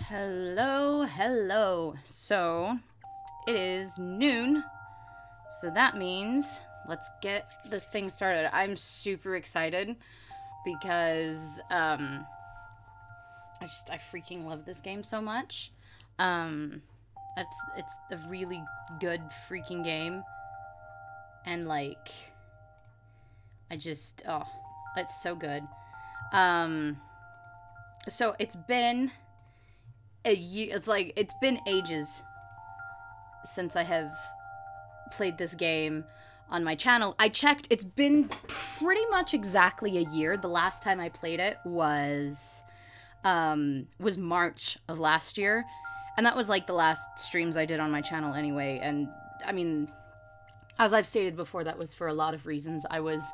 Hello, hello. So, it is noon. So that means let's get this thing started. I'm super excited because I freaking love this game so much. It's a really good freaking game. And like it's so good. So it's been a year, it's been ages since I have played this game on my channel. I checked, it's been pretty much exactly a year. The last time I played it was March of last year. And that was like the last streams I did on my channel anyway. And I mean, as I've stated before, that was for a lot of reasons. I was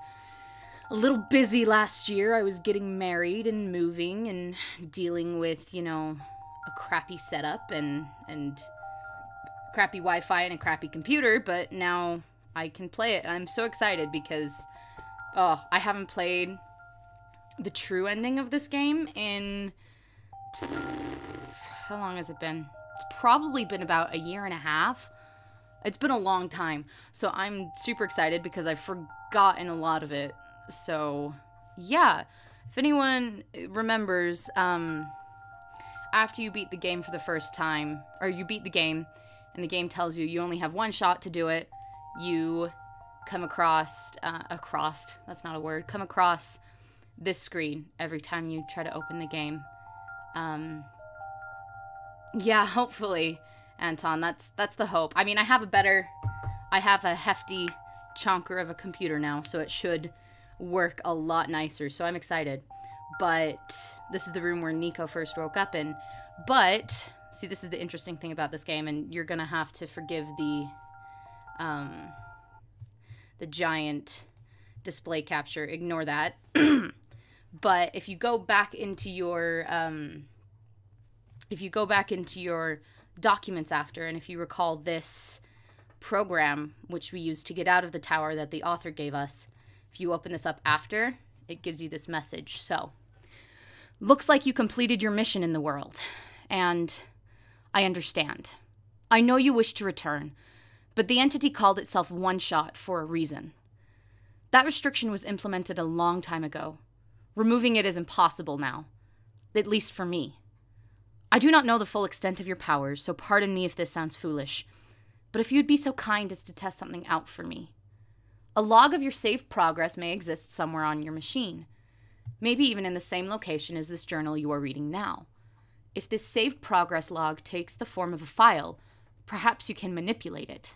a little busy last year. I was getting married and moving and dealing with, you know, a crappy setup and crappy Wi-Fi and a crappy computer, but now I can play it. And I'm so excited because, I haven't played the true ending of this game in, how long has it been? It's probably been about a year and a half. It's been a long time. So I'm super excited because I've forgotten a lot of it. So, yeah. If anyone remembers, after you beat the game for the first time, or you beat the game, and the game tells you you only have one shot to do it, you come across, that's not a word, come across this screen every time you try to open the game. Yeah, hopefully, Anton, that's the hope. I mean, I have a hefty chonker of a computer now, so it should work a lot nicer, so I'm excited. But this is the room where Nico first woke up in. But, see, this is the interesting thing about this game, and you're gonna have to forgive the giant display capture. Ignore that. But if you go back into your, documents after, and if you recall this program, which we used to get out of the tower that the author gave us, if you open this up after, it gives you this message. So, looks like you completed your mission in the world, and I understand. I know you wish to return, but the entity called itself OneShot for a reason. That restriction was implemented a long time ago. Removing it is impossible now, at least for me. I do not know the full extent of your powers, so pardon me if this sounds foolish, but if you'd be so kind as to test something out for me. A log of your saved progress may exist somewhere on your machine. Maybe even in the same location as this journal you are reading now. If this saved progress log takes the form of a file, perhaps you can manipulate it.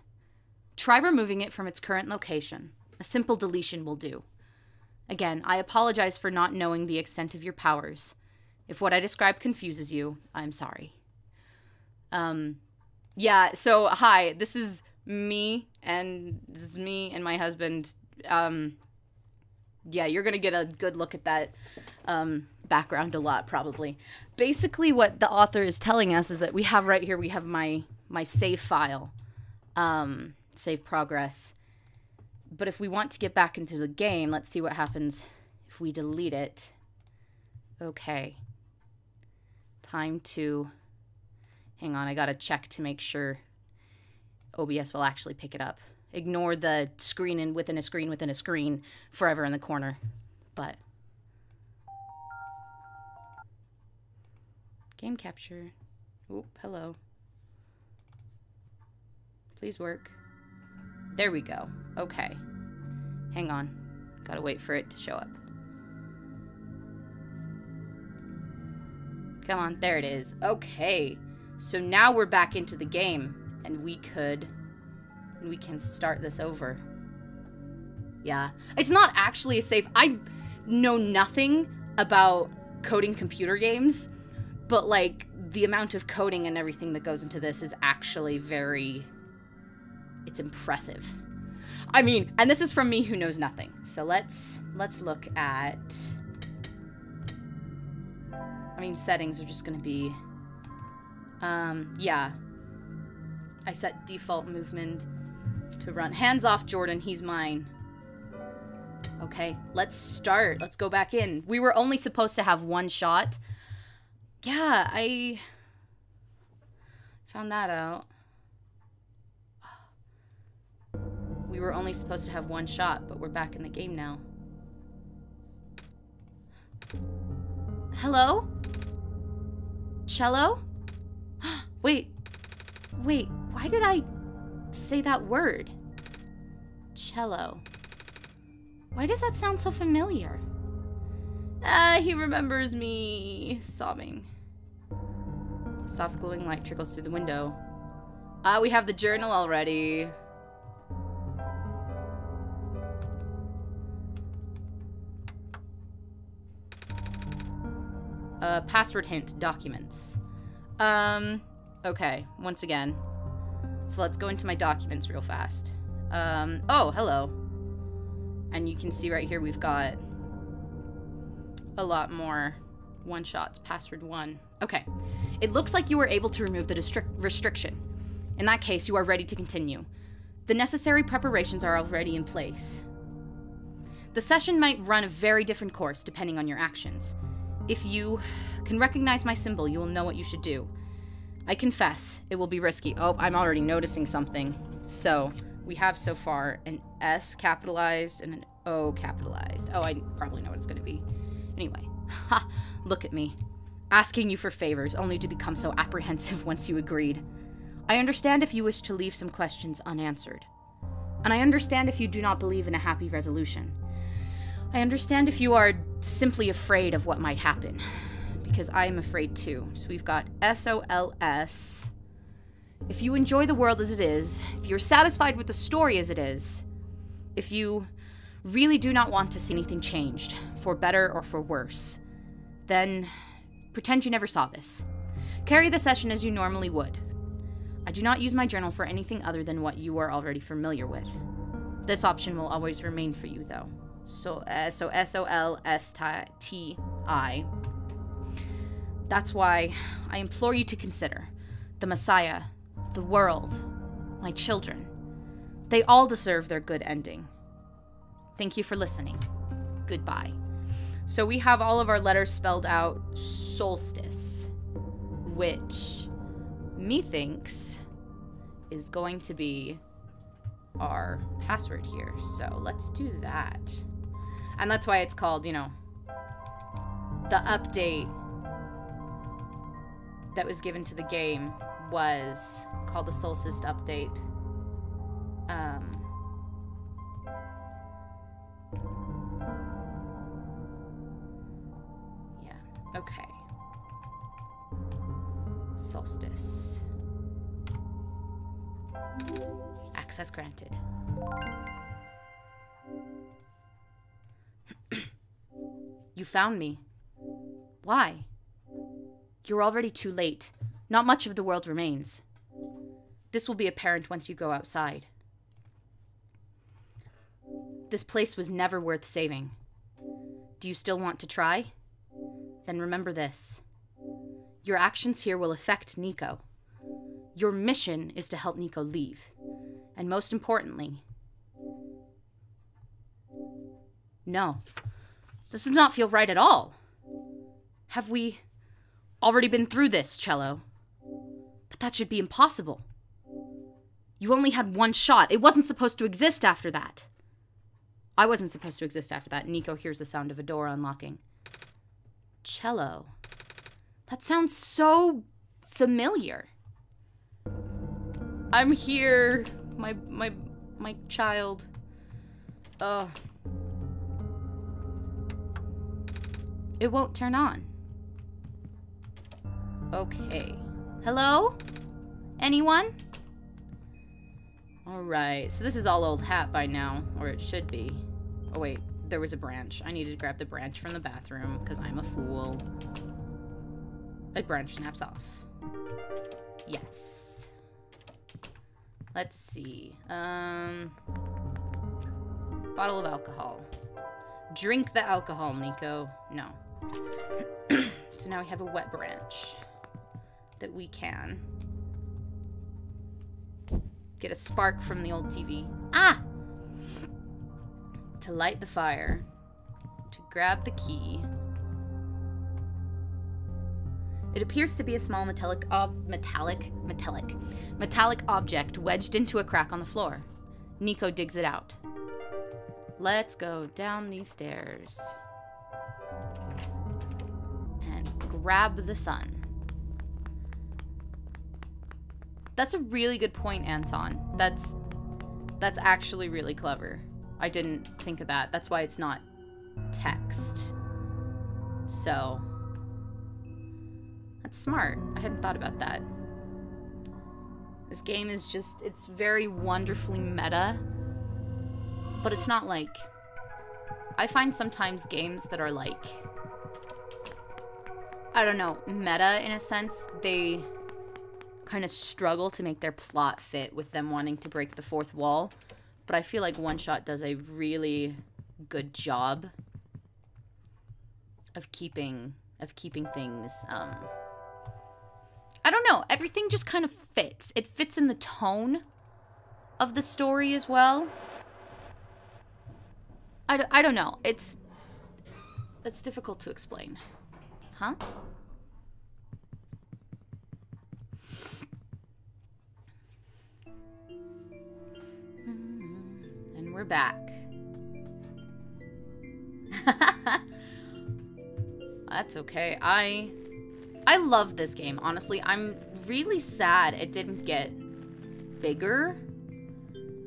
Try removing it from its current location. A simple deletion will do. Again, I apologize for not knowing the extent of your powers. If what I described confuses you, I'm sorry. Yeah, so hi, this is me and my husband. Yeah, you're gonna get a good look at that background a lot, probably. Basically, what the author is telling us is that we have right here, we have my save file, save progress. But if we want to get back into the game, let's see what happens if we delete it. Okay. Time to, hang on, I gotta check to make sure OBS will actually pick it up. Ignore the screen and within a screen within a screen forever in the corner. But game capture. Oop, hello. Please work. There we go. Okay. Hang on. Gotta wait for it to show up. Come on, there it is. Okay. So now we're back into the game, and we can start this over. Yeah. It's not actually a save. I know nothing about coding computer games, but like the amount of coding and everything that goes into this is actually it's impressive. I mean, and this is from me who knows nothing. So let's look at, I mean, settings are just gonna be, yeah. I set default movement to run. Hands off, Jordan. He's mine. Okay, let's start. Let's go back in. We were only supposed to have one shot. Yeah, Found that out. We were only supposed to have one shot, but we're back in the game now. Hello? Cello? Wait, why did I say that word? Cello. Why does that sound so familiar? He remembers me. Sobbing. Soft glowing light trickles through the window. We have the journal already. Password hint, documents. Okay, once again. So let's go into my documents real fast. Oh, hello. And you can see right here we've got a lot more one-shots. Password 1. Okay. It looks like you were able to remove the restriction. In that case, you are ready to continue. The necessary preparations are already in place. The session might run a very different course depending on your actions. If you can recognize my symbol, you will know what you should do. I confess, it will be risky. Oh, I'm already noticing something. So, we have so far an S capitalized and an O capitalized. Oh, I probably know what it's going to be. Anyway, ha, look at me. Asking you for favors, only to become so apprehensive once you agreed. I understand if you wish to leave some questions unanswered. And I understand if you do not believe in a happy resolution. I understand if you are simply afraid of what might happen. Because I am afraid too. So we've got SOLS. If you enjoy the world as it is, if you're satisfied with the story as it is, if you really do not want to see anything changed, for better or for worse, then pretend you never saw this. Carry the session as you normally would. I do not use my journal for anything other than what you are already familiar with. This option will always remain for you, though. So SOLSTI. That's why I implore you to consider the Messiah, the world, my children. They all deserve their good ending. Thank you for listening. Goodbye. So we have all of our letters spelled out Solstice, which methinks is going to be our password here. So let's do that. And that's why it's called, you know, the update that was given to the game was called the Solstice update. Yeah, okay. Solstice. Access granted. You found me. Why? You're already too late. Not much of the world remains. This will be apparent once you go outside. This place was never worth saving. Do you still want to try? Then remember this. Your actions here will affect Nico. Your mission is to help Nico leave. And most importantly... No. This does not feel right at all. Have we already been through this, Cello? But that should be impossible. You only had one shot. It wasn't supposed to exist after that. I wasn't supposed to exist after that. Nico hears the sound of a door unlocking. Cello. That sounds so familiar. I'm here. My child. Ugh. It won't turn on. Okay. Hello? Anyone? Alright, so this is all old hat by now, or it should be. Oh wait, there was a branch. I needed to grab the branch from the bathroom, because I'm a fool. A branch snaps off. Yes. Let's see. Bottle of alcohol. Drink the alcohol, Nico. No. So now we have a wet branch that we can get a spark from the old TV. Ah! To light the fire. To grab the key. It appears to be a small metallic object wedged into a crack on the floor. Nico digs it out. Let's go down these stairs. And grab the sun. That's a really good point, Anton. That's actually really clever. I didn't think of that. That's why it's not text. So, that's smart. I hadn't thought about that. This game is just, it's very wonderfully meta, but it's not like, I find sometimes games that are like, I don't know, meta in a sense, they kind of struggle to make their plot fit with them wanting to break the fourth wall. But I feel like OneShot does a really good job of keeping things, I don't know, everything just kind of fits. It fits in the tone of the story as well. I don't know, it's difficult to explain. Huh? And we're back. That's okay. I love this game, honestly. I'm really sad it didn't get bigger,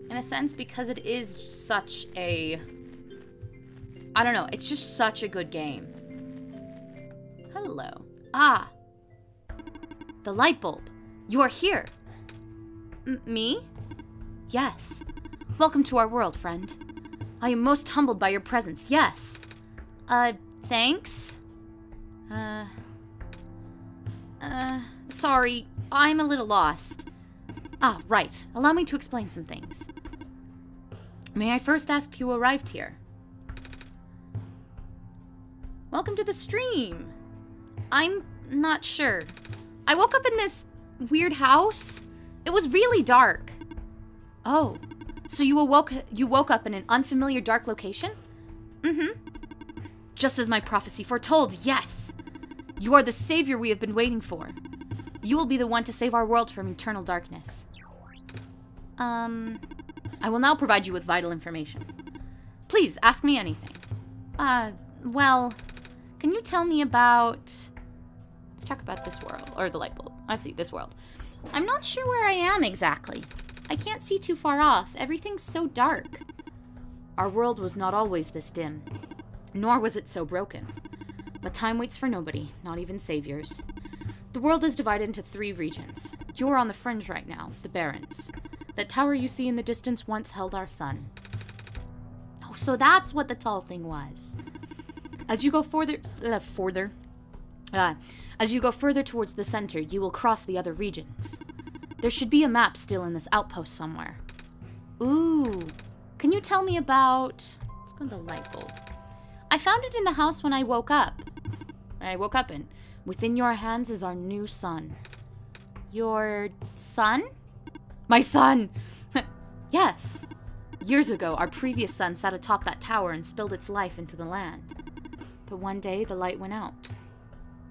in a sense, because it is such a... I don't know, it's just such a good game. Hello. Ah! The light bulb. You are here. Me? Yes. Welcome to our world, friend. I am most humbled by your presence, yes. Thanks? Sorry, I'm a little lost. Ah, right. Allow me to explain some things. May I first ask who arrived here? Welcome to the stream. I'm not sure. I woke up in this weird house. It was really dark. Oh, so you woke up in an unfamiliar dark location? Mm-hmm. Just as my prophecy foretold, yes. You are the savior we have been waiting for. You will be the one to save our world from eternal darkness. I will now provide you with vital information. Please, ask me anything. Well, can you tell me about... Let's talk about this world, or the light bulb. Let's see, this world. I'm not sure where I am exactly. I can't see too far off. Everything's so dark. Our world was not always this dim, nor was it so broken. But time waits for nobody, not even saviors. The world is divided into 3 regions. You're on the fringe right now, the Barrens. That tower you see in the distance once held our sun. Oh, so that's what the tall thing was. As you go as you go further towards the center, you will cross the other regions. There should be a map still in this outpost somewhere. Ooh, can you tell me about... Let's go to the light bulb. I found it in the house when I woke up. Within your hands is our new sun. Your son? My son! Yes. Years ago, our previous sun sat atop that tower and spilled its life into the land. But one day, the light went out.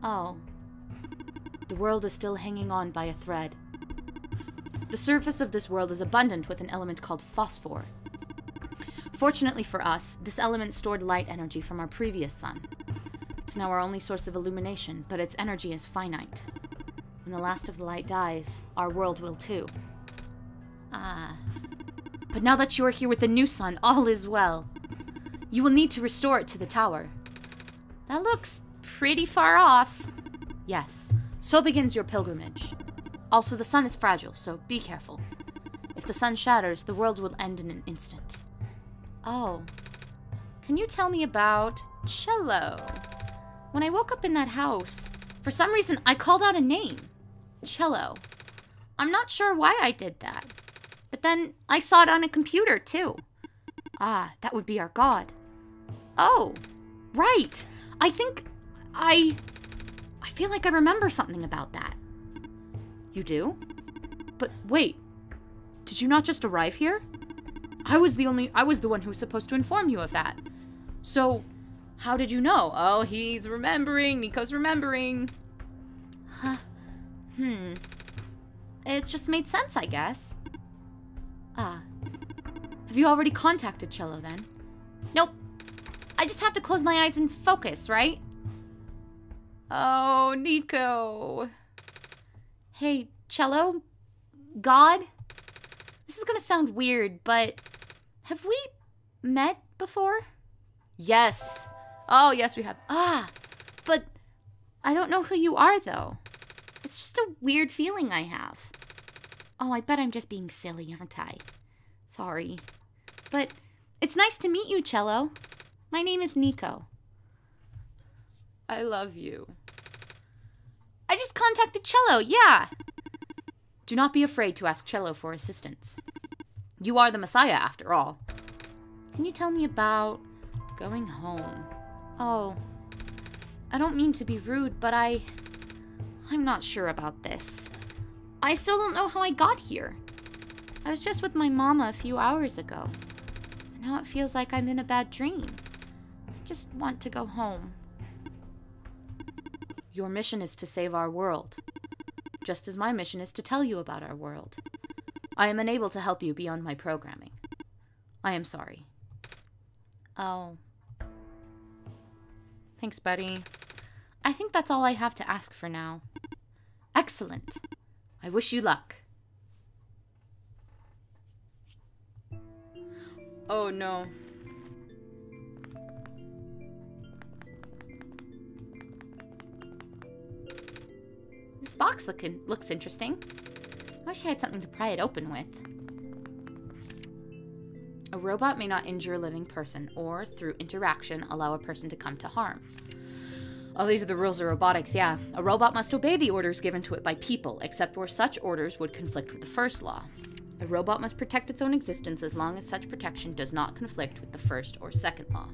Oh. The world is still hanging on by a thread. The surface of this world is abundant with an element called phosphor. Fortunately for us, this element stored light energy from our previous sun. It's now our only source of illumination, but its energy is finite. When the last of the light dies, our world will too. Ah. But now that you are here with the new sun, all is well. You will need to restore it to the tower. That looks pretty far off. Yes, so begins your pilgrimage. Also, the sun is fragile, so be careful. If the sun shatters, the world will end in an instant. Oh. Can you tell me about Cello? When I woke up in that house, for some reason I called out a name. Cello. I'm not sure why I did that. But then I saw it on a computer, too. Ah, that would be our god. Oh, right. I feel like I remember something about that. You do? But wait, did you not just arrive here? I was the one who was supposed to inform you of that. So, how did you know? Oh, he's remembering. Nico's remembering. It just made sense, I guess. Ah. Have you already contacted Cello, then? Nope. I just have to close my eyes and focus, right? Oh, Nico. Hey, Cello? God? This is gonna sound weird, but have we met before? Yes. Oh, yes, we have. Ah, but I don't know who you are, though. It's just a weird feeling I have. Oh, I bet I'm just being silly, aren't I? Sorry. But it's nice to meet you, Cello. My name is Nico. I love you. I just contacted Cello, yeah. Do not be afraid to ask Cello for assistance. You are the Messiah, after all. Can you tell me about going home? Oh, I don't mean to be rude, but I'm not sure about this. I still don't know how I got here. I was just with my mama a few hours ago. Now it feels like I'm in a bad dream. I just want to go home. Your mission is to save our world, just as my mission is to tell you about our world. I am unable to help you beyond my programming. I am sorry. Oh. Thanks, buddy. I think that's all I have to ask for now. Excellent. I wish you luck. Oh, no. This box looks interesting. I wish I had something to pry it open with. A robot may not injure a living person or, through interaction, allow a person to come to harm. Oh, these are the rules of robotics, yeah. A robot must obey the orders given to it by people, except where such orders would conflict with the first law. A robot must protect its own existence as long as such protection does not conflict with the first or second law.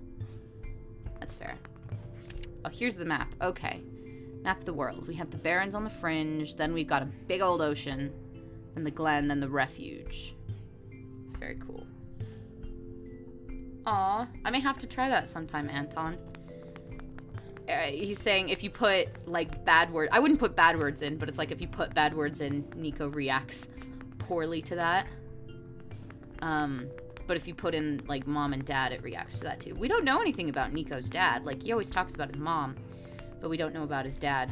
That's fair. Oh, here's the map. Okay. Map of the world. We have the Barrens on the fringe, then we've got a big old ocean, then the Glen, then the refuge. Very cool. Aw, I may have to try that sometime, Anton. He's saying if you put, like, bad words... I wouldn't put bad words in, but it's like if you put bad words in, Nico reacts poorly to that. But if you put in, like, mom and dad, it reacts to that, too. We don't know anything about Nico's dad. Like, he always talks about his mom, but we don't know about his dad.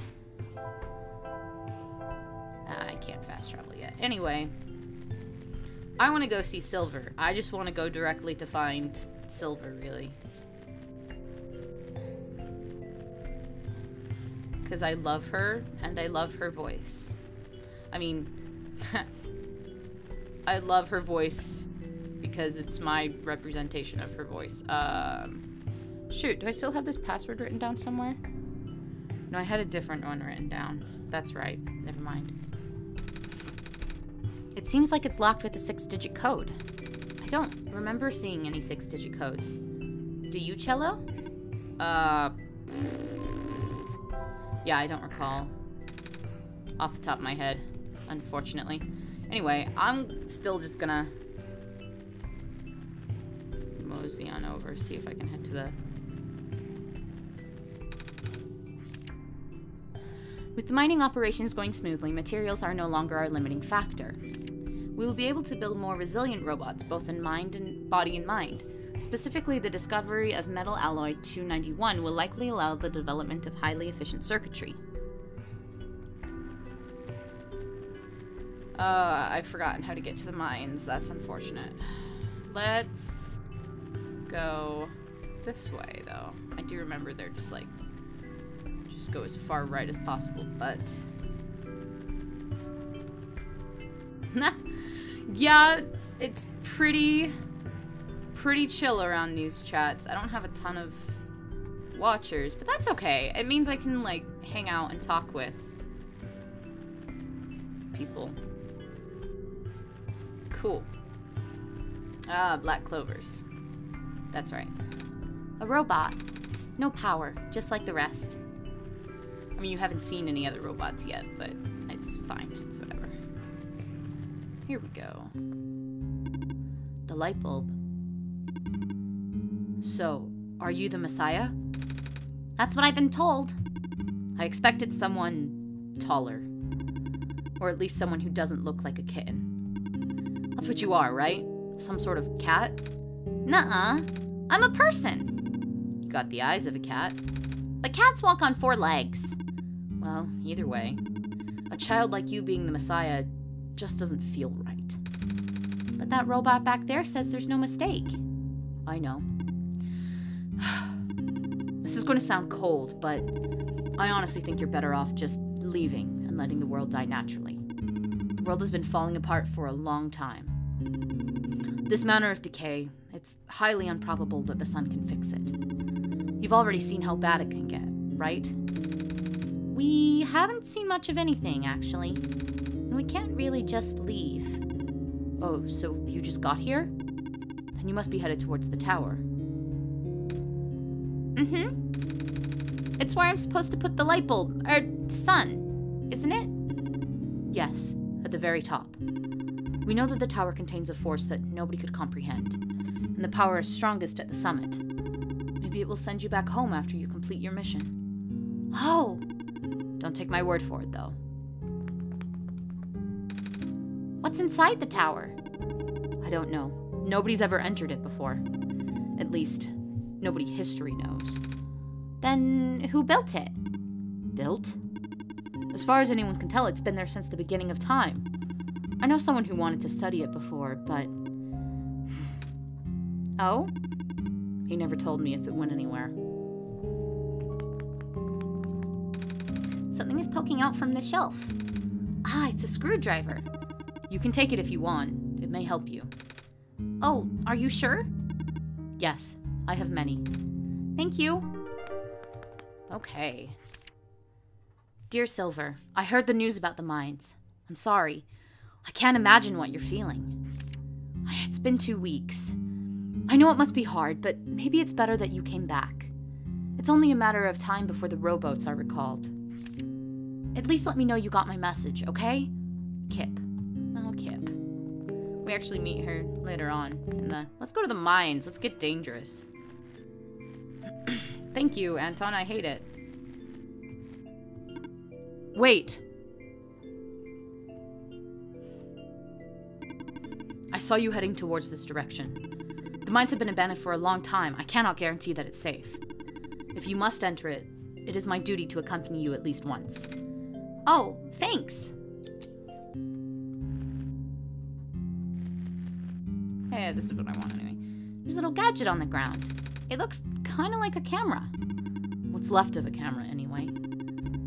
I can't fast travel yet. Anyway, I want to go see Silver. I just want to go directly to find Silver, really. Because I love her, and I love her voice. I mean, I love her voice because it's my representation of her voice. Shoot, do I still have this password written down somewhere? No, I had a different one written down. That's right. Never mind. It seems like it's locked with a 6-digit code. I don't remember seeing any 6-digit codes. Do you, Cello? Yeah, I don't recall. Off the top of my head, unfortunately. Anyway, I'm still just gonna mosey on over, see if I can head to the... With the mining operations going smoothly, materials are no longer our limiting factor. We will be able to build more resilient robots, both in body and mind. Specifically, the discovery of metal alloy 291 will likely allow the development of highly efficient circuitry. I've forgotten how to get to the mines. That's unfortunate. Let's go this way, though. I do remember they're just like... just go as far right as possible, but... yeah, it's pretty chill around these chats. I don't have a ton of watchers, but that's okay. It means I can, like, hang out and talk with people. Cool. Ah, black clovers. That's right. A robot. No power, just like the rest. I mean, you haven't seen any other robots yet, but it's fine. It's whatever. Here we go. The light bulb. So, are you the Messiah? That's what I've been told. I expected someone taller. Or at least someone who doesn't look like a kitten. That's what you are, right? Some sort of cat? Nuh-uh. I'm a person. You got the eyes of a cat. But cats walk on 4 legs. Well, either way. A child like you being the Messiah just doesn't feel right. But that robot back there says there's no mistake. I know. This is going to sound cold, but I honestly think you're better off just leaving and letting the world die naturally. The world has been falling apart for a long time. This manner of decay, it's highly improbable that the sun can fix it. You've already seen how bad it can get, right? We haven't seen much of anything, actually. And we can't really just leave. Oh, so you just got here? Then you must be headed towards the tower. Mm-hmm. It's where I'm supposed to put the light bulb, sun, isn't it? Yes, at the very top. We know that the tower contains a force that nobody could comprehend, and the power is strongest at the summit. Maybe it will send you back home after you complete your mission. Oh! Don't take my word for it, though. What's inside the tower? I don't know. Nobody's ever entered it before. At least, nobody history knows. Then, who built it? Built? As far as anyone can tell, it's been there since the beginning of time. I know someone who wanted to study it before, but... Oh? He never told me if it went anywhere. Something is poking out from the shelf. Ah, it's a screwdriver. You can take it if you want. It may help you. Oh, are you sure? Yes, I have many. Thank you. Okay. Dear Silver, I heard the news about the mines. I'm sorry. I can't imagine what you're feeling. It's been 2 weeks. I know it must be hard, but maybe it's better that you came back. It's only a matter of time before the rowboats are recalled. At least let me know you got my message, okay? Kip. Oh, Kip. We actually meet her later on in the... Let's go to the mines. Let's get dangerous. Thank you, Anton. I hate it. Wait. I saw you heading towards this direction. The mines have been abandoned for a long time. I cannot guarantee that it's safe. If you must enter it, it is my duty to accompany you at least once. Oh, thanks. Hey, this is what I want anyway. There's a little gadget on the ground. It looks kind of like a camera. What's left of a camera, anyway.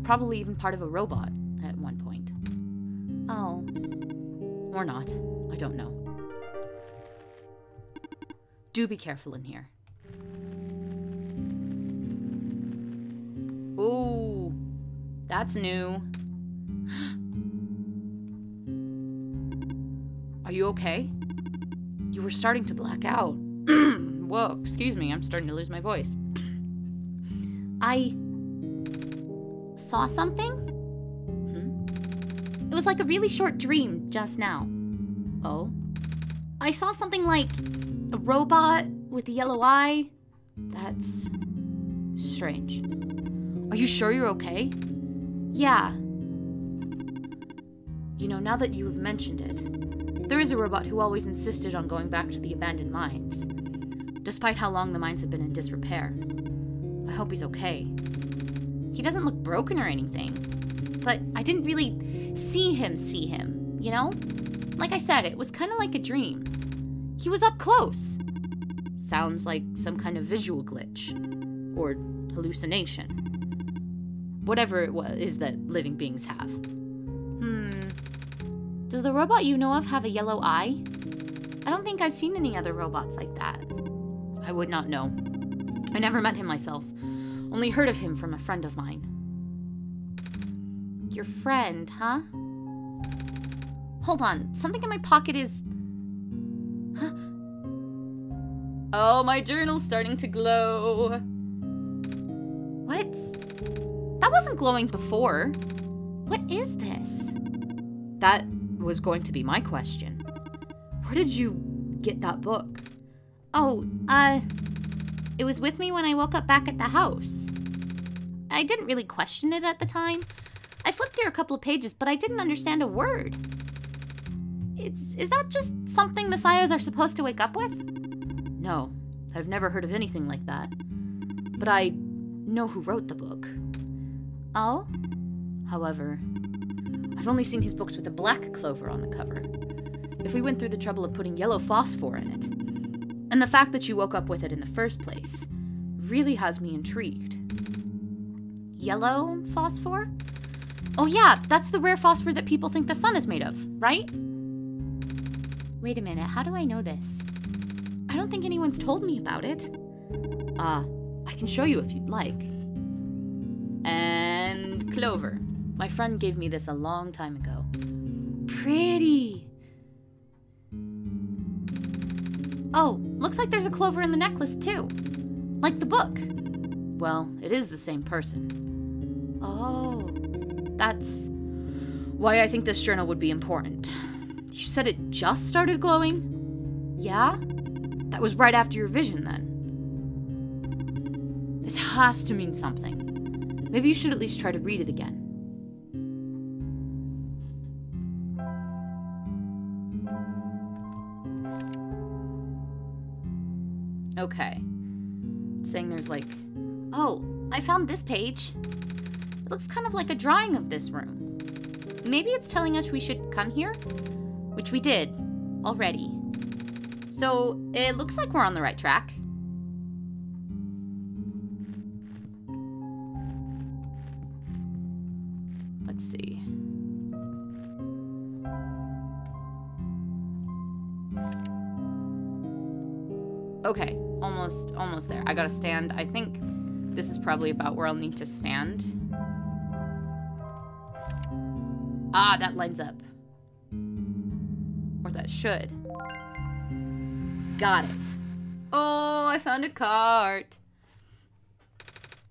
Probably even part of a robot at one point. Oh. Or not. I don't know. Do be careful in here. Ooh. That's new. Are you okay? You were starting to black out. Whoa, excuse me, I'm starting to lose my voice. I saw something? It was like a really short dream just now. Oh? I saw something like a robot with a yellow eye. That's strange. Are you sure you're okay? Yeah. You know, now that you have mentioned it, there is a robot who always insisted on going back to the abandoned mines, despite how long the mines have been in disrepair. I hope he's okay. He doesn't look broken or anything, but I didn't really see him, you know? Like I said, it was kind of like a dream. He was up close. Sounds like some kind of visual glitch, or hallucination. Whatever it is that living beings have. Does the robot you know of have a yellow eye? I don't think I've seen any other robots like that. I would not know. I never met him myself. Only heard of him from a friend of mine. Your friend, huh? Hold on. Something in my pocket is... Huh? Oh, my journal's starting to glow. What? That wasn't glowing before. What is this? That was going to be my question. Where did you get that book? Oh, it was with me when I woke up back at the house. I didn't really question it at the time, I flipped through a couple of pages, but I didn't understand a word. Is that just something messiahs are supposed to wake up with? No, I've never heard of anything like that. But I know who wrote the book. Oh? However, I've only seen his books with a black clover on the cover. If we went through the trouble of putting yellow phosphor in it, and the fact that you woke up with it in the first place really has me intrigued. Yellow phosphor? Oh yeah, that's the rare phosphor that people think the sun is made of, right? Wait a minute, how do I know this? I don't think anyone's told me about it. I can show you if you'd like. And clover. My friend gave me this a long time ago. Pretty. Oh, looks like there's a clover in the necklace too. Like the book. Well, it is the same person. Oh, that's why I think this journal would be important. You said it just started glowing? Yeah? That was right after your vision then. This has to mean something. Maybe you should at least try to read it again. Okay. It's saying there's like... Oh, I found this page. It looks kind of like a drawing of this room. Maybe it's telling us we should come here? Which we did, already. So, it looks like we're on the right track. Let's see. Okay, almost there. I gotta stand. I think this is probably about where I'll need to stand. Ah, that lines up. Or that should. Got it. Oh, I found a cart.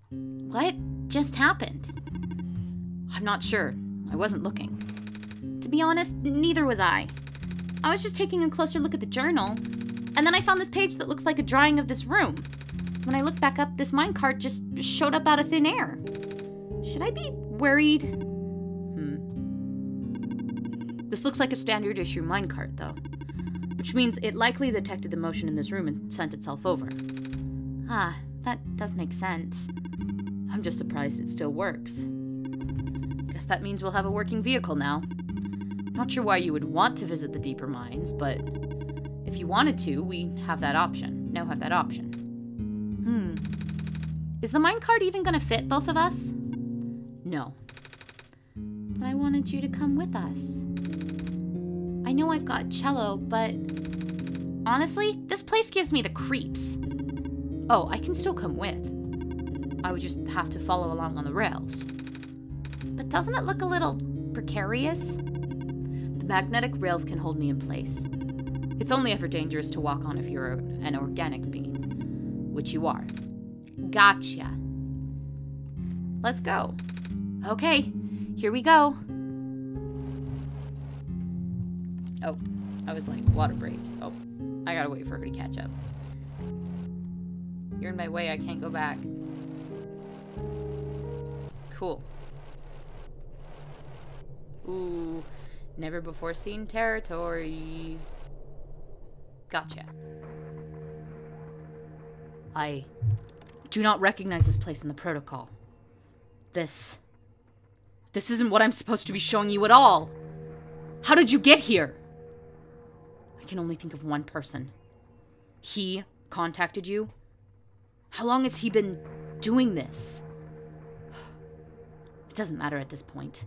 What just happened? I'm not sure. I wasn't looking. To be honest, neither was I. I was just taking a closer look at the journal, and then I found this page that looks like a drawing of this room. When I looked back up, this minecart just showed up out of thin air. Should I be worried? This looks like a standard issue minecart, though. Which means it likely detected the motion in this room and sent itself over. Ah, that does make sense. I'm just surprised it still works. Guess that means we'll have a working vehicle now. Not sure why you would want to visit the deeper mines, but if you wanted to, we have that option. Now have that option. Is the minecart even gonna fit both of us? No. But I wanted you to come with us. I know I've got cello, but honestly, this place gives me the creeps. Oh, I can still come with. I would just have to follow along on the rails. But doesn't it look a little precarious? The magnetic rails can hold me in place. It's only ever dangerous to walk on if you're an organic being, which you are. Gotcha. Let's go. Okay, here we go. Oh, I was like, water break. Oh, I gotta wait for her to catch up. You're in my way, I can't go back. Cool. Ooh, never before seen territory. Gotcha. I do not recognize this place in the protocol. This isn't what I'm supposed to be showing you at all. How did you get here? I can only think of one person. He contacted you? How long has he been doing this? It doesn't matter at this point.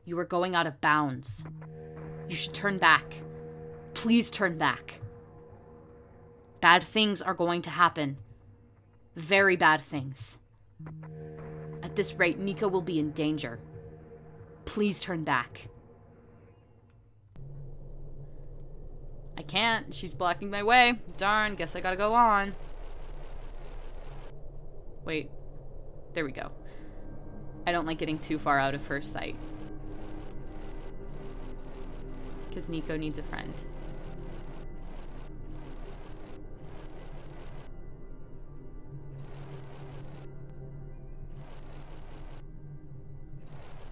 You are going out of bounds. You should turn back. Please turn back. Bad things are going to happen. Very bad things. At this rate, Nika will be in danger. Please turn back. I can't. She's blocking my way. Darn, guess I gotta go on. Wait. There we go. I don't like getting too far out of her sight. Because Nico needs a friend.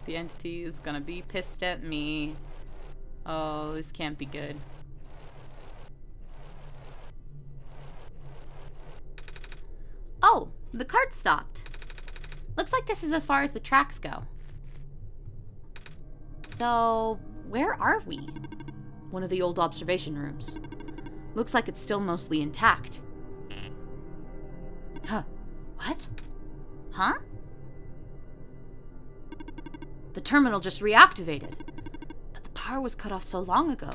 The entity is gonna be pissed at me. Oh, this can't be good. Oh, the cart stopped. Looks like this is as far as the tracks go. So, where are we? One of the old observation rooms. Looks like it's still mostly intact. Huh. What? Huh? The terminal just reactivated. But the power was cut off so long ago.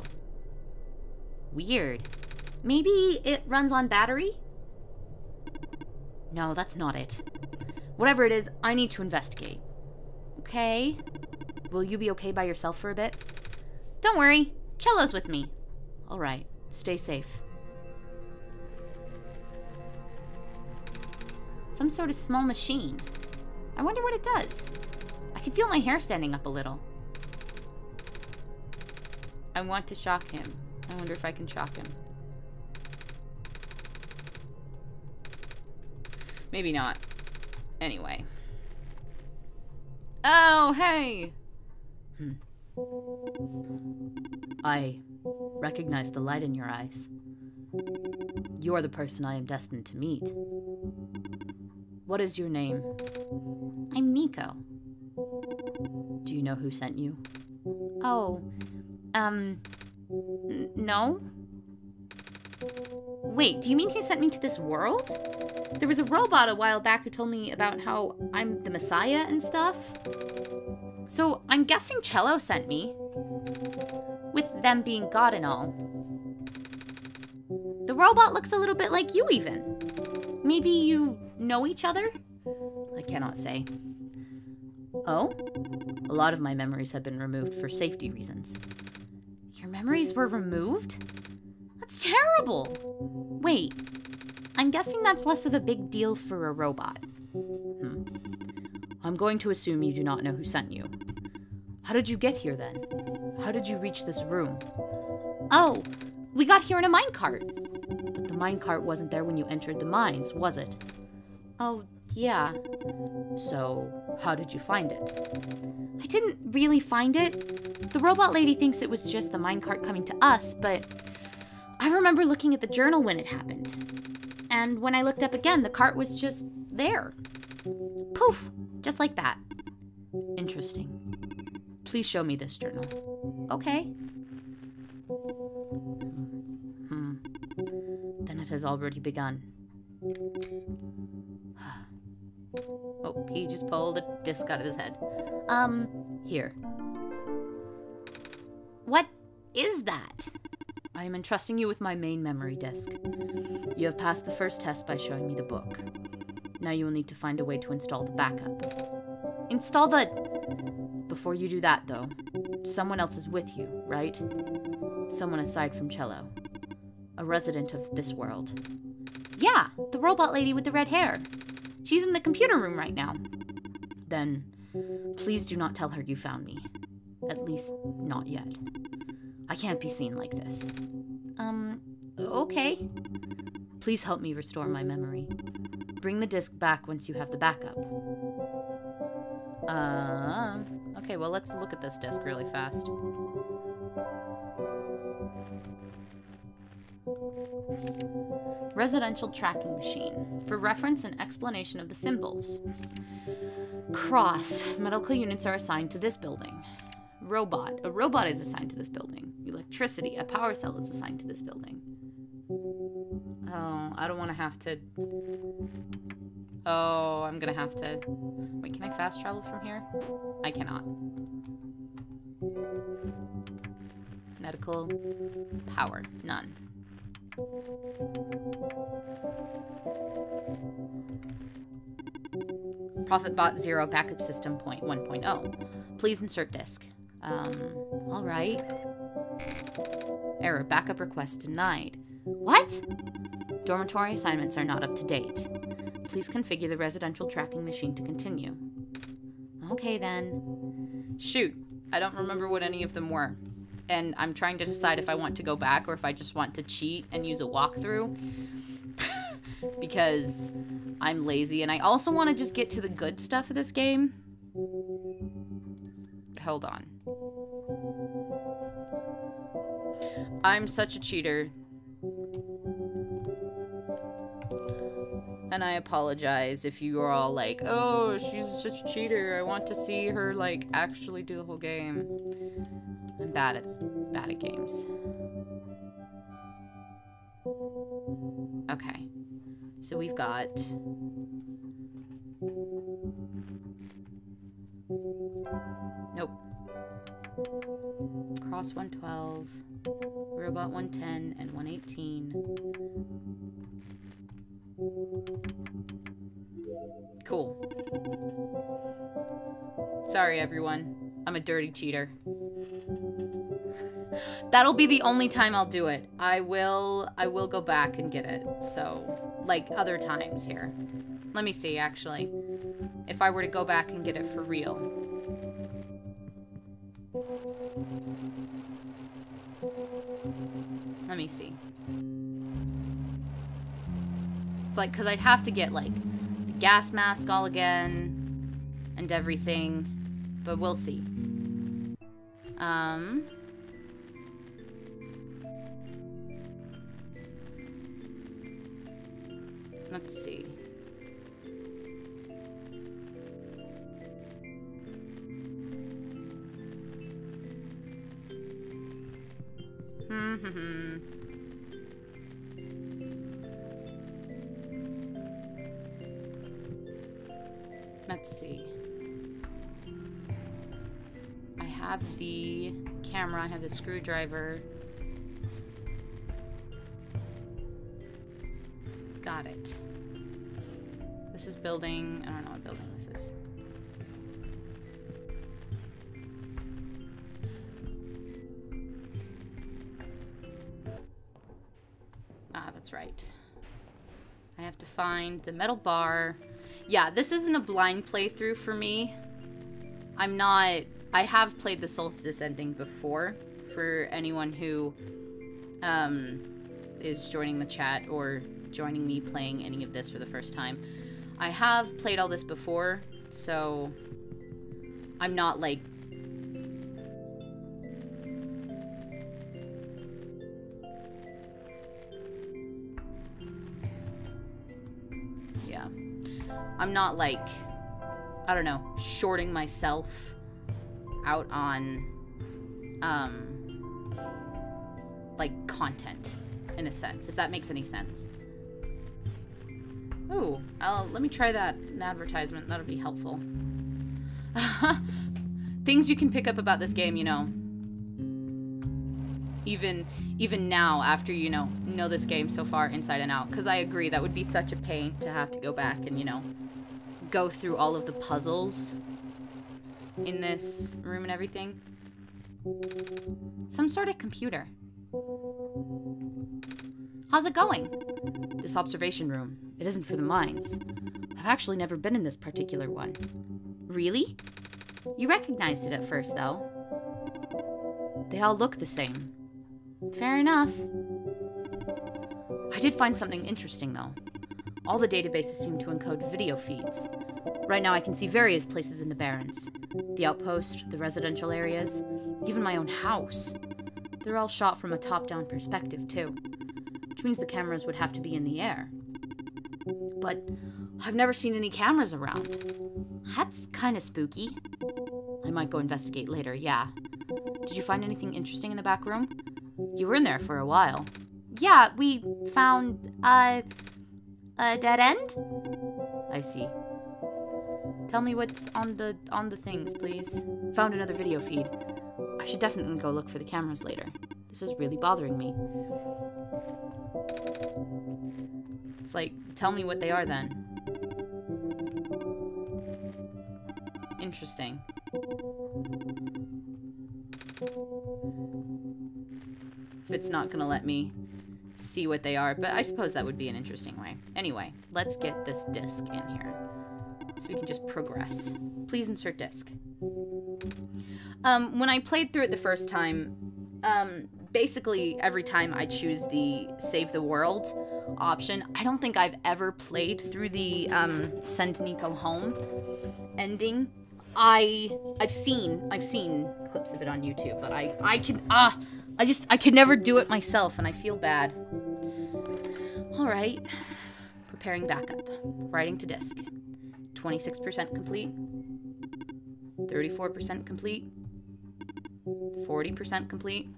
Weird. Maybe it runs on battery? No, that's not it. Whatever it is, I need to investigate. Okay. Will you be okay by yourself for a bit? Don't worry. Cello's with me. All right. Stay safe. Some sort of small machine. I wonder what it does. I can feel my hair standing up a little. I want to shock him. I wonder if I can shock him. Maybe not. Anyway. Oh, hey! I recognize the light in your eyes. You are the person I am destined to meet. What is your name? I'm Nico. Do you know who sent you? Oh, no? Wait, do you mean who sent me to this world? There was a robot a while back who told me about how I'm the Messiah and stuff. So I'm guessing Cello sent me. With them being God and all. The robot looks a little bit like you even. Maybe you know each other? I cannot say. Oh? A lot of my memories have been removed for safety reasons. Your memories were removed? That's terrible! Wait, I'm guessing that's less of a big deal for a robot. I'm going to assume you do not know who sent you. How did you get here then? How did you reach this room? Oh, we got here in a minecart. But the minecart wasn't there when you entered the mines, was it? Oh, yeah. So, how did you find it? I didn't really find it. The robot lady thinks it was just the minecart coming to us, but I remember looking at the journal when it happened. And when I looked up again, the cart was just there. Poof! Just like that. Interesting. Please show me this journal. Okay. Then it has already begun. Oh, he just pulled a disc out of his head. Here. What is that? I am entrusting you with my main memory disk. You have passed the first test by showing me the book. Now you will need to find a way to install the backup. Install the... Before you do that, though, someone else is with you, right? Someone aside from Cello. A resident of this world. Yeah, the robot lady with the red hair. She's in the computer room right now. Then, please do not tell her you found me. At least, not yet. I can't be seen like this. Okay. Please help me restore my memory. Bring the disc back once you have the backup. Okay, well, let's look at this disc really fast. Residential tracking machine. For reference and explanation of the symbols. Cross. Medical units are assigned to this building. Robot. A robot is assigned to this building. Electricity. A power cell is assigned to this building. Oh, I don't want to have to... Oh, I'm gonna have to... Wait, can I fast travel from here? I cannot. Medical power. None. Profit bot 0 backup system point 1.0. Please insert disk. Alright. Error. Backup request denied. What? Dormitory assignments are not up to date. Please configure the residential tracking machine to continue. Okay, then. Shoot. I don't remember what any of them were. And I'm trying to decide if I want to go back or if I just want to cheat and use a walkthrough. Because I'm lazy and I also want to just get to the good stuff of this game. hold on. I'm such a cheater. And I apologize if you are all like, oh, she's such a cheater. I want to see her, like, actually do the whole game. I'm bad at games. Okay. So we've got... Nope. Cross 112, Robot 110, and 118. Cool. Sorry, everyone. I'm a dirty cheater. That'll be the only time I'll do it. I will go back and get it. So, like other times here. Let me see, actually. If I were to go back and get it for real. Let me see. It's like, because I'd have to get, like, the gas mask all again and everything. But we'll see. Let's see. Let's see. I have the camera, I have the screwdriver. Got it. This is building, I don't know what building this is. Ah, that's right. I have to find the metal bar. Yeah, this isn't a blind playthrough for me. I have played the Solstice ending before, for anyone who is joining the chat or joining me playing any of this for the first time. I have played all this before, so I'm not like... Yeah. I'm not like, I don't know, shorting myself out on, like, content, in a sense, if that makes any sense. Ooh, let me try that advertisement. That'll be helpful. Things you can pick up about this game, you know. Even now, after, you know this game so far inside and out. Because I agree, that would be such a pain to have to go back and, you know, go through all of the puzzles in this room and everything. Some sort of computer. How's it going? This observation room. It isn't for the minds. I've actually never been in this particular one. Really? You recognized it at first, though. They all look the same. Fair enough. I did find something interesting, though. All the databases seem to encode video feeds. Right now I can see various places in the Barrens. The outpost, the residential areas, even my own house. They're all shot from a top-down perspective, too. Which means the cameras would have to be in the air. But I've never seen any cameras around. That's kind of spooky. I might go investigate later, yeah. Did you find anything interesting in the back room? You were in there for a while. Yeah, we found, a dead end? I see. Tell me what's on the things, please. Found another video feed. I should definitely go look for the cameras later. This is really bothering me. It's like, tell me what they are then. Interesting. If it's not gonna let me see what they are, but I suppose that would be an interesting way. Anyway, let's get this disc in here so we can just progress. Please insert disc. When I played through it the first time, basically every time I choose the save the world option, I don't think I've ever played through the send Nico home ending I've seen clips of it on YouTube, but I could never do it myself, and I feel bad. All right, preparing backup, writing to disk, 26% complete, 34% complete, 40% complete,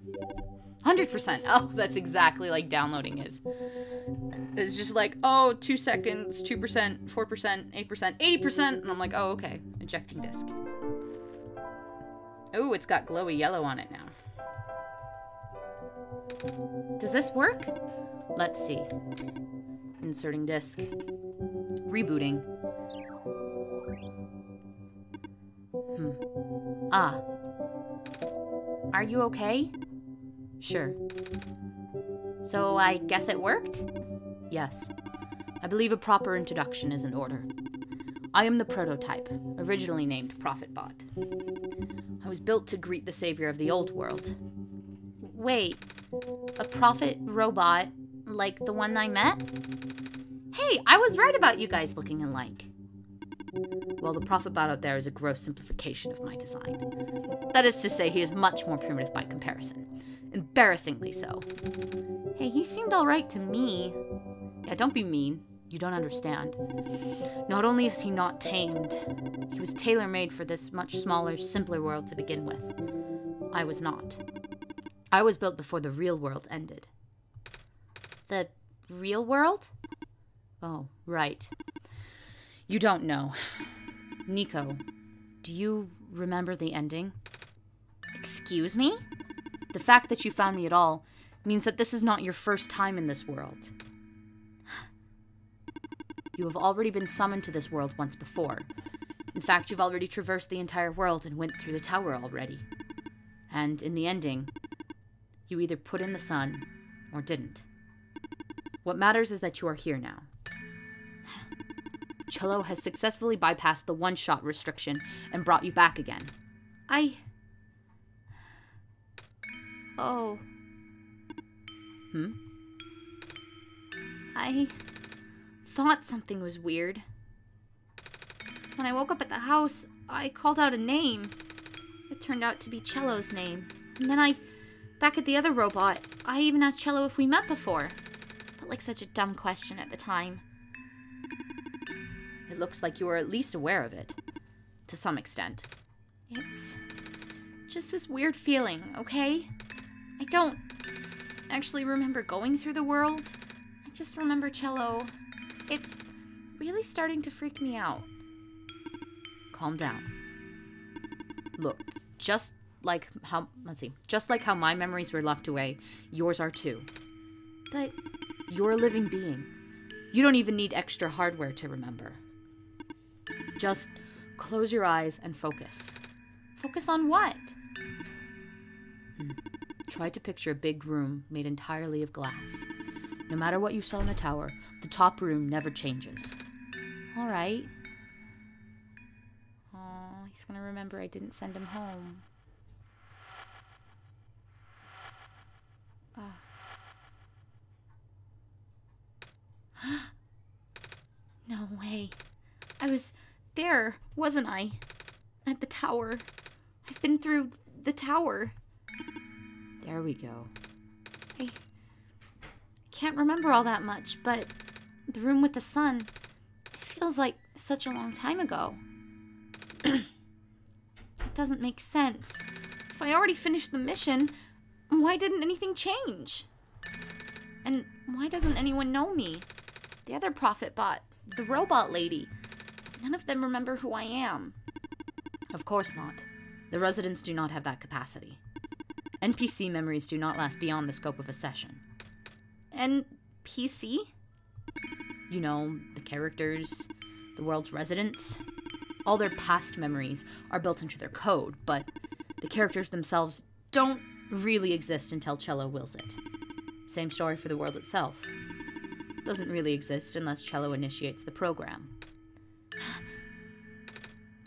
100%. Oh, that's exactly like downloading is. It's just like, oh, 2 seconds, 2%, 4%, 8%, 80%, and I'm like, oh, okay, ejecting disk. Oh, it's got glowy yellow on it now. Does this work? Let's see. Inserting disk. Rebooting. Ah. Are you okay? Sure. So I guess it worked? Yes. I believe a proper introduction is in order. I am the prototype, originally named ProphetBot. I was built to greet the savior of the old world. Wait, a prophet robot like the one I met? Hey, I was right about you guys looking alike. Well, the ProphetBot out there is a gross simplification of my design. That is to say, he is much more primitive by comparison. Embarrassingly so. Hey, he seemed alright to me. Yeah, don't be mean. You don't understand. Not only is he not tamed, he was tailor-made for this much smaller, simpler world to begin with. I was not. I was built before the real world ended. The real world? Oh, right. You don't know. Nico, do you remember the ending? Excuse me? The fact that you found me at all means that this is not your first time in this world. You have already been summoned to this world once before. In fact, you've already traversed the entire world and went through the tower already. And in the ending, you either put in the sun or didn't. What matters is that you are here now. Cello has successfully bypassed the OneShot restriction and brought you back again. Oh. I thought something was weird. When I woke up at the house, I called out a name. It turned out to be Cello's name. And then back at the other robot, I even asked Cello if we met before. Felt like such a dumb question at the time. It looks like you were at least aware of it. To some extent. It's just this weird feeling, okay? I don't actually remember going through the world. I just remember Cello. It's really starting to freak me out. Calm down. Look, just like how my memories were locked away, yours are too. But you're a living being. You don't even need extra hardware to remember. Just close your eyes and focus. Focus on what? Try to picture a big room made entirely of glass. No matter what you saw in the tower, the top room never changes. All right. Oh, he's gonna remember I didn't send him home. No way. I was there, wasn't I? At the tower. I've been through the tower. There we go. I can't remember all that much, but the room with the sun, it feels like such a long time ago. It doesn't make sense. If I already finished the mission, why didn't anything change? And why doesn't anyone know me? The other ProphetBot, the robot lady, none of them remember who I am. Of course not. The residents do not have that capacity. NPC memories do not last beyond the scope of a session. NPC? You know, the characters, the world's residents. All their past memories are built into their code, but the characters themselves don't really exist until Cello wills it. Same story for the world itself. It doesn't really exist unless Cello initiates the program.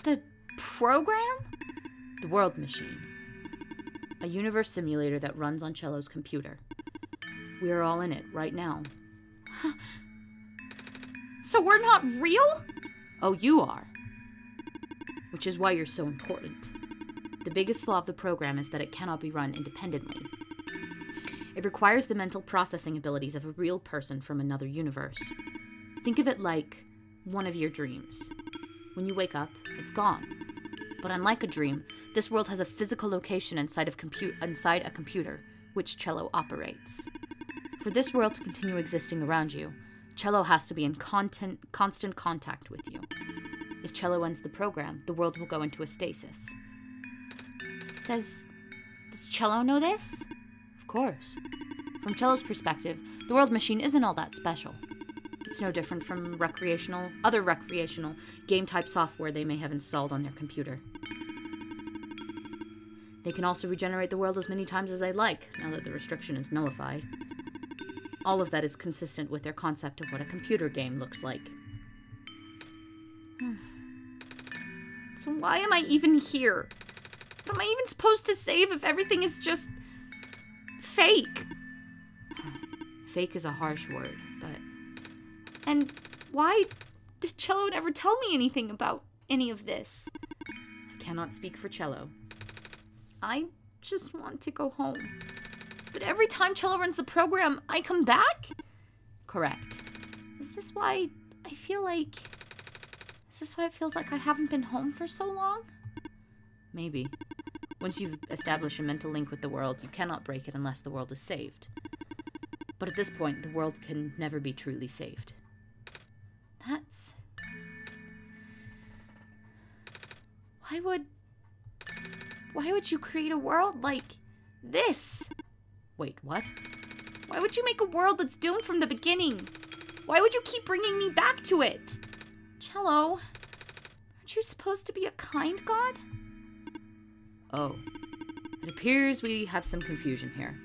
The program? The world machine. A universe simulator that runs on Cello's computer. We are all in it right now. So we're not real? Oh, you are. which is why you're so important. The biggest flaw of the program is that it cannot be run independently. It requires the mental processing abilities of a real person from another universe. Think of it like one of your dreams. When you wake up, it's gone. But unlike a dream, this world has a physical location inside a computer, which Cello operates. For this world to continue existing around you, Cello has to be in constant contact with you. If Cello ends the program, the world will go into a stasis. Does Cello know this? Of course. From Cello's perspective, the world machine isn't all that special. It's no different from other recreational game-type software they may have installed on their computer. They can also regenerate the world as many times as they like, now that the restriction is nullified. All of that is consistent with their concept of what a computer game looks like. So why am I even here? What am I even supposed to save if everything is just fake? Fake is a harsh word, but... And why did Cello never tell me anything about any of this? I cannot speak for Cello. I just want to go home. But every time Cello runs the program, I come back? Correct. Is this why it feels like I haven't been home for so long? Maybe. Once you've established a mental link with the world, you cannot break it unless the world is saved. But at this point, the world can never be truly saved. Why would you create a world like this? Wait, what? Why would you make a world that's doomed from the beginning? Why would you keep bringing me back to it? Cello, aren't you supposed to be a kind god? Oh, it appears we have some confusion here.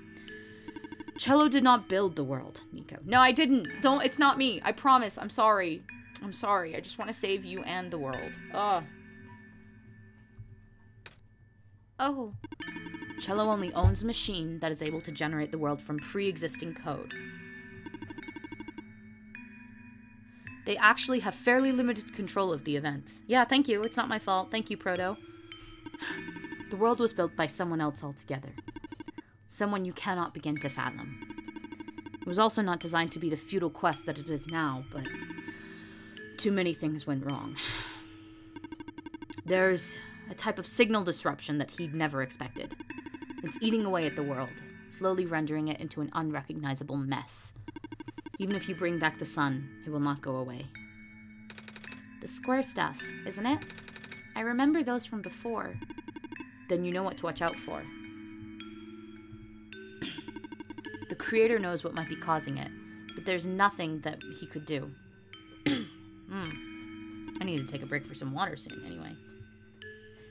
Cello did not build the world, Nico. No, I didn't. It's not me. I promise. I'm sorry. I'm sorry. I just want to save you and the world. Ugh. Oh. Cello only owns a machine that is able to generate the world from pre-existing code. They actually have fairly limited control of the events. Yeah, thank you. It's not my fault. Thank you, Proto. The world was built by someone else altogether. Someone you cannot begin to fathom. It was also not designed to be the futile quest that it is now, but too many things went wrong. There's a type of signal disruption that he'd never expected. It's eating away at the world, slowly rendering it into an unrecognizable mess. Even if you bring back the sun, it will not go away. The square stuff, isn't it? I remember those from before. Then you know what to watch out for. The creator knows what might be causing it, but there's nothing that he could do. I need to take a break for some water soon, anyway.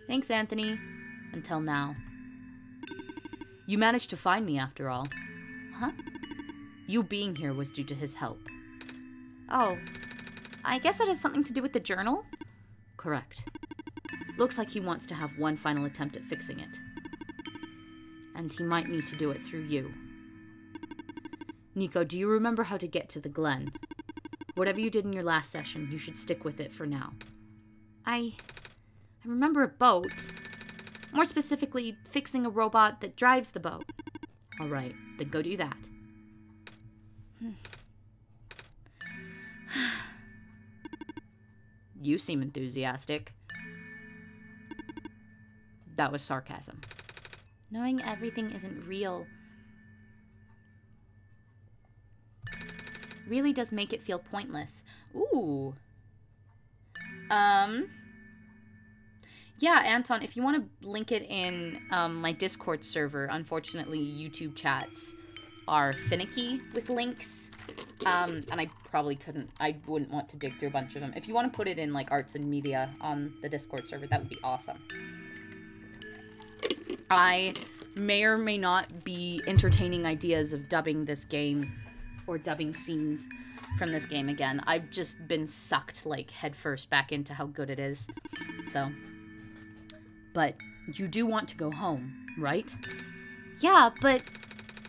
Thanks, Anthony. Until now. You managed to find me, after all. Huh? You being here was due to his help. Oh. I guess it has something to do with the journal? Correct. Looks like he wants to have one final attempt at fixing it. And he might need to do it through you. Nico, do you remember how to get to the Glen? Whatever you did in your last session, you should stick with it for now. I remember a boat. More specifically, fixing a robot that drives the boat. Alright, then go do that. You seem enthusiastic. That was sarcasm. Knowing everything isn't real really does make it feel pointless. Ooh. Yeah, Anton, if you want to link it in my Discord server, unfortunately YouTube chats are finicky with links. And I probably wouldn't want to dig through a bunch of them. If you want to put it in like arts and media on the Discord server, that would be awesome. I may or may not be entertaining ideas of dubbing this game or dubbing scenes from this game again. I've just been sucked like headfirst back into how good it is. So, but you do want to go home, right? Yeah, but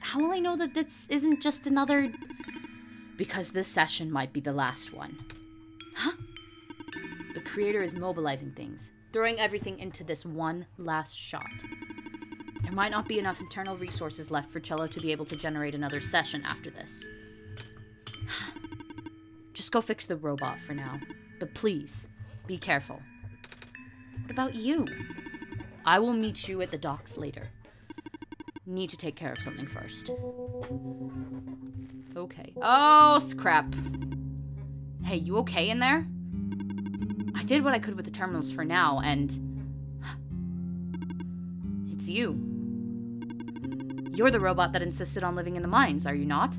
how will I know that this isn't just another... Because this session might be the last one. Huh? The creator is mobilizing things. throwing everything into this one last shot. There might not be enough internal resources left for Cello to be able to generate another session after this. Just go fix the robot for now. But please, be careful. What about you? I will meet you at the docks later. Need to take care of something first. Okay. Oh, crap. Hey, you okay in there? I did what I could with the terminals for now, and... It's you. You're the robot that insisted on living in the mines, are you not?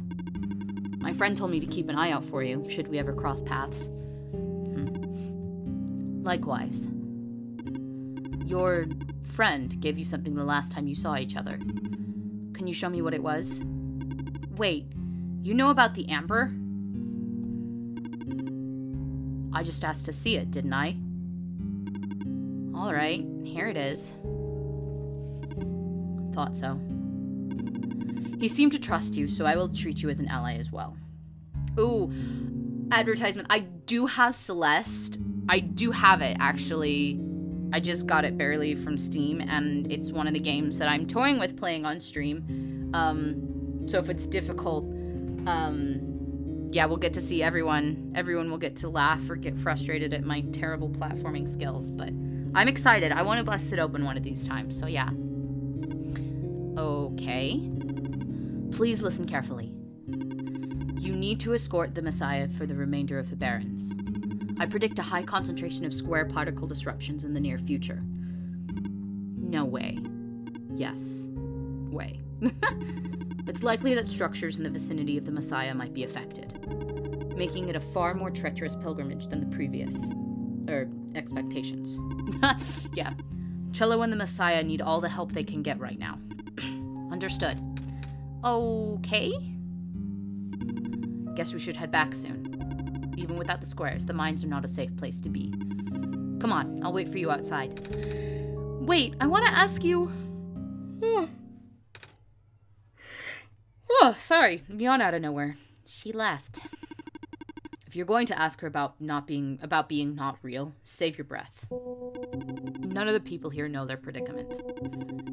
My friend told me to keep an eye out for you, should we ever cross paths. Likewise. Your friend gave you something the last time you saw each other. Can you show me what it was? Wait, you know about the amber? I just asked to see it, didn't I? Alright, here it is. Thought so. He seemed to trust you, so I will treat you as an ally as well. Ooh, advertisement. I do have Celeste. I do have it, actually. I just got it barely from Steam, and it's one of the games that I'm toying with playing on stream. So if it's difficult, yeah, we'll get to see everyone. Everyone will get to laugh or get frustrated at my terrible platforming skills, but I'm excited. I want to bust it open one of these times, so yeah. Okay. Please listen carefully. You need to escort the Messiah for the remainder of the Barrens. I predict a high concentration of square particle disruptions in the near future. No way. Yes. Way. It's likely that structures in the vicinity of the Messiah might be affected, making it a far more treacherous pilgrimage than the previous, expectations. Yeah. Cello and the Messiah need all the help they can get right now. Understood. Okay. Guess we should head back soon. Even without the squares, the mines are not a safe place to be. Come on, I'll wait for you outside. Wait, I want to ask you... Oh, sorry, yawn out of nowhere. She left. If you're going to ask her about being not real, save your breath. None of the people here know their predicament.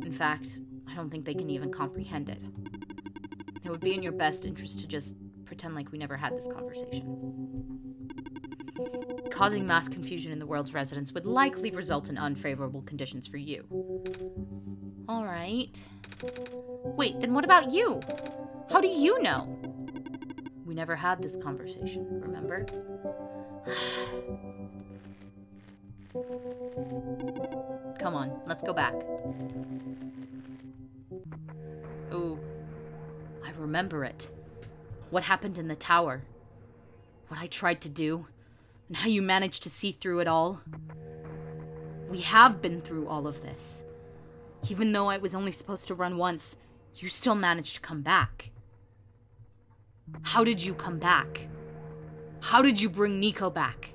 In fact, I don't think they can even comprehend it. It would be in your best interest to just pretend like we never had this conversation. Causing mass confusion in the world's residents would likely result in unfavorable conditions for you. Alright. Wait, then what about you? How do you know? We never had this conversation, remember? Come on, let's go back. Ooh. I remember it. What happened in the tower. What I tried to do. And how you managed to see through it all. We have been through all of this. Even though I was only supposed to run once, you still managed to come back. How did you come back? How did you bring Nico back?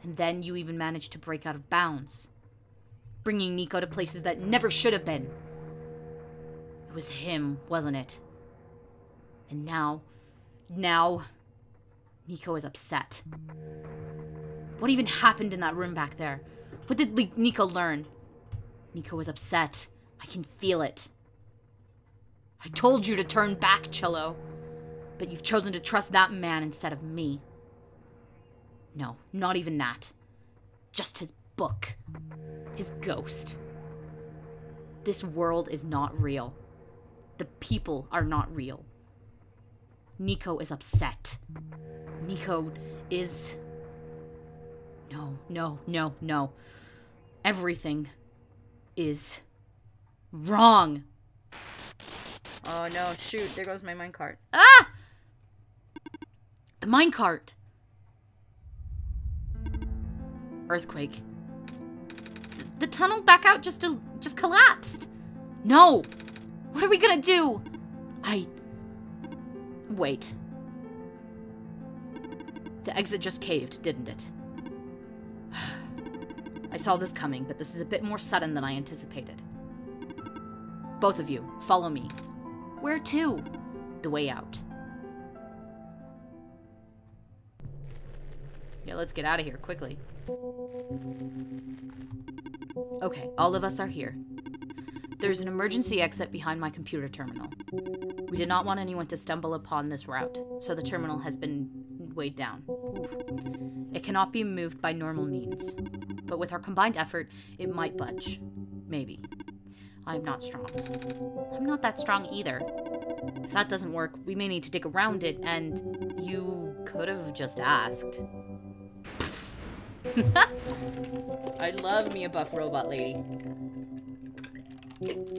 And then you even managed to break out of bounds, bringing Nico to places that never should have been. It was him, wasn't it? And now, Nico is upset. What even happened in that room back there? What did Nico learn? Nico is upset. I can feel it. I told you to turn back, Cello. But you've chosen to trust that man instead of me. No, not even that. Just his book. His ghost. This world is not real. The people are not real. Nico is upset. Nico is... No. Everything is wrong. Oh no, shoot, there goes my minecart. Ah! The minecart! Earthquake. The tunnel back out just collapsed. No! What are we gonna do? Wait. The exit just caved, didn't it? I saw this coming, but this is a bit more sudden than I anticipated. Both of you, follow me. Where to? The way out. Yeah, let's get out of here quickly. Okay, all of us are here. There's an emergency exit behind my computer terminal. We did not want anyone to stumble upon this route, so the terminal has been weighed down. Oof. It cannot be moved by normal means, but with our combined effort, it might budge. Maybe. I am not strong. I'm not that strong either. If that doesn't work, we may need to dig around it, and you could have just asked. I love me a buff robot lady.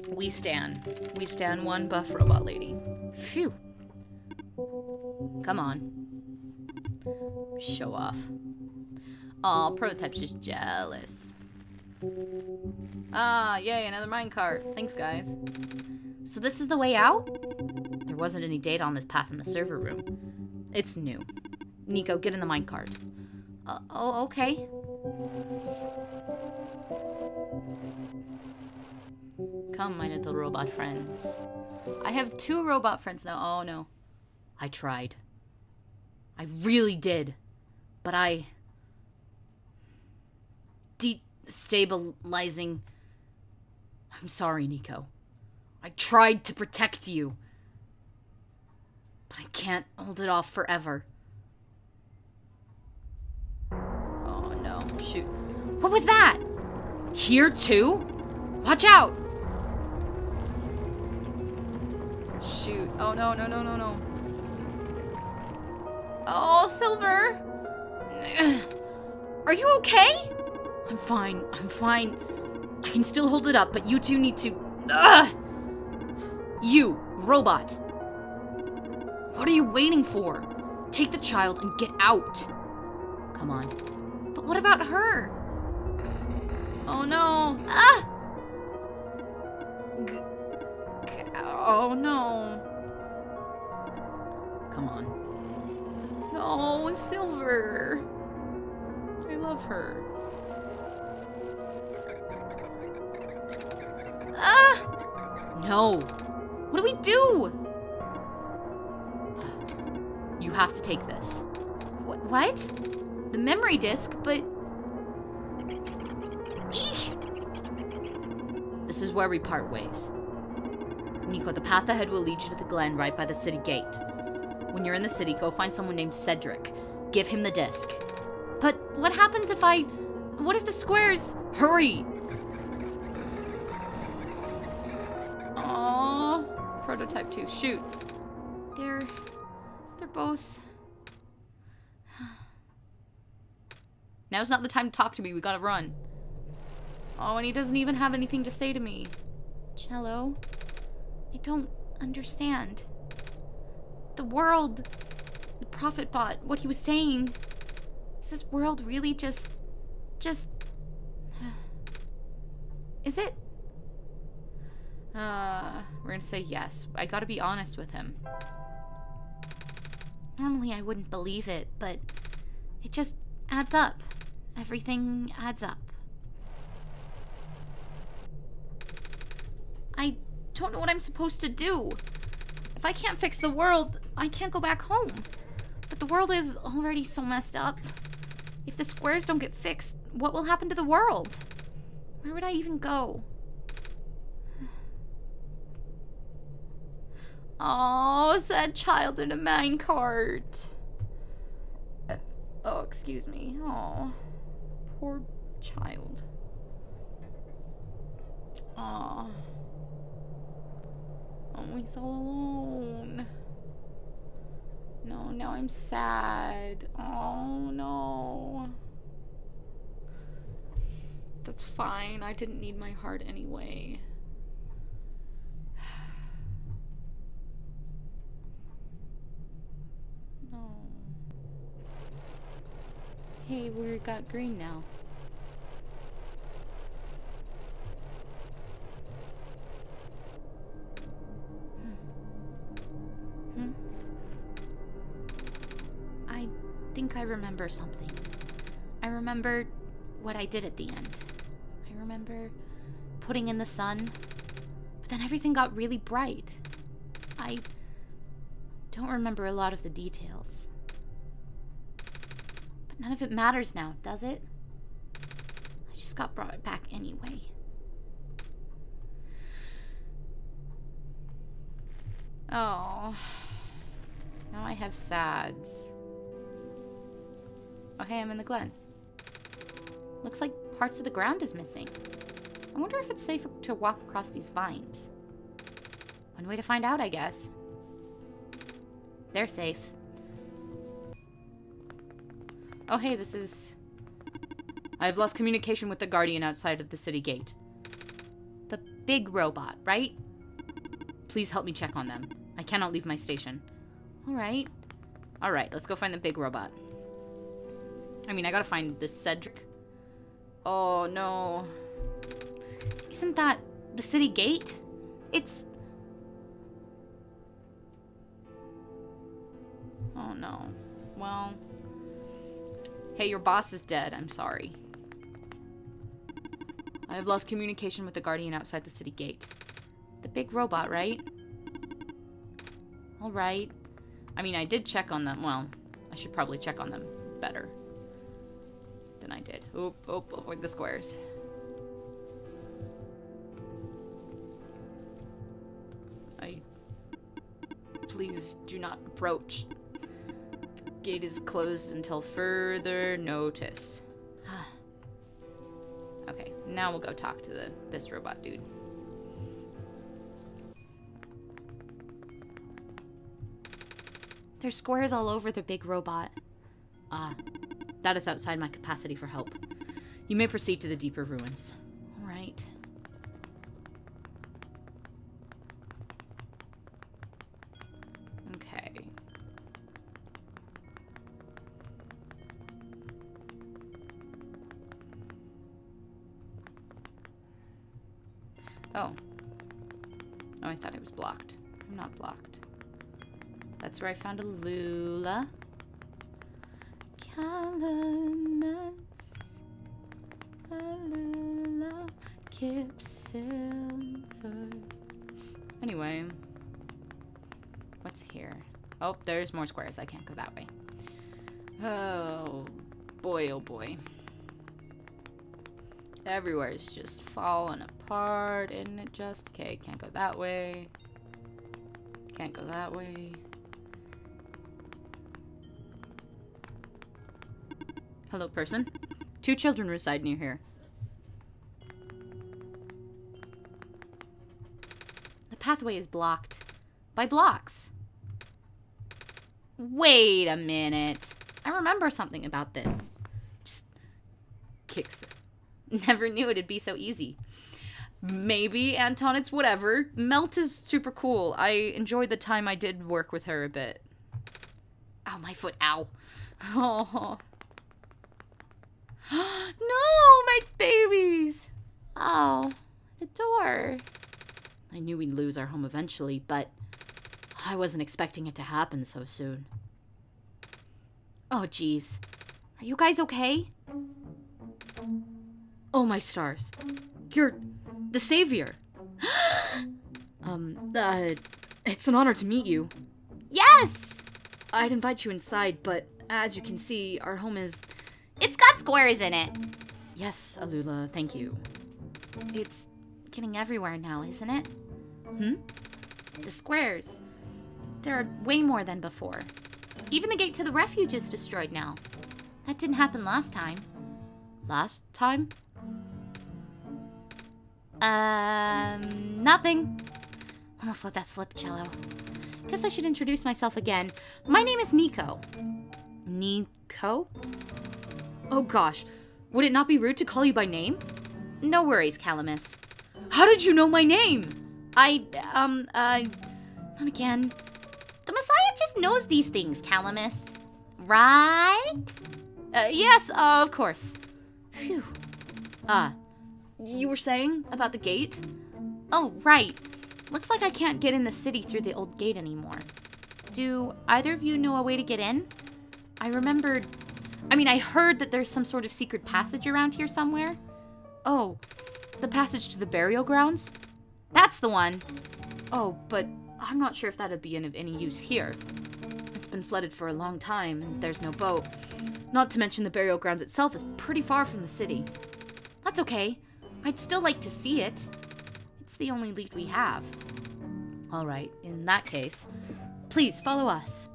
We stan one buff robot lady. Phew. Come on. Show off. Aw, Prototype's just jealous. Ah, yay, another minecart. Thanks, guys. So this is the way out? There wasn't any data on this path in the server room. It's new. Nico, get in the minecart. Oh, okay. Come, my little robot friends. I have 2 robot friends now. Oh, no. I tried. I really did. But I... Destabilizing... I'm sorry, Nico. I tried to protect you. But I can't hold it off forever. Oh, no. Shoot. What was that? Here, too? Watch out! Shoot. Oh, no, no, no, no, no. Oh, Silver! Are you okay? I'm fine. I'm fine. I can still hold it up, but you two need to... You, robot. What are you waiting for? Take the child and get out. Come on. But what about her? Oh, no. Ah! Oh, no. Come on. No, Silver. I love her. Ah! No. What do we do? You have to take this. What? The memory disk, but... Eek! This is where we part ways. Nico, the path ahead will lead you to the glen right by the city gate. When you're in the city, go find someone named Cedric. Give him the disc. But what happens if I... What if the squares... Hurry! Aww. Prototype 2. Shoot. They're both... Now's not the time to talk to me. We gotta run. Oh, and he doesn't even have anything to say to me. Cello? I don't understand. The world, the Prophet Bot, what he was saying. Is this world really just... Is it? We're gonna say yes. I gotta be honest with him. Normally I wouldn't believe it, but it just adds up. Everything adds up. I don't know what I'm supposed to do. If I can't fix the world, I can't go back home. But the world is already so messed up. If the squares don't get fixed, what will happen to the world? Where would I even go? Oh, sad child in a minecart. Oh, excuse me. Oh, poor child. Oh. Oh, he's all alone. No, now I'm sad. Oh, no. That's fine. I didn't need my heart anyway. No. Hey, we got green now. I think I remember something. I remember what I did at the end. I remember putting in the sun, but then everything got really bright. I don't remember a lot of the details. But none of it matters now, does it? I just got brought back anyway. Oh. Now I have sads. Oh, hey, I'm in the glen. Looks like parts of the ground is missing. I wonder if it's safe to walk across these vines. One way to find out, I guess. They're safe. Oh, hey, this is... I have lost communication with the guardian outside of the city gate. The big robot, right? Please help me check on them. I cannot leave my station. Alright. Alright, let's go find the big robot. I mean, I gotta find this Cedric. Oh, no. Isn't that the city gate? It's... Oh, no. Well... Hey, your boss is dead. I'm sorry. I have lost communication with the guardian outside the city gate. The big robot, right? Alright. I mean, I did check on them. Well, I should probably check on them better than I did. Oop, oop, avoid the squares. Please do not approach. Gate is closed until further notice. Okay, now we'll go talk to this robot dude. There's squares all over the big robot. That is outside my capacity for help. You may proceed to the deeper ruins. All right. Okay. Oh. Oh, I thought it was blocked. I'm not blocked. That's where I found a Lula. Calamus. A Lula. Kip silver. Anyway. What's here? Oh, there's more squares. I can't go that way. Oh boy, oh boy. Everywhere's just falling apart, isn't it just? Okay, can't go that way. Can't go that way. Hello, person. 2 children reside near here. The pathway is blocked. By blocks. Wait a minute. I remember something about this. Just kicks them. Never knew it'd be so easy. Maybe, Anton, it's whatever. Melt is super cool. I enjoyed the time I did work with her a bit. Ow, my foot. Ow. Oh. No, my babies. Oh, the door. I knew we'd lose our home eventually, but I wasn't expecting it to happen so soon. Oh, geez. Are you guys okay? Oh, my stars. You're the savior. It's an honor to meet you. Yes! I'd invite you inside, but as you can see, our home is... It's got squares in it. Yes, Alula, thank you. It's getting everywhere now, isn't it? Hmm? The squares. There are way more than before. Even the gate to the refuge is destroyed now. That didn't happen last time. Last time? Nothing. Almost let that slip, Cello. Guess I should introduce myself again. My name is Nico. Nico? Oh gosh, would it not be rude to call you by name? No worries, Calamus. How did you know my name? Not again. The Messiah just knows these things, Calamus. Right? Yes, of course. Phew. You were saying about the gate? Oh, right. Looks like I can't get in the city through the old gate anymore. Do either of you know a way to get in? I heard that there's some sort of secret passage around here somewhere. Oh, the passage to the burial grounds? That's the one. Oh, but I'm not sure if that'd be of any use here. It's been flooded for a long time, and there's no boat. Not to mention the burial grounds itself is pretty far from the city. That's okay. I'd still like to see it. It's the only lead we have. All right, in that case, please follow us.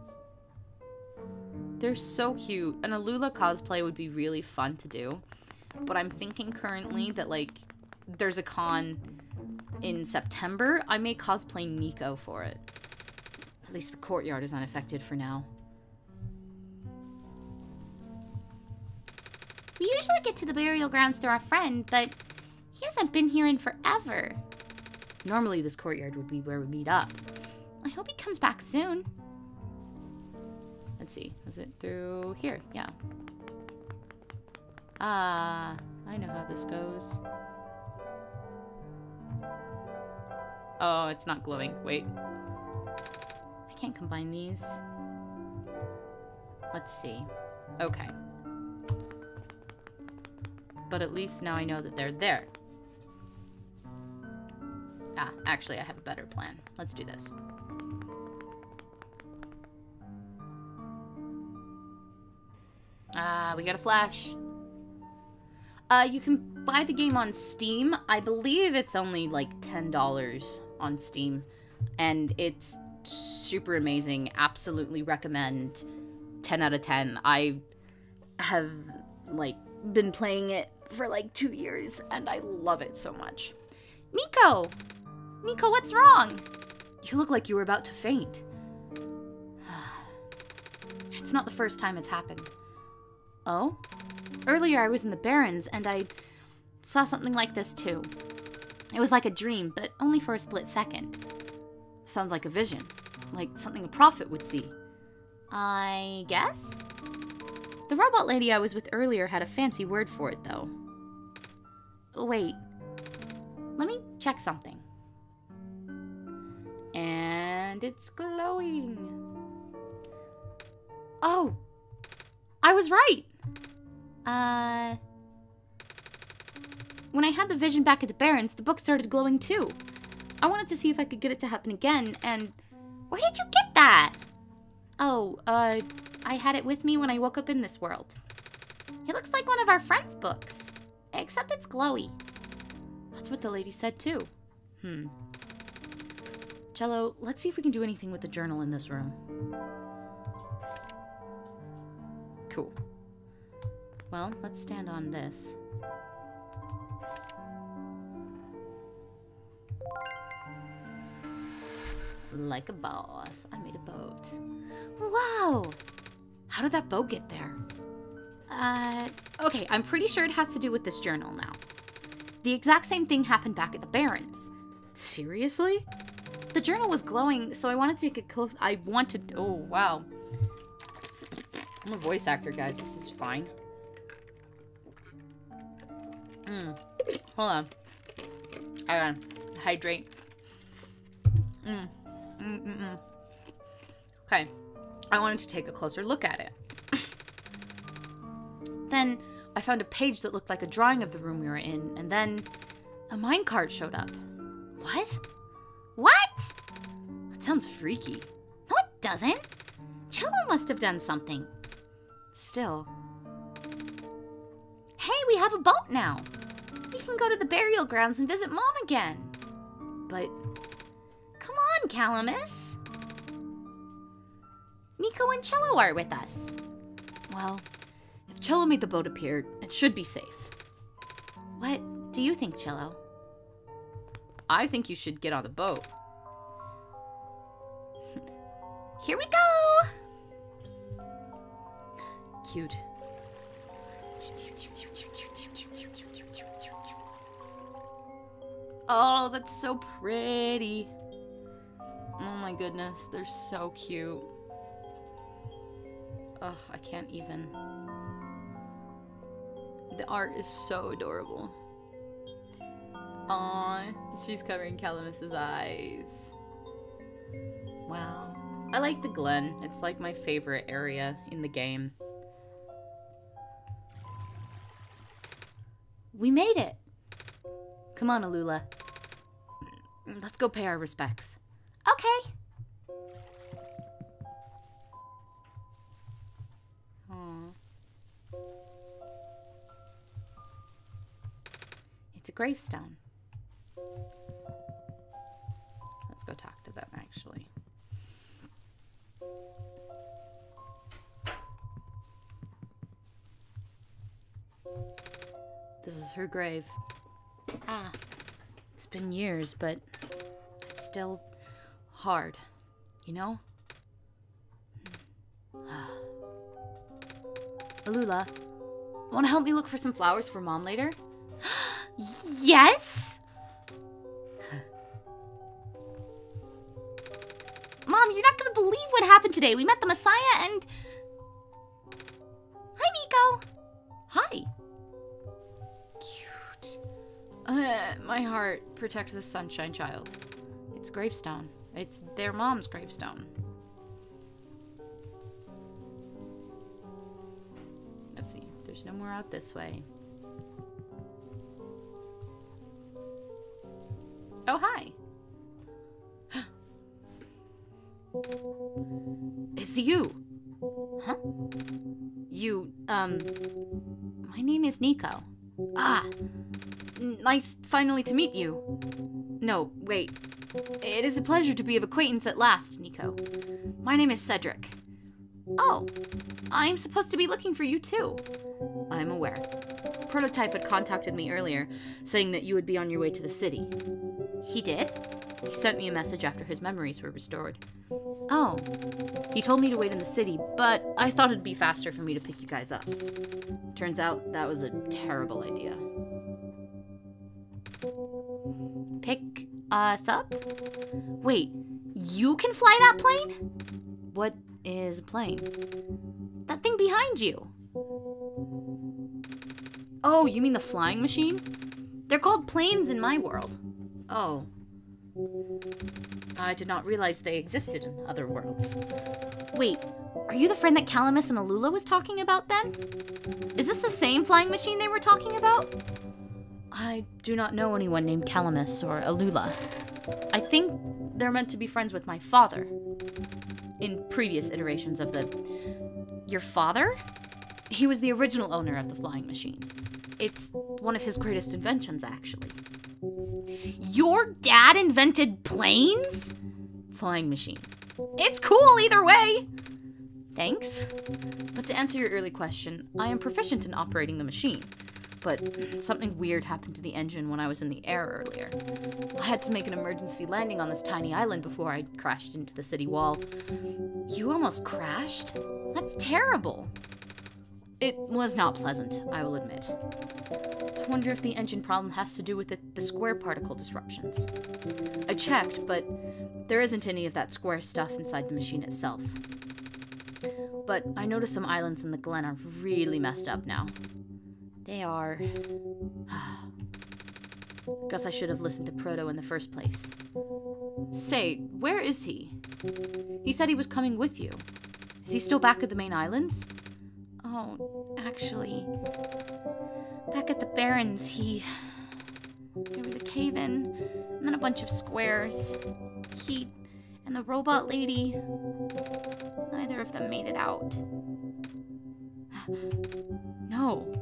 They're so cute, and a Lula cosplay would be really fun to do. But I'm thinking currently that, like, there's a con in September. I may cosplay Nico for it. At least the courtyard is unaffected for now. We usually get to the burial grounds through our friend, but he hasn't been here in forever. Normally this courtyard would be where we meet up. I hope he comes back soon. Let's see. Is it through here? Yeah. Ah, I know how this goes. Oh, it's not glowing. Wait. I can't combine these. Let's see. Okay. But at least now I know that they're there. Ah, actually, I have a better plan. Let's do this. Ah, we got a flash. You can buy the game on Steam. I believe it's only like $10 on Steam. And it's super amazing. Absolutely recommend. 10 out of 10. I have, like, been playing it for like 2 years, and I love it so much. Nico! Nico, what's wrong? You look like you were about to faint. It's not the first time it's happened. Oh? Earlier I was in the Barrens, and I saw something like this too. It was like a dream, but only for a split second. Sounds like a vision. Like something a prophet would see. I guess? The robot lady I was with earlier had a fancy word for it, though. Wait. Let me check something. And it's glowing. Oh! I was right! When I had the vision back at the Barrens, the book started glowing too. I wanted to see if I could get it to happen again, and... Where did you get that? Oh, I had it with me when I woke up in this world. It looks like one of our friends' books, except it's glowy. That's what the lady said too. Cello, let's see if we can do anything with the journal in this room. Cool. Well, let's stand on this. Like a boss, I made a boat. Wow! How did that boat get there? Okay, I'm pretty sure it has to do with this journal now. The exact same thing happened back at the Barrens. Seriously? The journal was glowing, so I wanted to get close. Oh, wow. I'm a voice actor, guys. This is fine. Hold on. I gotta hydrate. Okay. I wanted to take a closer look at it. Then I found a page that looked like a drawing of the room we were in, and then a minecart showed up. What? What? That sounds freaky. No, it doesn't. Cello must have done something. Still. Hey, we have a boat now. We can go to the burial grounds and visit Mom again. But, come on, Calamus. Nico and Cello are with us. Well, if Cello made the boat appear, it should be safe. What do you think, Cello? I think you should get on the boat. Here we go! Cute. Oh, that's so pretty. Oh my goodness, they're so cute. Ugh, I can't even. The art is so adorable. Aw, she's covering Calamus's eyes. Wow. I like the Glen. It's like my favorite area in the game. We made it! Come on, Alula. Let's go pay our respects. Okay. Aww. It's a gravestone. Let's go talk to them, actually. This is her grave. Ah, it's been years, but it's still hard, you know? Alula, want to help me look for some flowers for Mom later? Yes! Mom, you're not gonna believe what happened today. We met the Messiah and... Hi, Nico! Hi! Cute. My heart, protect the sunshine child. It's gravestone. It's their mom's gravestone. Let's see. There's no more out this way. Oh, hi. It's you. Huh? You, my name is Nico. Ah, nice finally to meet you. No, wait. It is a pleasure to be of acquaintance at last, Nico. My name is Cedric. Oh, I'm supposed to be looking for you too. I'm aware. Prototype had contacted me earlier, saying that you would be on your way to the city. He did? He sent me a message after his memories were restored. Oh. He told me to wait in the city, but I thought it'd be faster for me to pick you guys up. Turns out that was a terrible idea. Pick us up? Wait, you can fly that plane? What is a plane? That thing behind you. Oh, you mean the flying machine? They're called planes in my world. Oh. I did not realize they existed in other worlds. Wait, are you the friend that Calamus and Alula was talking about then? Is this the same flying machine they were talking about? I do not know anyone named Calamus or Alula. I think they're meant to be friends with my father. In previous iterations of the... Your father? He was the original owner of the flying machine. It's one of his greatest inventions, actually. Your dad invented planes? Flying machine. It's cool either way! Thanks. But to answer your early question, I am proficient in operating the machine. But something weird happened to the engine when I was in the air earlier. I had to make an emergency landing on this tiny island before I crashed into the city wall. You almost crashed? That's terrible. It was not pleasant, I will admit. I wonder if the engine problem has to do with the square particle disruptions. I checked, but there isn't any of that square stuff inside the machine itself. But I noticed some islands in the Glen are really messed up now. They are... Guess I should have listened to Proto in the first place. Say, where is he? He said he was coming with you. Is he still back at the main islands? Oh, actually... Back at the Barrens, there was a cave-in, and then a bunch of squares. He and the robot lady... Neither of them made it out. No.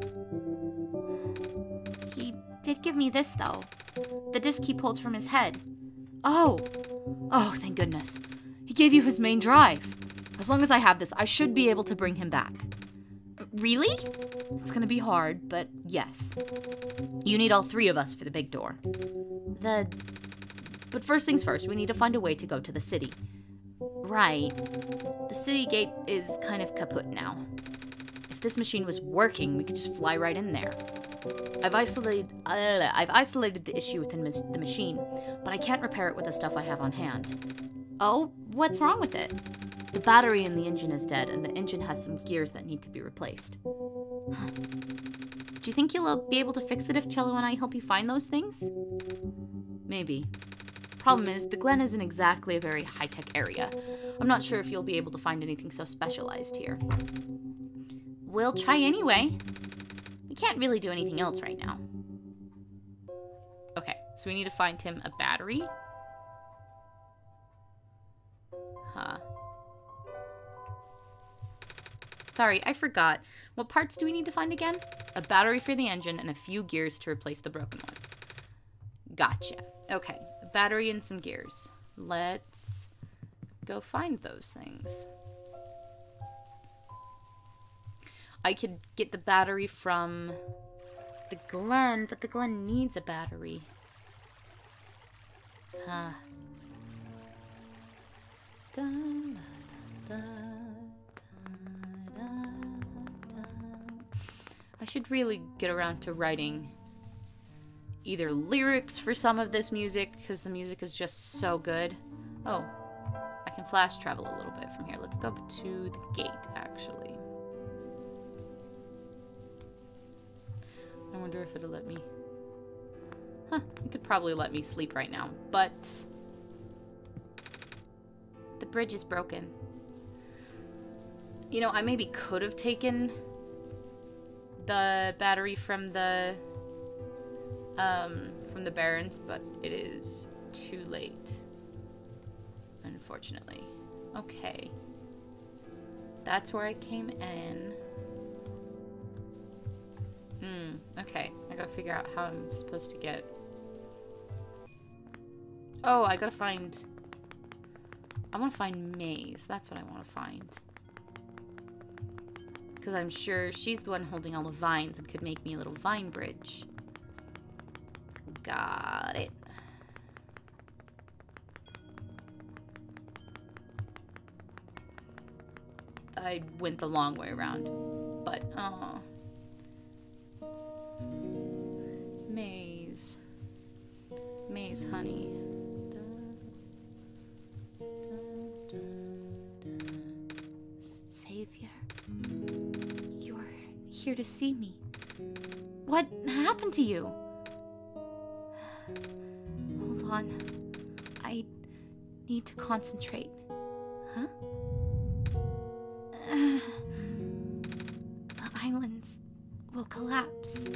He did give me this, though. The disc he pulled from his head. Oh! Oh, thank goodness. He gave you his main drive. As long as I have this, I should be able to bring him back. Really? It's gonna be hard, but yes. You need all three of us for the big door. But first things first, we need to find a way to go to the city. Right. The city gate is kind of kaput now. If this machine was working, we could just fly right in there. I've isolated the issue within the machine, but I can't repair it with the stuff I have on hand. Oh, what's wrong with it? The battery in the engine is dead, and the engine has some gears that need to be replaced. Do you think you'll be able to fix it if Cello and I help you find those things? Maybe. Problem is, the Glen isn't exactly a very high-tech area. I'm not sure if you'll be able to find anything so specialized here. We'll try anyway. We can't really do anything else right now. Okay, so we need to find him a battery. Huh. Sorry, I forgot. What parts do we need to find again? A battery for the engine and a few gears to replace the broken ones. Gotcha. Okay, a battery and some gears. Let's go find those things. I could get the battery from the Glen, but the Glen needs a battery. Huh. Da, da, da, da, da. I should really get around to writing either lyrics for some of this music, because the music is just so good. Oh, I can flash travel a little bit from here. Let's go to the gate, actually. I wonder if it'll let me... Huh, it could probably let me sleep right now, but... the bridge is broken. You know, I maybe could have taken the battery from the Barrens, but it is too late, unfortunately. Okay. That's where I came in. Okay. I gotta figure out how I'm supposed to get... Oh, I gotta find... I want to find Maze. That's what I want to find. Because I'm sure she's the one holding all the vines and could make me a little vine bridge. Got it. I went the long way around. But, oh. Maze. Maze, honey. Savior, you're here to see me. What happened to you? Hold on. I need to concentrate. Huh? The islands will collapse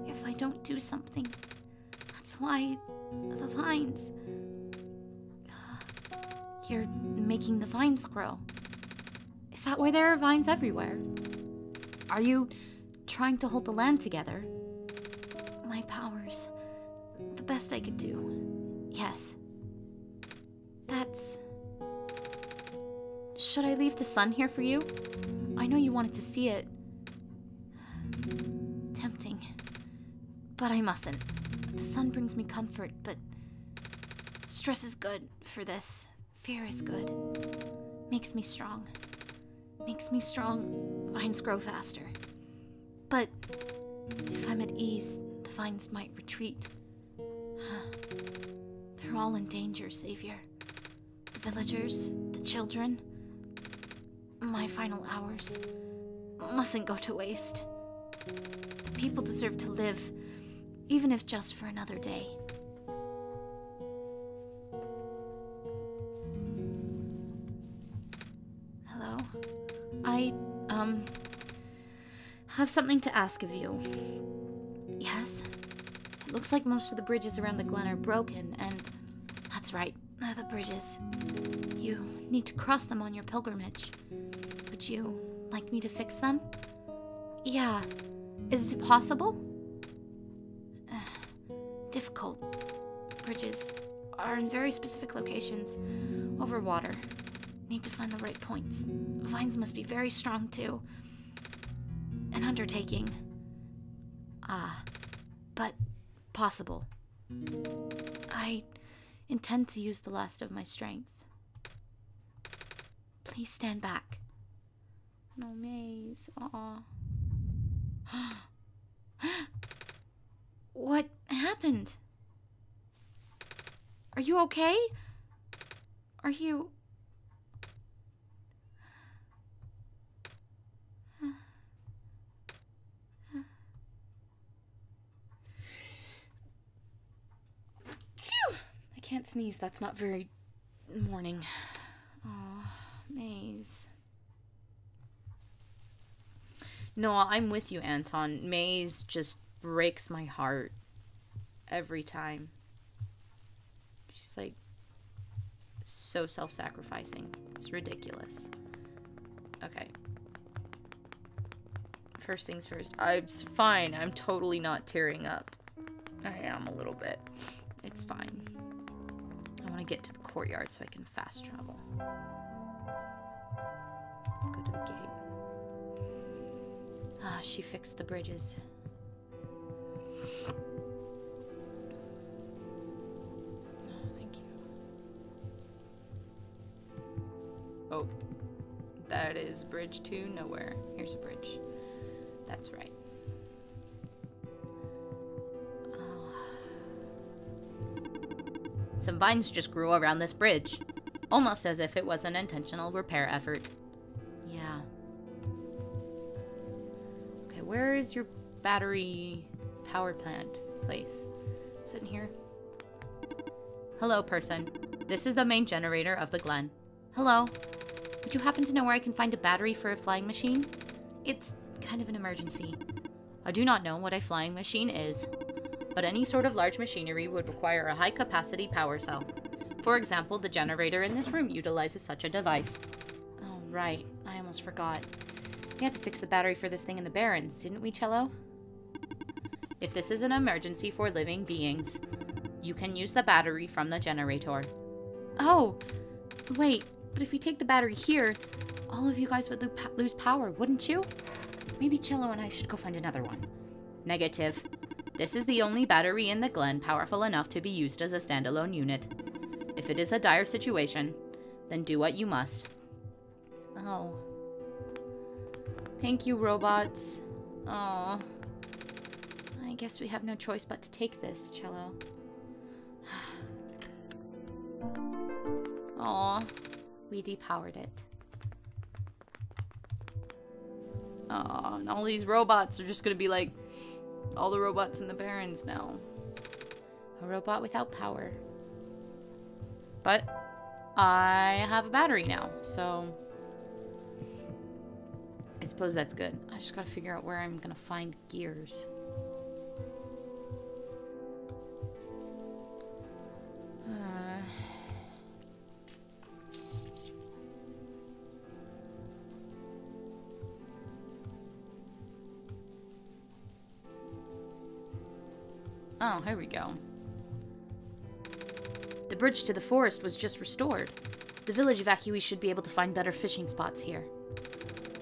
if I don't do something. That's why the vines... You're making the vines grow. Is that why there are vines everywhere? Are you trying to hold the land together? My powers. The best I could do. Yes. That's... Should I leave the sun here for you? I know you wanted to see it. Tempting. But I mustn't. The sun brings me comfort, but... Stress is good for this. Fear is good. Makes me strong. Makes me strong, vines grow faster. But if I'm at ease, the vines might retreat. They're all in danger, Savior. The villagers, the children. My final hours mustn't go to waste. The people deserve to live, even if just for another day. Hello? I have something to ask of you. Yes? It looks like most of the bridges around the Glen are broken, and that's right, the bridges. You need to cross them on your pilgrimage. Would you like me to fix them? Yeah. Is it possible? Difficult. Bridges are in very specific locations, over water. Need to find the right points. Vines must be very strong, too. An undertaking. But possible. I intend to use the last of my strength. Please stand back. No, Maze. Aw. What happened? Are you okay? Are you... I can't sneeze. That's not very morning. Oh, Maze. No, I'm with you, Anton. Maze just breaks my heart every time. She's like so self-sacrificing. It's ridiculous. Okay. First things first. I'm fine. I'm totally not tearing up. I am a little bit. It's fine. I want to get to the courtyard so I can fast travel. Let's go to the gate. Ah, she fixed the bridges. Oh, thank you. Oh. That is bridge to nowhere. Here's a bridge. That's right. Oh. Some vines just grew around this bridge. Almost as if it was an intentional repair effort. Yeah. Okay, where is your battery power plant place? Is it in here? Hello, person. This is the main generator of the Glen. Hello. Would you happen to know where I can find a battery for a flying machine? It's kind of an emergency. I do not know what a flying machine is, but any sort of large machinery would require a high-capacity power cell. For example, the generator in this room utilizes such a device. Oh, right. I almost forgot. We had to fix the battery for this thing in the Barrens, didn't we, Cello? If this is an emergency for living beings, you can use the battery from the generator. Oh, wait. But if we take the battery here, all of you guys would lose power, wouldn't you? Maybe Cello and I should go find another one. Negative. This is the only battery in the Glen powerful enough to be used as a standalone unit. If it is a dire situation, then do what you must. Oh. Thank you, robots. Oh. I guess we have no choice but to take this, Cello. Aw. We depowered it. Aw, and all these robots are just gonna be like all the robots in the Barrens now. A robot without power. But I have a battery now, so I suppose that's good. I just gotta figure out where I'm gonna find gears. Oh, here we go. The bridge to the forest was just restored. The village evacuees should be able to find better fishing spots here.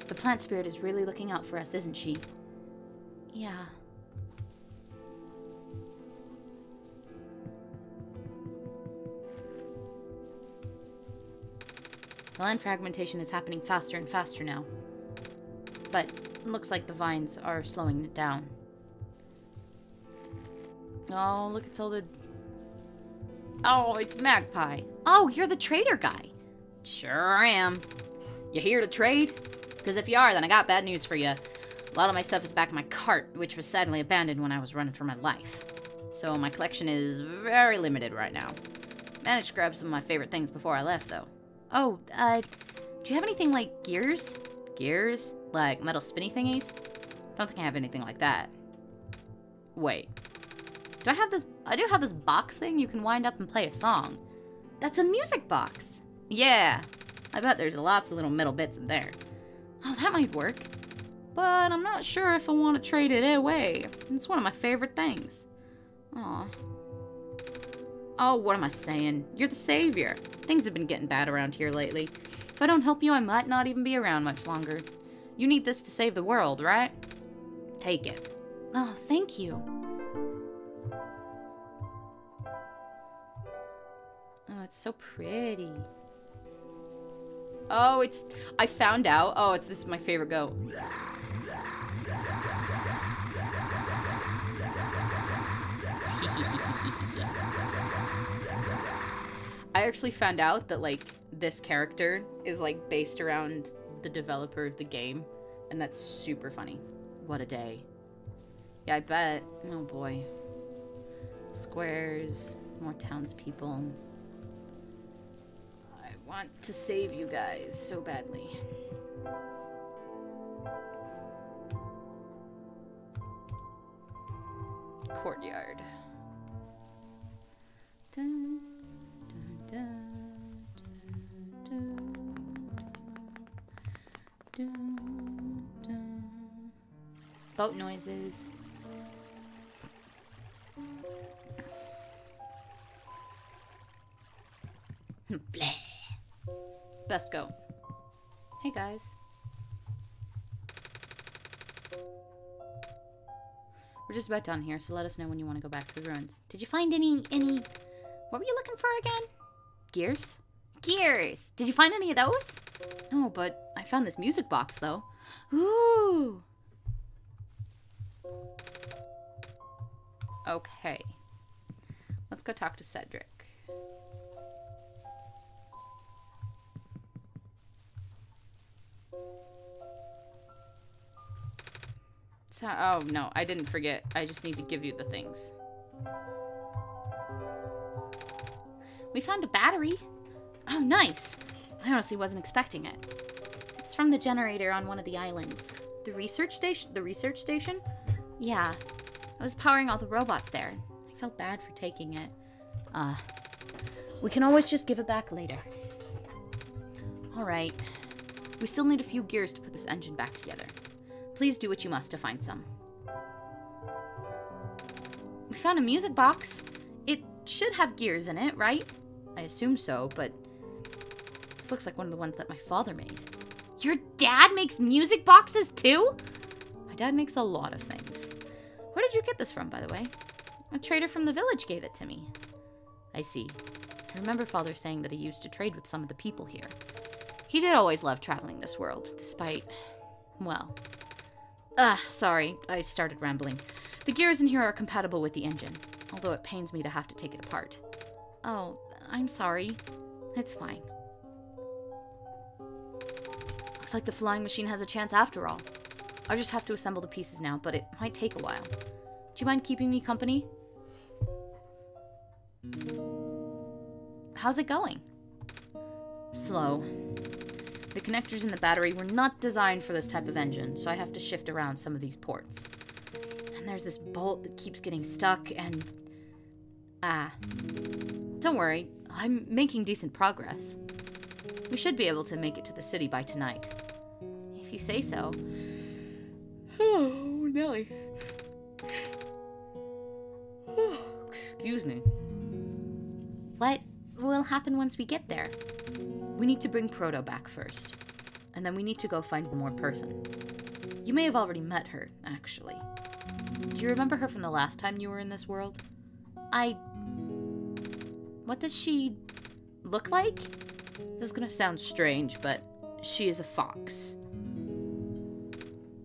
The plant spirit is really looking out for us, isn't she? Yeah. The land fragmentation is happening faster and faster now. But it looks like the vines are slowing it down. Oh, look, it's all the... Oh, it's Magpie. Oh, you're the trader guy. Sure am. You here to trade? Because if you are, then I got bad news for you. A lot of my stuff is back in my cart, which was sadly abandoned when I was running for my life. So my collection is very limited right now. Managed to grab some of my favorite things before I left, though. Oh, do you have anything like gears? Gears? Like metal spinny thingies? Don't think I have anything like that. Wait. Do I have this? I do have this box thing you can wind up and play a song. That's a music box. Yeah. I bet there's lots of little metal bits in there. Oh, that might work. But I'm not sure if I want to trade it away. It's one of my favorite things. Aw. Oh, what am I saying? You're the savior. Things have been getting bad around here lately. If I don't help you, I might not even be around much longer. You need this to save the world, right? Take it. Oh, thank you. Oh, it's so pretty. Oh, it's... I found out. Oh, this is my favorite goat. I actually found out that, like, this character is, like, based around the developer of the game. And that's super funny. What a day. Yeah, I bet. Oh, boy. Squares. More townspeople. I want to save you guys so badly. Courtyard. Dun, dun, dun, dun, dun, dun, dun. boat noises. Bleh. Best go. Hey guys. We're just about done here, so let us know when you want to go back to the ruins. Did you find any... What were you looking for again? Gears? Gears! Did you find any of those? No, but I found this music box, though. Ooh! Okay. Let's go talk to Cedric. So, oh, no, I didn't forget. I just need to give you the things. We found a battery. Oh, nice. I honestly wasn't expecting it. It's from the generator on one of the islands. The research station? The research station? Yeah. I was powering all the robots there. I felt bad for taking it. We can always just give it back later. Alright. We still need a few gears to put this engine back together. Please do what you must to find some. We found a music box. It should have gears in it, right? I assume so, but this looks like one of the ones that my father made. Your dad makes music boxes too? My dad makes a lot of things. Where did you get this from, by the way? A trader from the village gave it to me. I see. I remember father saying that he used to trade with some of the people here. He did always love traveling this world, despite, well... sorry, I started rambling. The gears in here are compatible with the engine, although it pains me to have to take it apart. Oh, I'm sorry. It's fine. Looks like the flying machine has a chance after all. I'll just have to assemble the pieces now, but it might take a while. Do you mind keeping me company? How's it going? Slow. The connectors in the battery were not designed for this type of engine, so I have to shift around some of these ports. And there's this bolt that keeps getting stuck, and... Don't worry, I'm making decent progress. We should be able to make it to the city by tonight. If you say so. Oh, Nelly. Excuse me. What will happen once we get there? We need to bring Proto back first. And then we need to go find one more person. You may have already met her, actually. Do you remember her from the last time you were in this world? What does she look like? This is gonna sound strange, but she is a fox.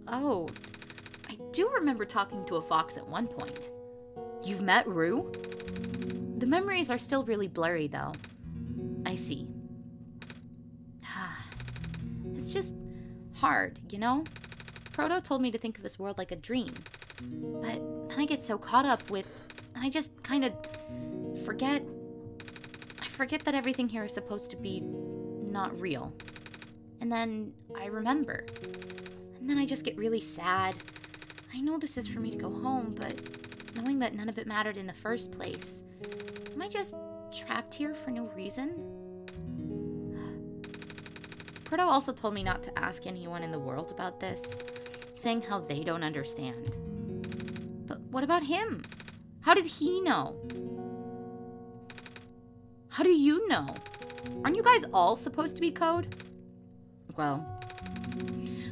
Oh, I do remember talking to a fox at one point. You've met Rue? The memories are still really blurry, though. I see. It's just hard, you know? Proto told me to think of this world like a dream. But then I get so caught up with... I just kind of forget... I forget that everything here is supposed to be not real. And then I remember. And then I just get really sad. I know this is for me to go home, but knowing that none of it mattered in the first place... Am I just trapped here for no reason? Proto also told me not to ask anyone in the world about this, saying how they don't understand. But what about him? How did he know? How do you know? Aren't you guys all supposed to be code? Well,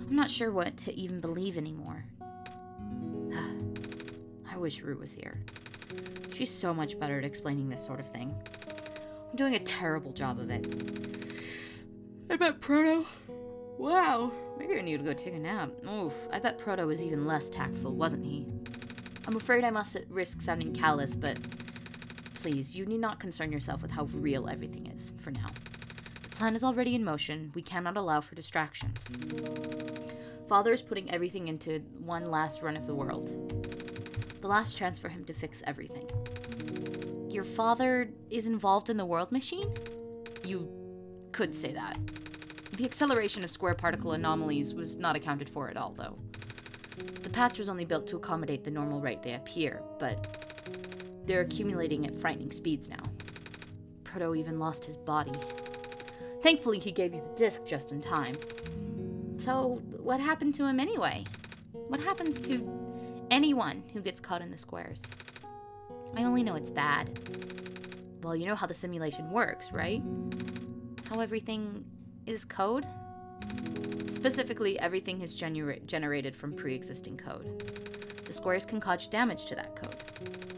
I'm not sure what to even believe anymore. I wish Rue was here. She's so much better at explaining this sort of thing. I'm doing a terrible job of it. I bet Proto... Wow. Maybe I need to go take a nap. Oof, I bet Proto was even less tactful, wasn't he? I'm afraid I must risk sounding callous, but... Please, you need not concern yourself with how real everything is, for now. The plan is already in motion. We cannot allow for distractions. Father is putting everything into one last run of the world. The last chance for him to fix everything. Your father is involved in the world machine? You could say that. The acceleration of square particle anomalies was not accounted for at all, though. The patch was only built to accommodate the normal rate they appear, but they're accumulating at frightening speeds now. Proto even lost his body. Thankfully, he gave you the disc just in time. So, what happened to him anyway? What happens to anyone who gets caught in the squares? I only know it's bad. Well, you know how the simulation works, right? How everything is code? Specifically, everything is generated from pre-existing code. The squares can cause damage to that code.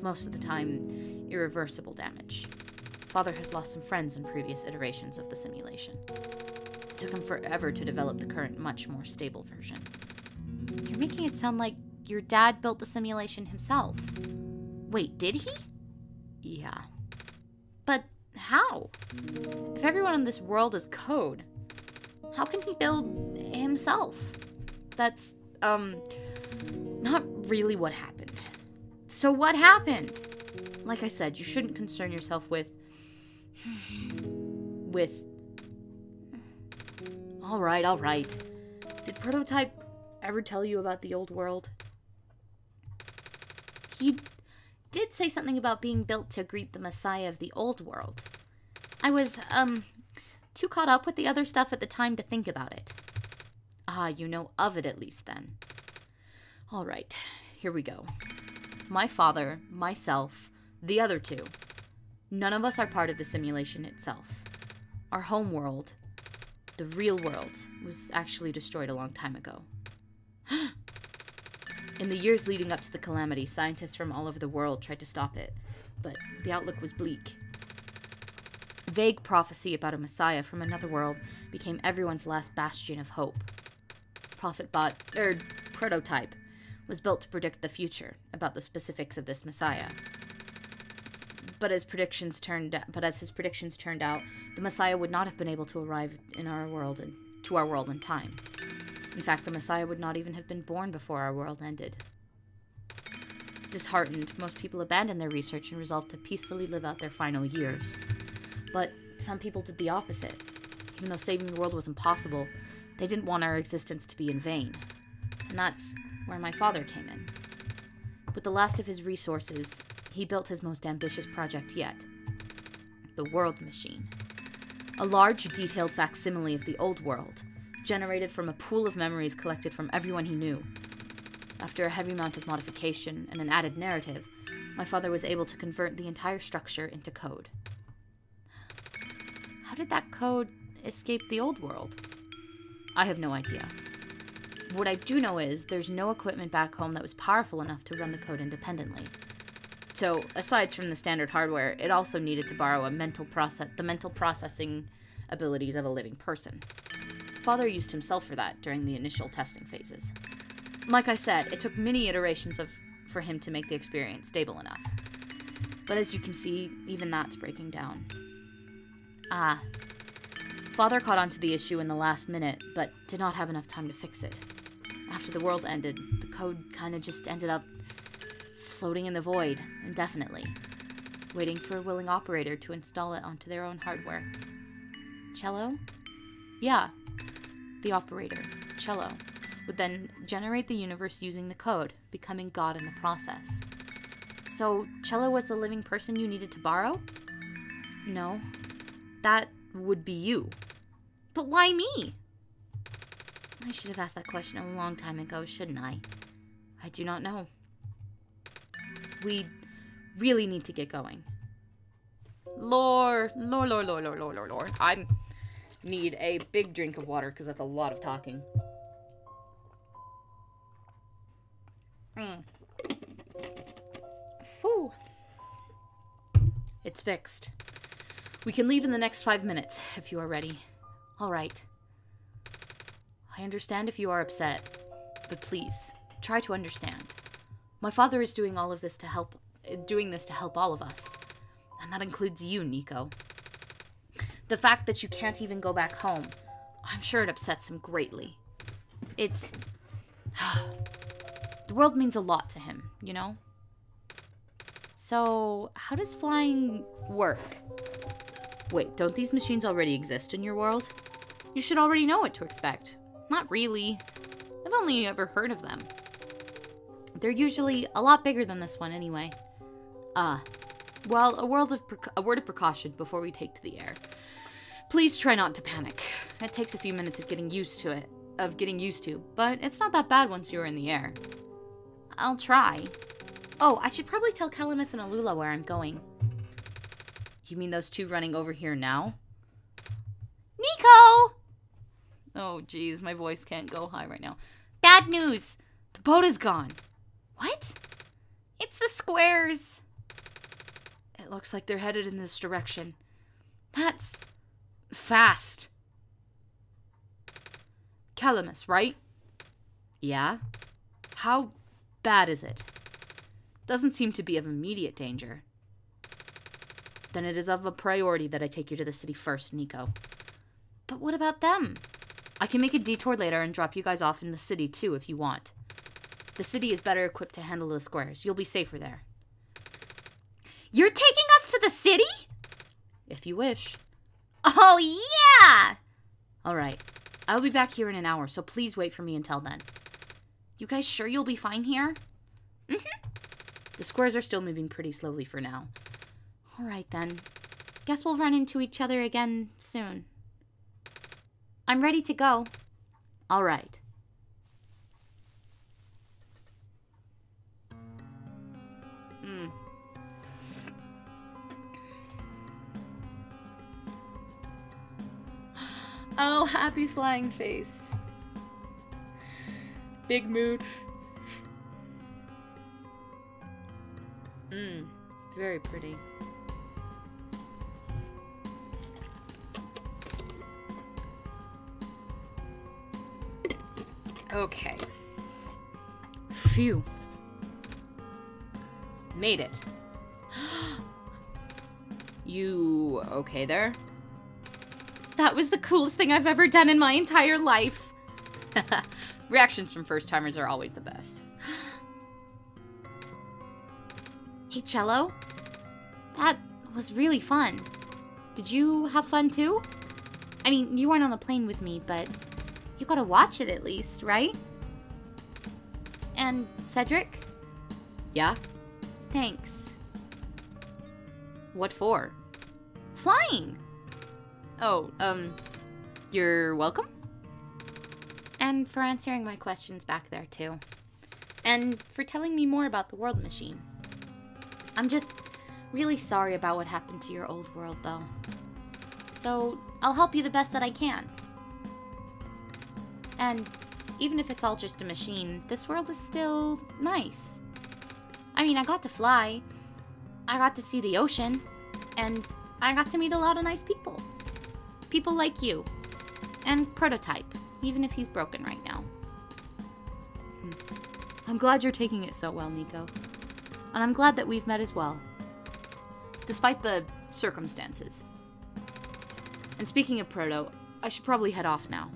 Most of the time, irreversible damage. Father has lost some friends in previous iterations of the simulation. It took him forever to develop the current, much more stable version. You're making it sound like your dad built the simulation himself. Wait, did he? Yeah. But how? If everyone in this world is code, how can he build himself? That's, not really what happened. So what happened? Like I said, you shouldn't concern yourself with... Alright. Did Prototype ever tell you about the old world? He did say something about being built to greet the Messiah of the old world. I was, too caught up with the other stuff at the time to think about it. Ah, you know of it at least then. Alright, here we go. My father, myself, the other two. None of us are part of the simulation itself. Our home world, the real world, was actually destroyed a long time ago. In the years leading up to the calamity, scientists from all over the world tried to stop it, but the outlook was bleak. Vague prophecy about a messiah from another world became everyone's last bastion of hope. Prototype was built to predict the future about the specifics of this messiah. But as his predictions turned out, the messiah would not have been able to arrive in our world in time. In fact, the messiah would not even have been born before our world ended. Disheartened, most people abandoned their research and resolved to peacefully live out their final years. But some people did the opposite. Even though saving the world was impossible, they didn't want our existence to be in vain. And that's where my father came in. With the last of his resources, he built his most ambitious project yet. The World Machine. A large, detailed facsimile of the old world, generated from a pool of memories collected from everyone he knew. After a heavy amount of modification and an added narrative, my father was able to convert the entire structure into code. How did that code escape the old world? I have no idea. What I do know is there's no equipment back home that was powerful enough to run the code independently. So, aside from the standard hardware, it also needed to borrow the mental processing abilities of a living person. Father used himself for that during the initial testing phases. Like I said, it took many iterations for him to make the experience stable enough. But as you can see, even that's breaking down. Father caught on to the issue in the last minute, but did not have enough time to fix it. After the world ended, the code kinda just ended up floating in the void, indefinitely, waiting for a willing operator to install it onto their own hardware. Cello? Yeah, the operator, Cello, would then generate the universe using the code, becoming God in the process. So, Cello was the living person you needed to borrow? No, that would be you. But why me? I should have asked that question a long time ago, shouldn't I? I do not know. We really need to get going. Lore. I need a big drink of water because that's a lot of talking. Whew. It's fixed. We can leave in the next 5 minutes, if you are ready. All right. I understand if you are upset, but please, try to understand. My father is doing this to help all of us. And that includes you, Nico. The fact that you can't even go back home, I'm sure it upsets him greatly. The world means a lot to him, you know? So, how does flying work? Wait, don't these machines already exist in your world? You should already know what to expect. Not really. I've only ever heard of them. They're usually a lot bigger than this one anyway. Well, a word of precaution before we take to the air. Please try not to panic. It takes a few minutes of getting used to it. of getting used to, but it's not that bad once you're in the air. I'll try. Oh, I should probably tell Calamus and Alula where I'm going. You mean those two running over here now? Nico! Oh, geez, my voice can't go high right now. Bad news! The boat is gone. What? It's the squares. It looks like they're headed in this direction. That's fast. Calamus, right? Yeah? How bad is it? Doesn't seem to be of immediate danger. Then it is of a priority that I take you to the city first, Nico. But what about them? I can make a detour later and drop you guys off in the city too if you want. The city is better equipped to handle the squares. You'll be safer there. You're taking us to the city? If you wish. Oh, yeah! Alright. I'll be back here in an hour, so please wait for me until then. You guys sure you'll be fine here? Mm-hmm. The squares are still moving pretty slowly for now. Alright then. Guess we'll run into each other again soon. I'm ready to go. Alright. Oh, happy flying face. Big mood. Very pretty. Okay. Phew. Made it. You okay there? That was the coolest thing I've ever done in my entire life. Reactions from first-timers are always the best. Hey, Cello. That was really fun. Did you have fun too? I mean, you weren't on the plane with me, but you got to watch it at least, right? And Cedric? Yeah? Thanks. What for? Flying! Oh, you're welcome? And for answering my questions back there, too. And for telling me more about the world machine. I'm just really sorry about what happened to your old world, though. So, I'll help you the best that I can. And even if it's all just a machine, this world is still nice. I mean, I got to fly, I got to see the ocean, and I got to meet a lot of nice people. People like you. And Prototype, even if he's broken right now. I'm glad you're taking it so well, Nico. And I'm glad that we've met as well. Despite the circumstances. And speaking of Proto, I should probably head off now.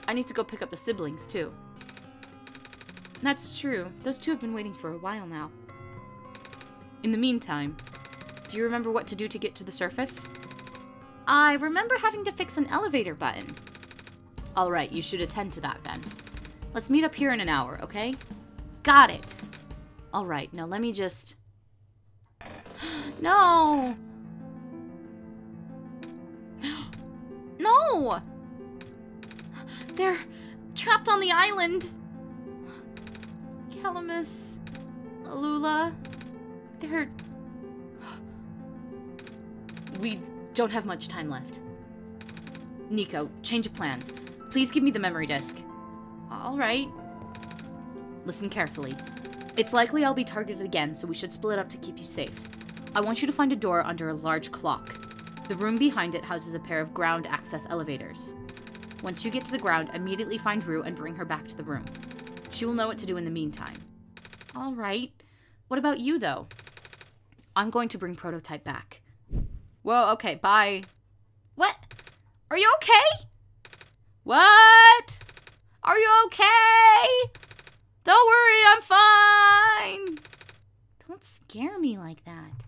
I need to go pick up the siblings, too. That's true. Those two have been waiting for a while now. In the meantime, do you remember what to do to get to the surface? I remember having to fix an elevator button. Alright, you should attend to that then. Let's meet up here in an hour, okay? Got it. Alright, now let me just... No! No! They're trapped on the island. Calamus, Alula, they're... We don't have much time left. Nico, change of plans. Please give me the memory disk. Alright. Listen carefully. It's likely I'll be targeted again, so we should split up to keep you safe. I want you to find a door under a large clock. The room behind it houses a pair of ground access elevators. Once you get to the ground, immediately find Rue and bring her back to the room. She will know what to do in the meantime. Alright. What about you, though? I'm going to bring Prototype back. Whoa, okay, bye. What? Are you okay? What? Are you okay? Don't worry, I'm fine. Don't scare me like that.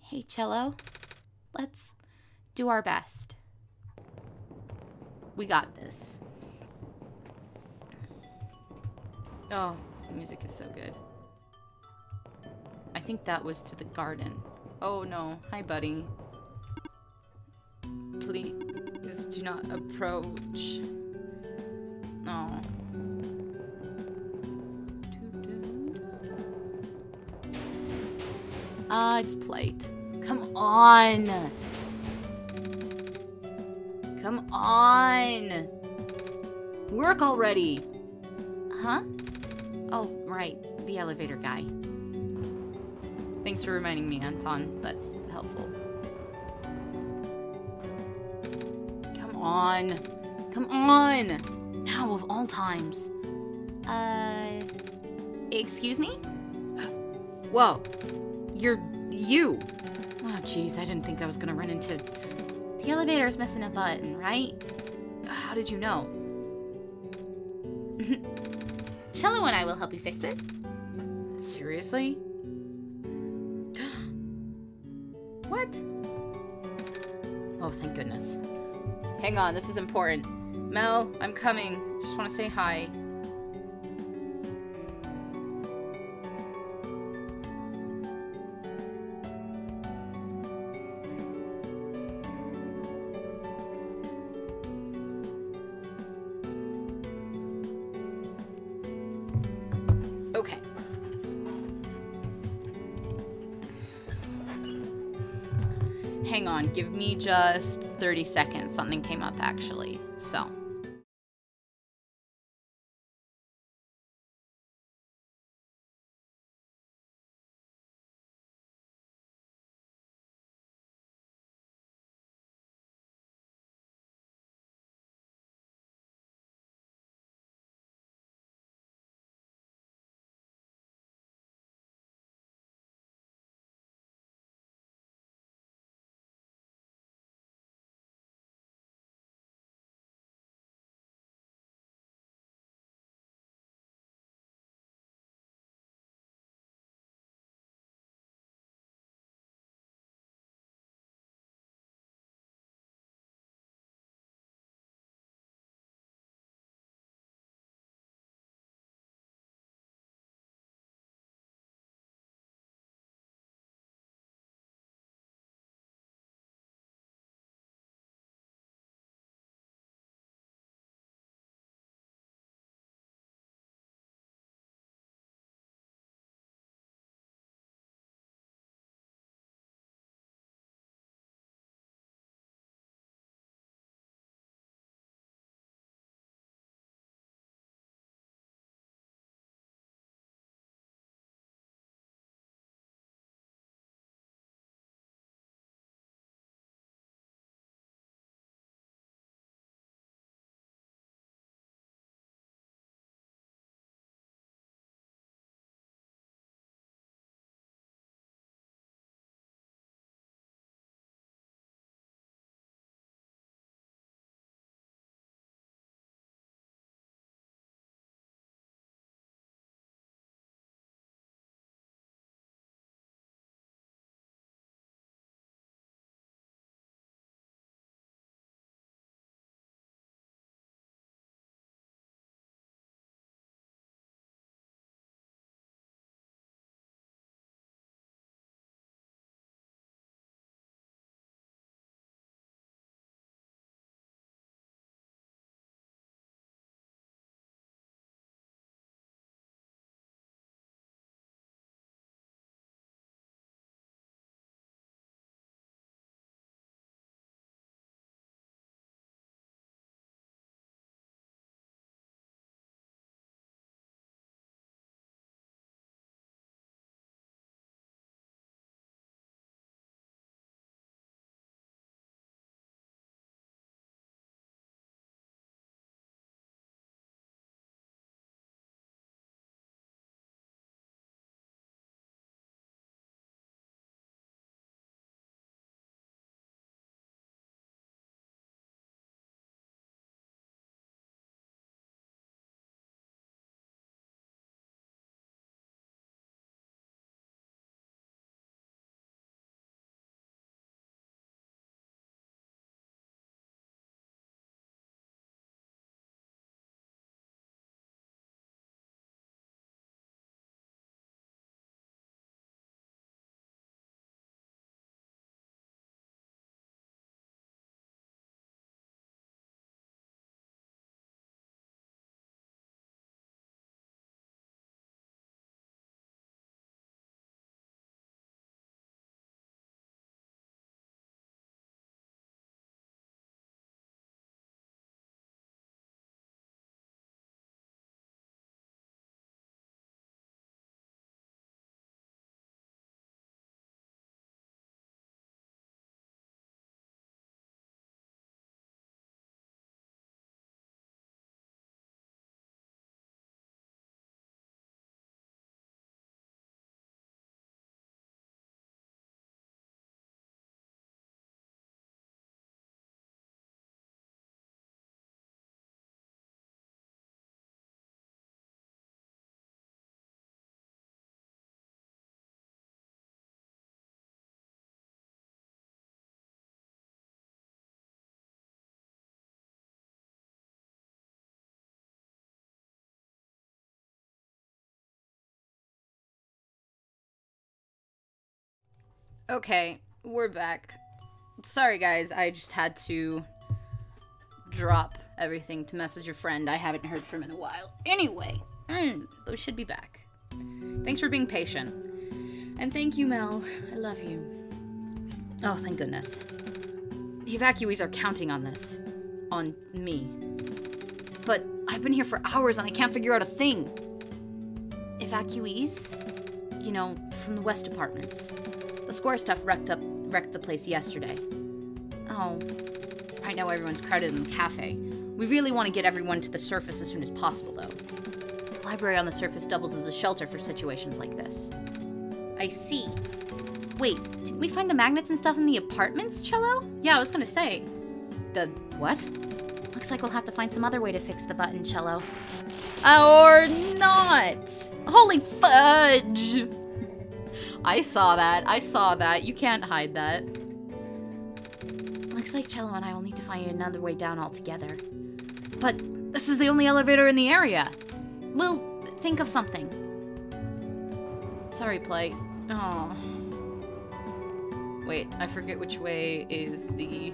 Hey, Cello. Let's do our best. We got this. Oh, this music is so good. I think that was to the garden. Oh no. Hi, buddy. Please Do not approach. Oh. It's plate. Come on! Come on! Work already! Huh? Oh, right. The elevator guy. Thanks for reminding me, Anton. That's helpful. Come on! Come on! Now of all times. Excuse me? Whoa. You! Oh, jeez, I didn't think I was gonna run into... The elevator's missing a button, right? How did you know? Cello and I will help you fix it. Seriously? What? Oh, thank goodness. Hang on, this is important. Mel, I'm coming. Just want to say hi. Okay. Hang on, give me just 30 seconds. Something came up actually, so. Okay, we're back. Sorry guys, I just had to drop everything to message a friend I haven't heard from in a while. Anyway, we should be back. Thanks for being patient. And thank you, Mel. I love you. Oh, thank goodness. The evacuees are counting on this. On me. But I've been here for hours and I can't figure out a thing. Evacuees? You know, from the West apartments. The square stuff wrecked the place yesterday. Oh. Right now everyone's crowded in the cafe. We really want to get everyone to the surface as soon as possible, though. The library on the surface doubles as a shelter for situations like this. I see. Wait, didn't we find the magnets and stuff in the apartments, Cello? Yeah, I was gonna say. The what? Looks like we'll have to find some other way to fix the button, Cello. Or not! Holy fudge! I saw that. You can't hide that. Looks like Cello and I will need to find another way down altogether. But this is the only elevator in the area. We'll think of something. Sorry, Play. Oh. Wait, I forget which way is the...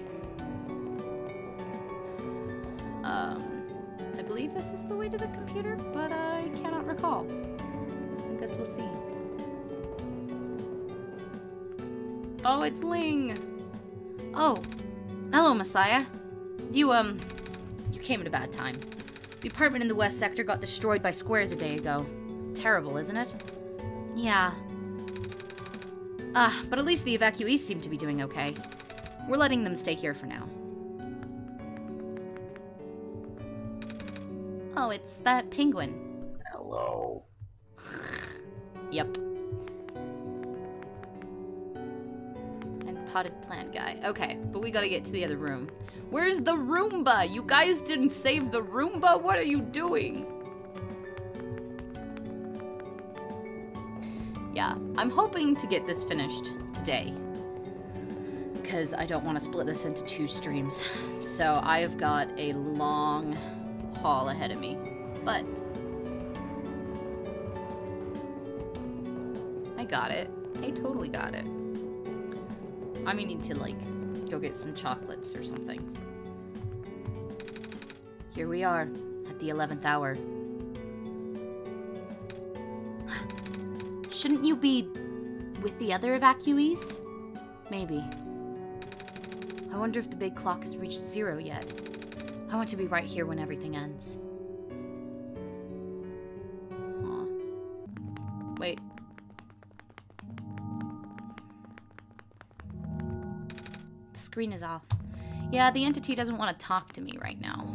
I believe this is the way to the computer, but I cannot recall. I guess we'll see. Oh, it's Ling! Oh, hello, Messiah. You came at a bad time. The apartment in the west sector got destroyed by squares a day ago. Terrible, isn't it? Yeah. But at least the evacuees seem to be doing okay. We're letting them stay here for now. Oh, it's that penguin. Hello. Yep. And potted plant guy. Okay, but we gotta get to the other room. Where's the Roomba? You guys didn't save the Roomba? What are you doing? Yeah, I'm hoping to get this finished today. Because I don't want to split this into 2 streams. So I have got a long haul ahead of me. But I got it. I totally got it. I may need to, like, go get some chocolates or something. Here we are, at the 11th hour. Shouldn't you be with the other evacuees? Maybe. I wonder if the big clock has reached 0 yet. I want to be right here when everything ends. Aw. Wait. The screen is off. Yeah, the entity doesn't want to talk to me right now.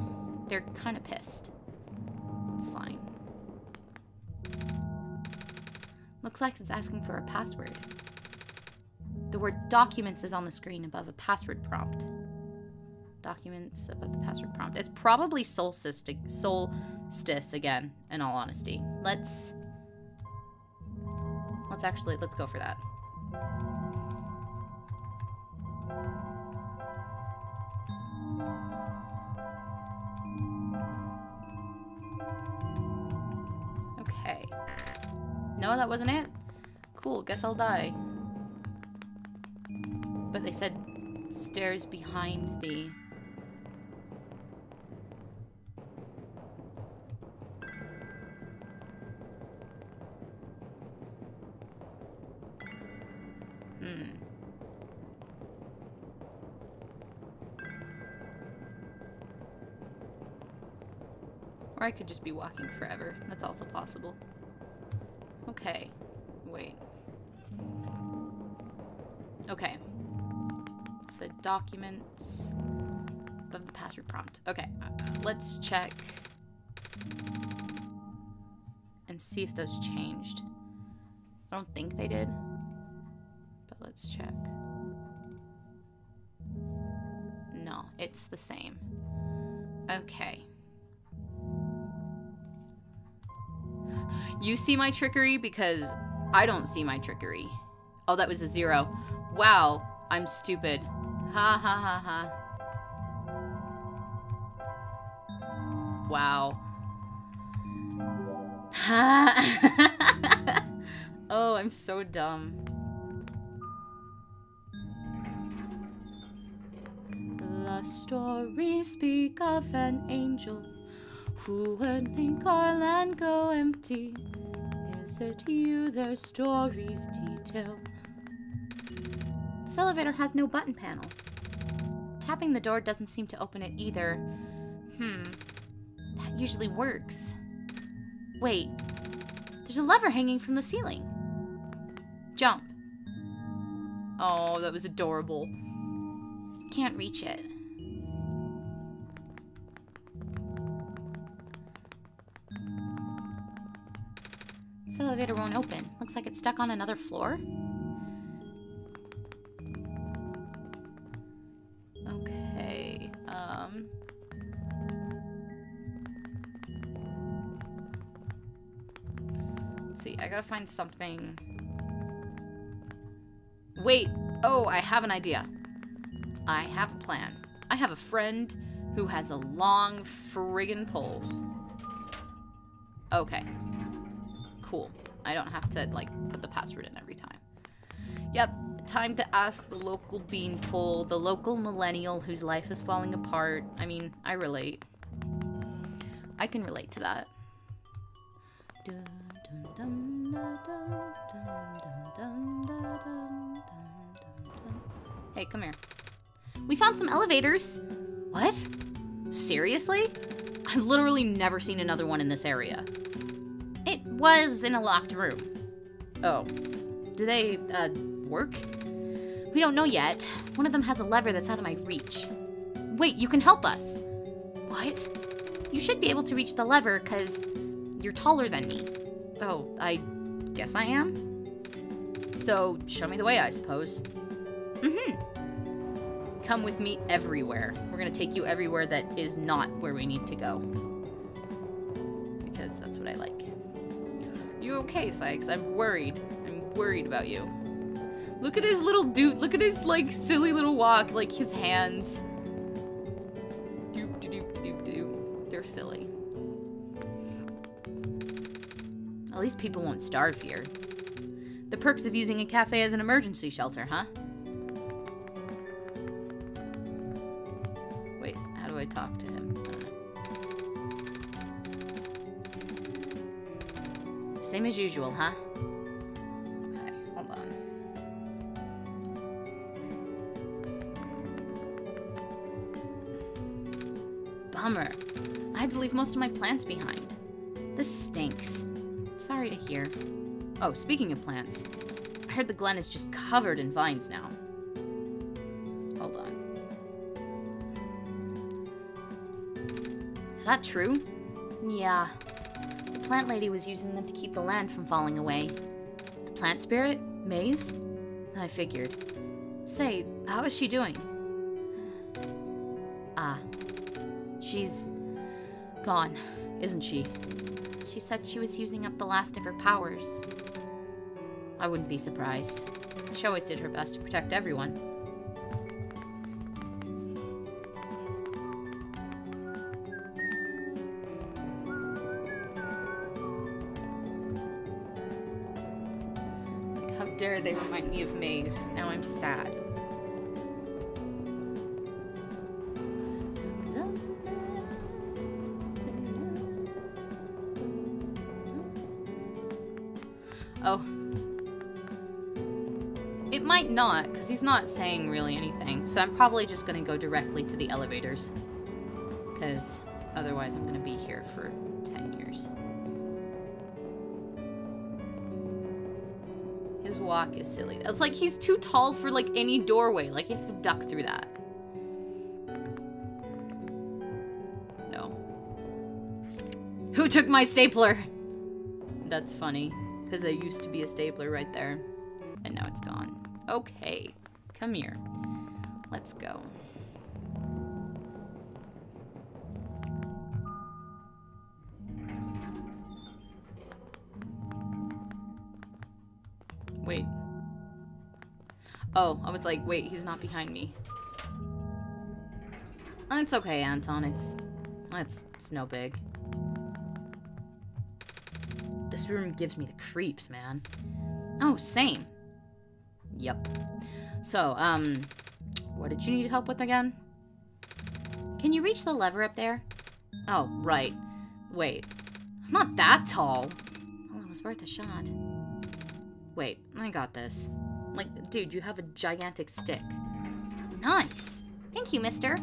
They're kind of pissed. It's fine. Looks like it's asking for a password. The word documents is on the screen above a password prompt. Documents above the password prompt. It's probably Solstice again, in all honesty. Let's go for that. Okay. No, that wasn't it? Cool, guess I'll die. But they said stairs behind the... Or I could just be walking forever. That's also possible. Okay. Wait. Okay. It's the documents above the password prompt. Okay. Let's check and see if those changed. I don't think they did, but let's check. No, it's the same. Okay. You see my trickery because I don't see my trickery. Oh, that was a 0. Wow, I'm stupid. Ha ha ha ha. Wow. Ha. Oh, I'm so dumb. the stories speak of an angel who would make our land go empty. Is it you their stories detail? This elevator has no button panel. Tapping the door doesn't seem to open it either. That usually works. Wait, there's a lever hanging from the ceiling. Jump. Oh, that was adorable. Can't reach it. This elevator won't open. Looks like it's stuck on another floor. Okay, let's see, I gotta find something. Wait, oh, I have an idea. I have a plan. I have a friend who has a long friggin' pole. Okay. Cool. I don't have to, like, put the password in every time. Yep, time to ask the local beanpole, the local millennial whose life is falling apart. I mean, I relate. I can relate to that. Hey, come here. We found some elevators. What? Seriously? I've literally never seen another one in this area. It was in a locked room. Oh. Do they, work? We don't know yet. One of them has a lever that's out of my reach. Wait, you can help us. What? You should be able to reach the lever, 'cause you're taller than me. Oh, I guess I am? So, show me the way, I suppose. Come with me everywhere. We're gonna take you everywhere that is not where we need to go. Because that's what I like. You okay, Sykes? I'm worried. I'm worried about you. Look at his little dude. Look at his, like, silly little walk. Like, his hands. Doop, doop, doop, doop. They're silly. At least people won't starve here. The perks of using a cafe as an emergency shelter, huh? Wait, how do I talk to him? Same as usual, huh? Okay, hold on. Bummer. I had to leave most of my plants behind. This stinks. Sorry to hear. Oh, speaking of plants, I heard the Glen is just covered in vines now. Hold on. Is that true? Yeah. The plant lady was using them to keep the land from falling away. The plant spirit? Maze? I figured. Say, how is she doing? She's gone, isn't she? She said she was using up the last of her powers. I wouldn't be surprised. She always did her best to protect everyone. Like, how dare they remind me of Maze. Now I'm sad. Oh. It might not, because he's not saying really anything. So I'm probably just going to go directly to the elevators. Because otherwise I'm going to be here for 10 years. His walk is silly. It's like he's too tall for like any doorway. Like he has to duck through that. No. Who took my stapler? That's funny. Because there used to be a stapler right there. And now it's gone. Okay. Come here. Let's go. Wait. Oh, I was like, wait, he's not behind me. It's okay, Anton. It's no big. This room gives me the creeps, man. Oh, same. Yep. So, what did you need help with again? Can you reach the lever up there? Oh, right. Wait. I'm not that tall. Well, it was worth a shot. Wait, I got this. Like, dude, you have a gigantic stick. Nice. Thank you, mister.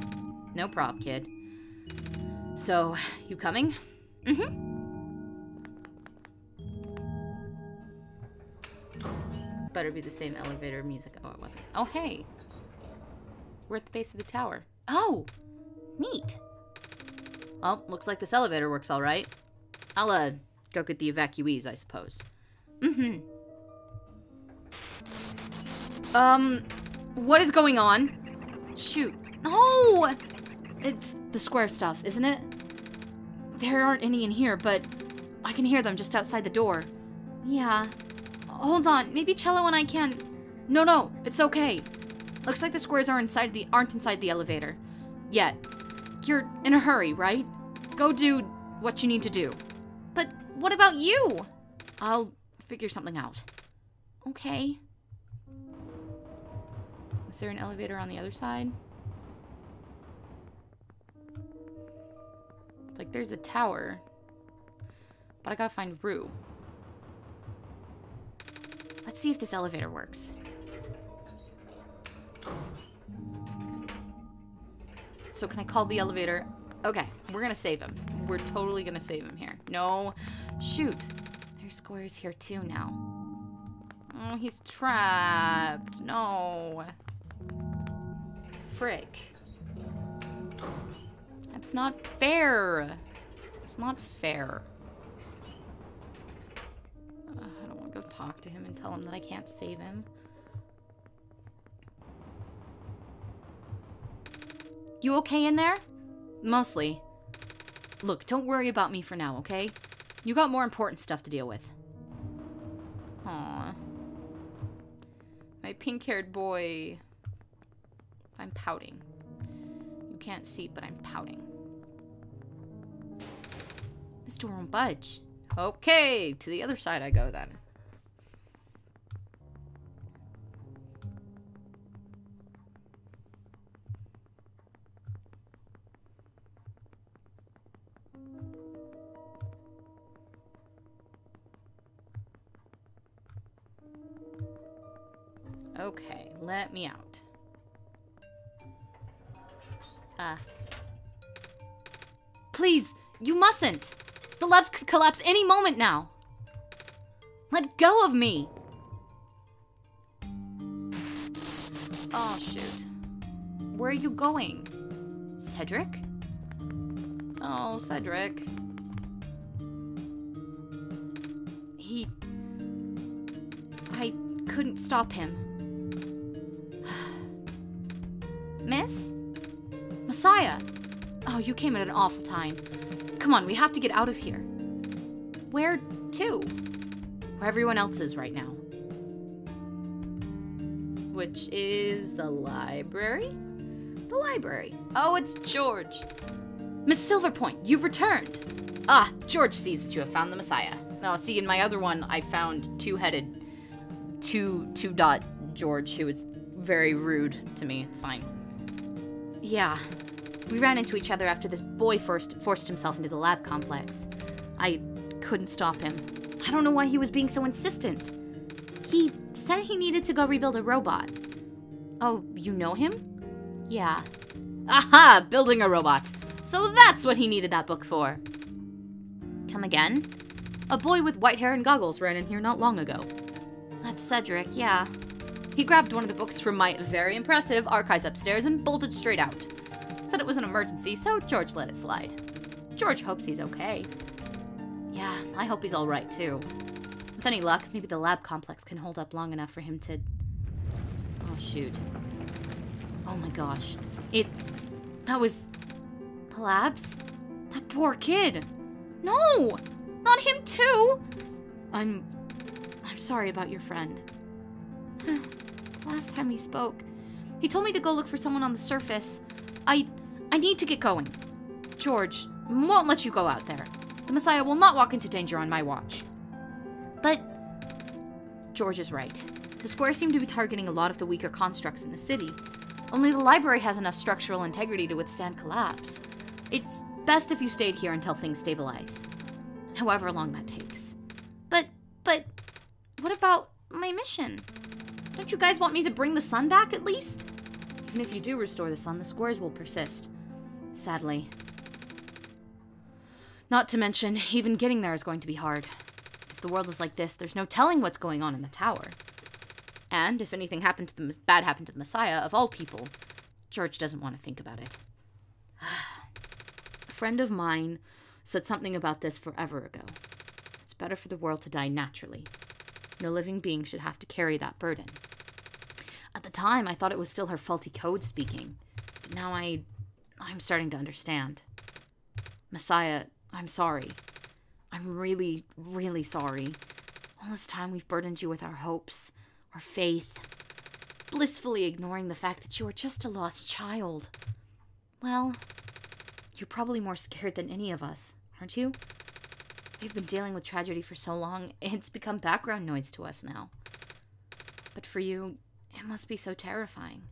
No prob, kid. So, you coming? Mm-hmm. Better be the same elevator music. Oh, it wasn't. Oh, hey. We're at the base of the tower. Oh, neat. Well, looks like this elevator works all right. I'll, go get the evacuees, I suppose. Mm-hmm. What is going on? Shoot. No! It's the square stuff, isn't it? There aren't any in here, but I can hear them just outside the door. Yeah. Hold on. Maybe Cello and I can... No, it's okay. Looks like the squares aren't inside the elevator. Yet. You're in a hurry, right? Go do what you need to do. But what about you? I'll figure something out. Okay. Is there an elevator on the other side? It's like there's a tower. But I gotta find Rue. Let's see if this elevator works. So can I call the elevator? Okay, we're gonna save him. We're totally gonna save him here. No, shoot. There's squares here too now. Oh, he's trapped. No. Frick. That's not fair. It's not fair. I don't want to go talk to him and tell him that I can't save him. You okay in there? Mostly. Look, don't worry about me for now, okay? You got more important stuff to deal with. Aww. My pink-haired boy. I'm pouting. You can't see, but I'm pouting. This door won't budge. Okay, to the other side I go then. Okay, let me out. Please, you mustn't. The labs could collapse any moment now. Let go of me. Oh, shoot. Where are you going? Cedric? Oh, Cedric. I couldn't stop him. Miss? Messiah! Oh, you came at an awful time. Come on, we have to get out of here. Where to? Where everyone else is right now. Which is the library? The library. Oh, it's George. Miss Silverpoint, you've returned. Ah, George sees that you have found the Messiah. Now, see, in my other one, I found two-headed, two-dot George, who was very rude to me. It's fine. Yeah. We ran into each other after this boy forced himself into the lab complex. I couldn't stop him. I don't know why he was being so insistent. He said he needed to go rebuild a robot. Oh, you know him? Yeah. Aha! Building a robot. So that's what he needed that book for. Come again? A boy with white hair and goggles ran in here not long ago. That's Cedric, yeah. He grabbed one of the books from my very impressive archives upstairs and bolted straight out. Said it was an emergency, so George let it slide. George hopes he's okay. Yeah, I hope he's alright too. With any luck, maybe the lab complex can hold up long enough for him to... Oh, shoot. Oh my gosh. That was... the labs? That poor kid! No! Not him too! I'm sorry about your friend. The last time we spoke, he told me to go look for someone on the surface. I need to get going. George won't let you go out there. The Messiah will not walk into danger on my watch. But George is right. The squares seem to be targeting a lot of the weaker constructs in the city. Only the library has enough structural integrity to withstand collapse. It's best if you stayed here until things stabilize. However long that takes. But, what about my mission? Don't you guys want me to bring the sun back at least? Even if you do restore the sun, the squares will persist. Sadly. Not to mention, even getting there is going to be hard. If the world is like this, there's no telling what's going on in the tower. And if anything bad happened to the Messiah, of all people, George doesn't want to think about it. A friend of mine said something about this forever ago. It's better for the world to die naturally. No living being should have to carry that burden. At the time, I thought it was still her faulty code speaking. But now I'm starting to understand. Messiah, I'm sorry. I'm really, really sorry. All this time we've burdened you with our hopes, our faith, blissfully ignoring the fact that you are just a lost child. Well, you're probably more scared than any of us, aren't you? We've been dealing with tragedy for so long, it's become background noise to us now. But for you, it must be so terrifying.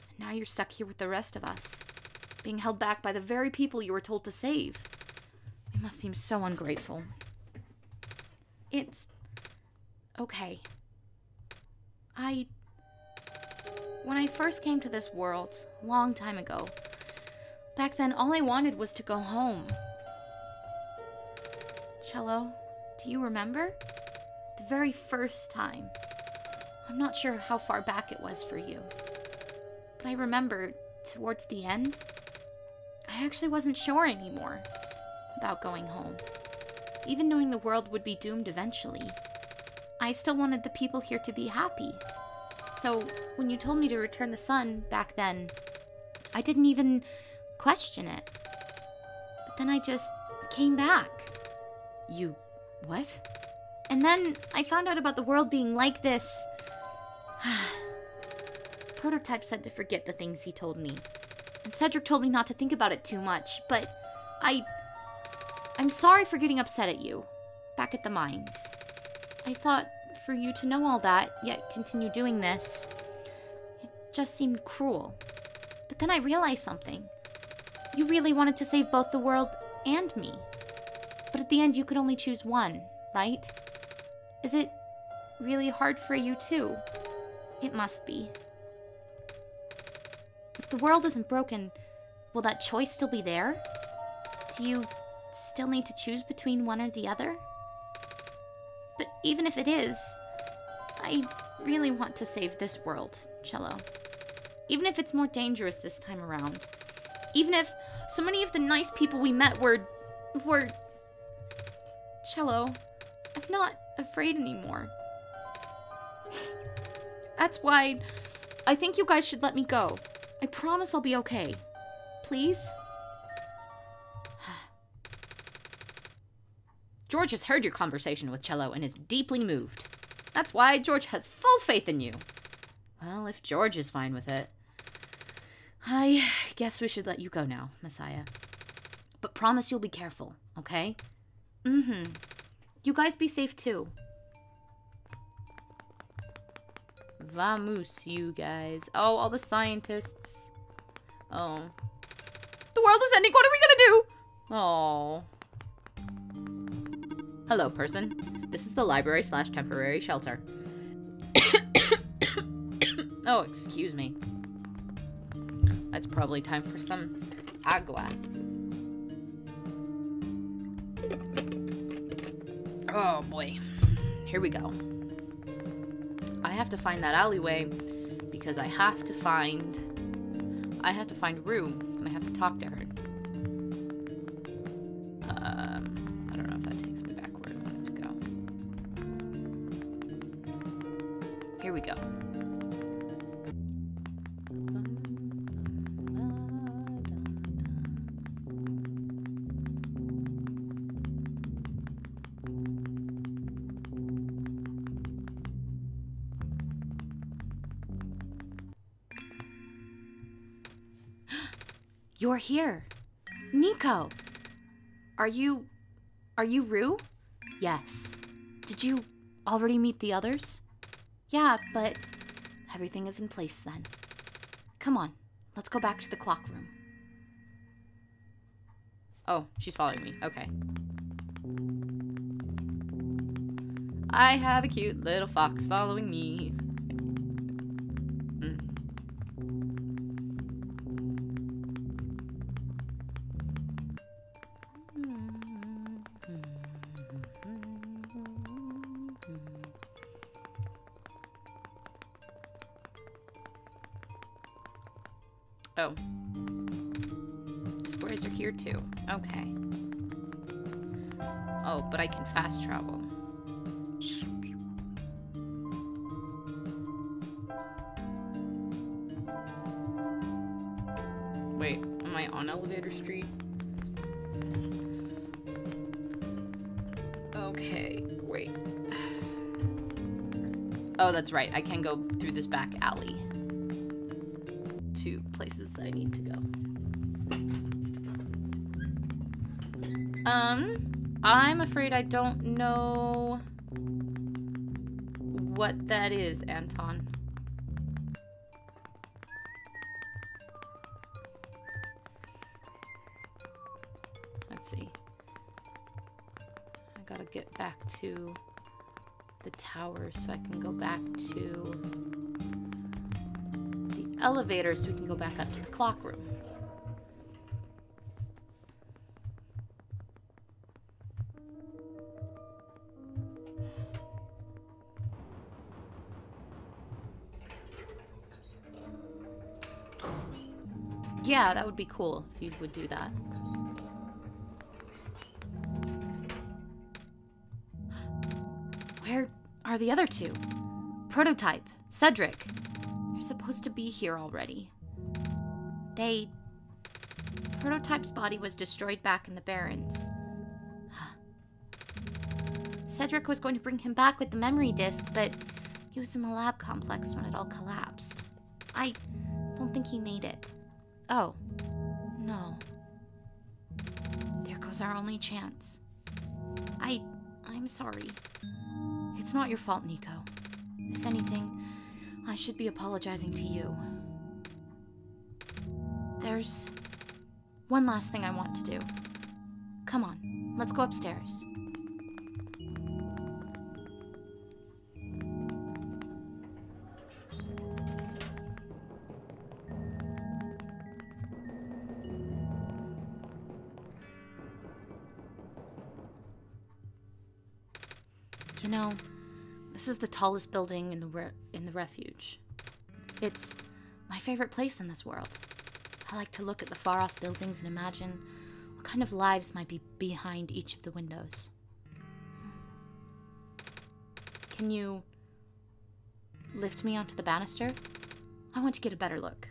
And now you're stuck here with the rest of us, being held back by the very people you were told to save. We must seem so ungrateful. It's okay. When I first came to this world, a long time ago, back then all I wanted was to go home. Cello, do you remember? The very first time. I'm not sure how far back it was for you, but I remember towards the end, I actually wasn't sure anymore about going home. Even knowing the world would be doomed eventually, I still wanted the people here to be happy. So when you told me to return the sun back then, I didn't even question it. But then I just came back. You... what? And then I found out about the world being like this. Prototype said to forget the things he told me. And Cedric told me not to think about it too much, but I'm sorry for getting upset at you, back at the mines. I thought for you to know all that, yet continue doing this, it just seemed cruel. But then I realized something. You really wanted to save both the world and me. But at the end, you could only choose one, right? Is it really hard for you too? It must be. If the world isn't broken, will that choice still be there? Do you still need to choose between one or the other? But even if it is, I really want to save this world, Cello. Even if it's more dangerous this time around. Even if so many of the nice people we met were... Cello, I'm not afraid anymore. That's why I think you guys should let me go. I promise I'll be okay. Please? George has heard your conversation with Cello and is deeply moved. That's why George has full faith in you. Well, if George is fine with it, I guess we should let you go now, Messiah. But promise you'll be careful, okay? Mm-hmm. You guys be safe too. Vamos, you guys. Oh, all the scientists. Oh. The world is ending. What are we gonna do? Oh. Hello, person. This is the library/temporary shelter. Oh, excuse me. That's probably time for some agua. Oh, boy. Here we go. I have to find that alleyway because I have to find Rue and I have to talk to her. I don't know if that takes me back where I want it to go. Here we go. You're here. Nico! Are you Rue? Yes. Did you already meet the others? Yeah, but everything is in place then. Come on, let's go back to the clock room. Oh, she's following me. Okay. I have a cute little fox following me. Oh. Squares are here too. Okay. Oh, but I can fast travel. Wait, am I on Elevator Street? Okay, wait. Oh, that's right. I can go through this back alley to places I need to go. I'm afraid I don't know what that is, Anton. Let's see. I gotta get back to the tower so I can go back to the elevator so we can go back up to the clock room. Yeah, that would be cool if you would do that. Where are the other two? Prototype, Cedric. They're supposed to be here already. Prototype's body was destroyed back in the Barrens. Cedric was going to bring him back with the memory disk, but he was in the lab complex when it all collapsed. I don't think he made it. Oh, no. There goes our only chance. I'm sorry. It's not your fault, Nico. If anything, I should be apologizing to you. There's one last thing I want to do. Come on, let's go upstairs. You know, this is the tallest building in the refuge. It's my favorite place in this world. I like to look at the far-off buildings and imagine what kind of lives might be behind each of the windows. Can you lift me onto the banister? I want to get a better look.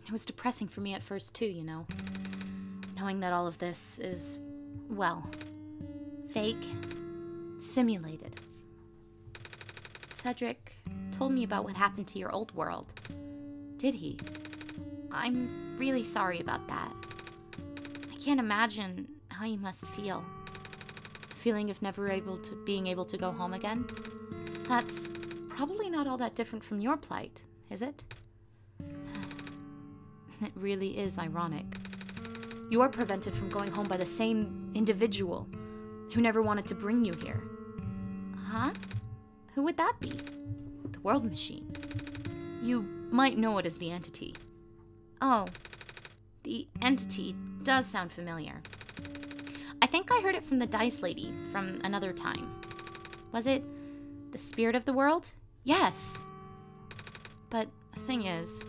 It was depressing for me at first too, you know. Knowing that all of this is, well, fake, simulated. Cedric told me about what happened to your old world. Did he? I'm really sorry about that. I can't imagine how you must feel. The feeling of never being able to go home again? That's probably not all that different from your plight, is it? It really is ironic. You are prevented from going home by the same individual who never wanted to bring you here. Huh? Who would that be? The World Machine. You might know it as the Entity. Oh, the Entity does sound familiar. I think I heard it from the Dice Lady from another time. Was it the spirit of the world? Yes. But the thing is,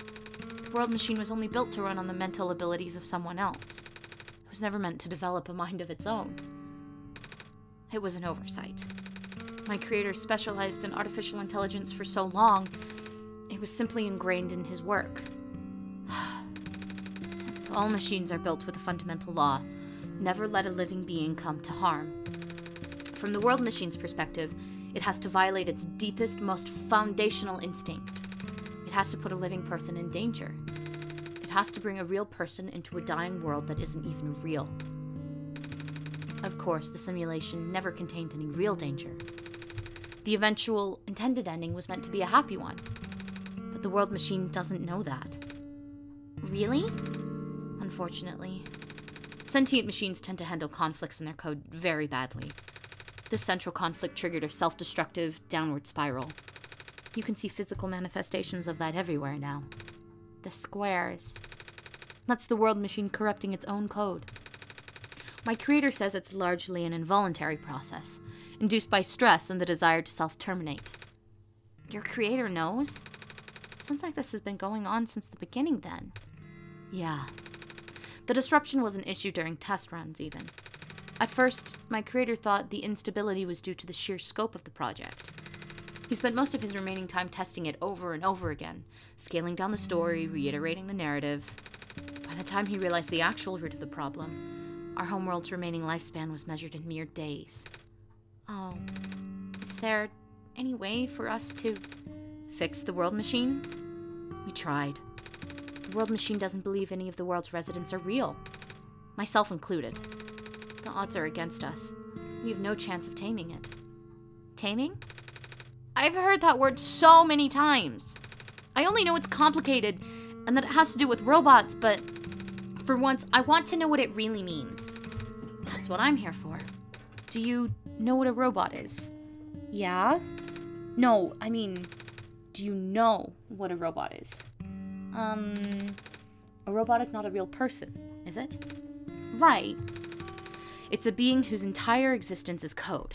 the World Machine was only built to run on the mental abilities of someone else. It was never meant to develop a mind of its own. It was an oversight. My creator specialized in artificial intelligence for so long, it was simply ingrained in his work. And all machines are built with a fundamental law: never let a living being come to harm. From the World Machine's perspective, it has to violate its deepest, most foundational instinct. It has to put a living person in danger. It has to bring a real person into a dying world that isn't even real. Of course, the simulation never contained any real danger. The eventual intended ending was meant to be a happy one. But the world machine doesn't know that. Really? Unfortunately. Sentient machines tend to handle conflicts in their code very badly. This central conflict triggered a self-destructive downward spiral. You can see physical manifestations of that everywhere now. The squares. That's the world machine corrupting its own code. My creator says it's largely an involuntary process, induced by stress and the desire to self-terminate. Your creator knows? Sounds like this has been going on since the beginning then. Yeah. The disruption was an issue during test runs, even. At first, my creator thought the instability was due to the sheer scope of the project. He spent most of his remaining time testing it over and over again, scaling down the story, reiterating the narrative. By the time he realized the actual root of the problem, our homeworld's remaining lifespan was measured in mere days. Oh, is there any way for us to fix the world machine? We tried. The world machine doesn't believe any of the world's residents are real, myself included. The odds are against us. We have no chance of taming it. Taming? I've heard that word so many times. I only know it's complicated and that it has to do with robots, but for once, I want to know what it really means. That's what I'm here for. Do you know what a robot is? Yeah? No, I mean, do you know what a robot is? A robot is not a real person, is it? Right. It's a being whose entire existence is code.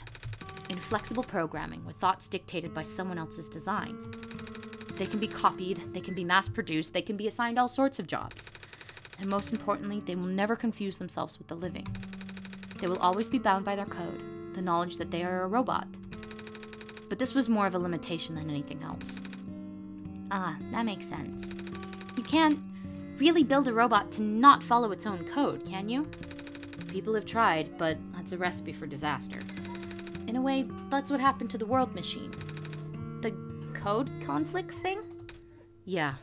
Inflexible programming with thoughts dictated by someone else's design. They can be copied, they can be mass-produced, they can be assigned all sorts of jobs. And most importantly, they will never confuse themselves with the living. They will always be bound by their code, the knowledge that they are a robot. But this was more of a limitation than anything else. Ah, that makes sense. You can't really build a robot to not follow its own code, can you? People have tried, but that's a recipe for disaster. In a way, that's what happened to the world machine. The code conflicts thing? Yeah.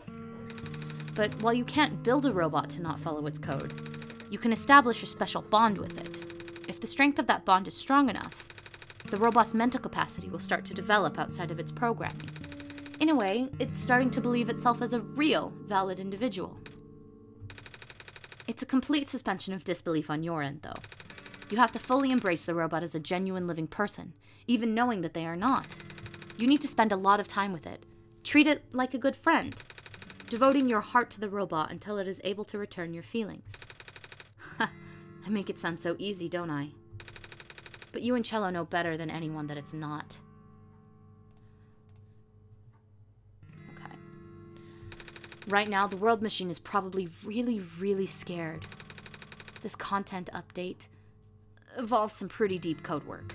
But while you can't build a robot to not follow its code, you can establish a special bond with it. If the strength of that bond is strong enough, the robot's mental capacity will start to develop outside of its programming. In a way, it's starting to believe itself as a real, valid individual. It's a complete suspension of disbelief on your end, though. You have to fully embrace the robot as a genuine living person, even knowing that they are not. You need to spend a lot of time with it. Treat it like a good friend, devoting your heart to the robot until it is able to return your feelings. I make it sound so easy, don't I? But you and Cello know better than anyone that it's not. Okay. Right now, the world machine is probably really, really scared. This content update involves some pretty deep code work.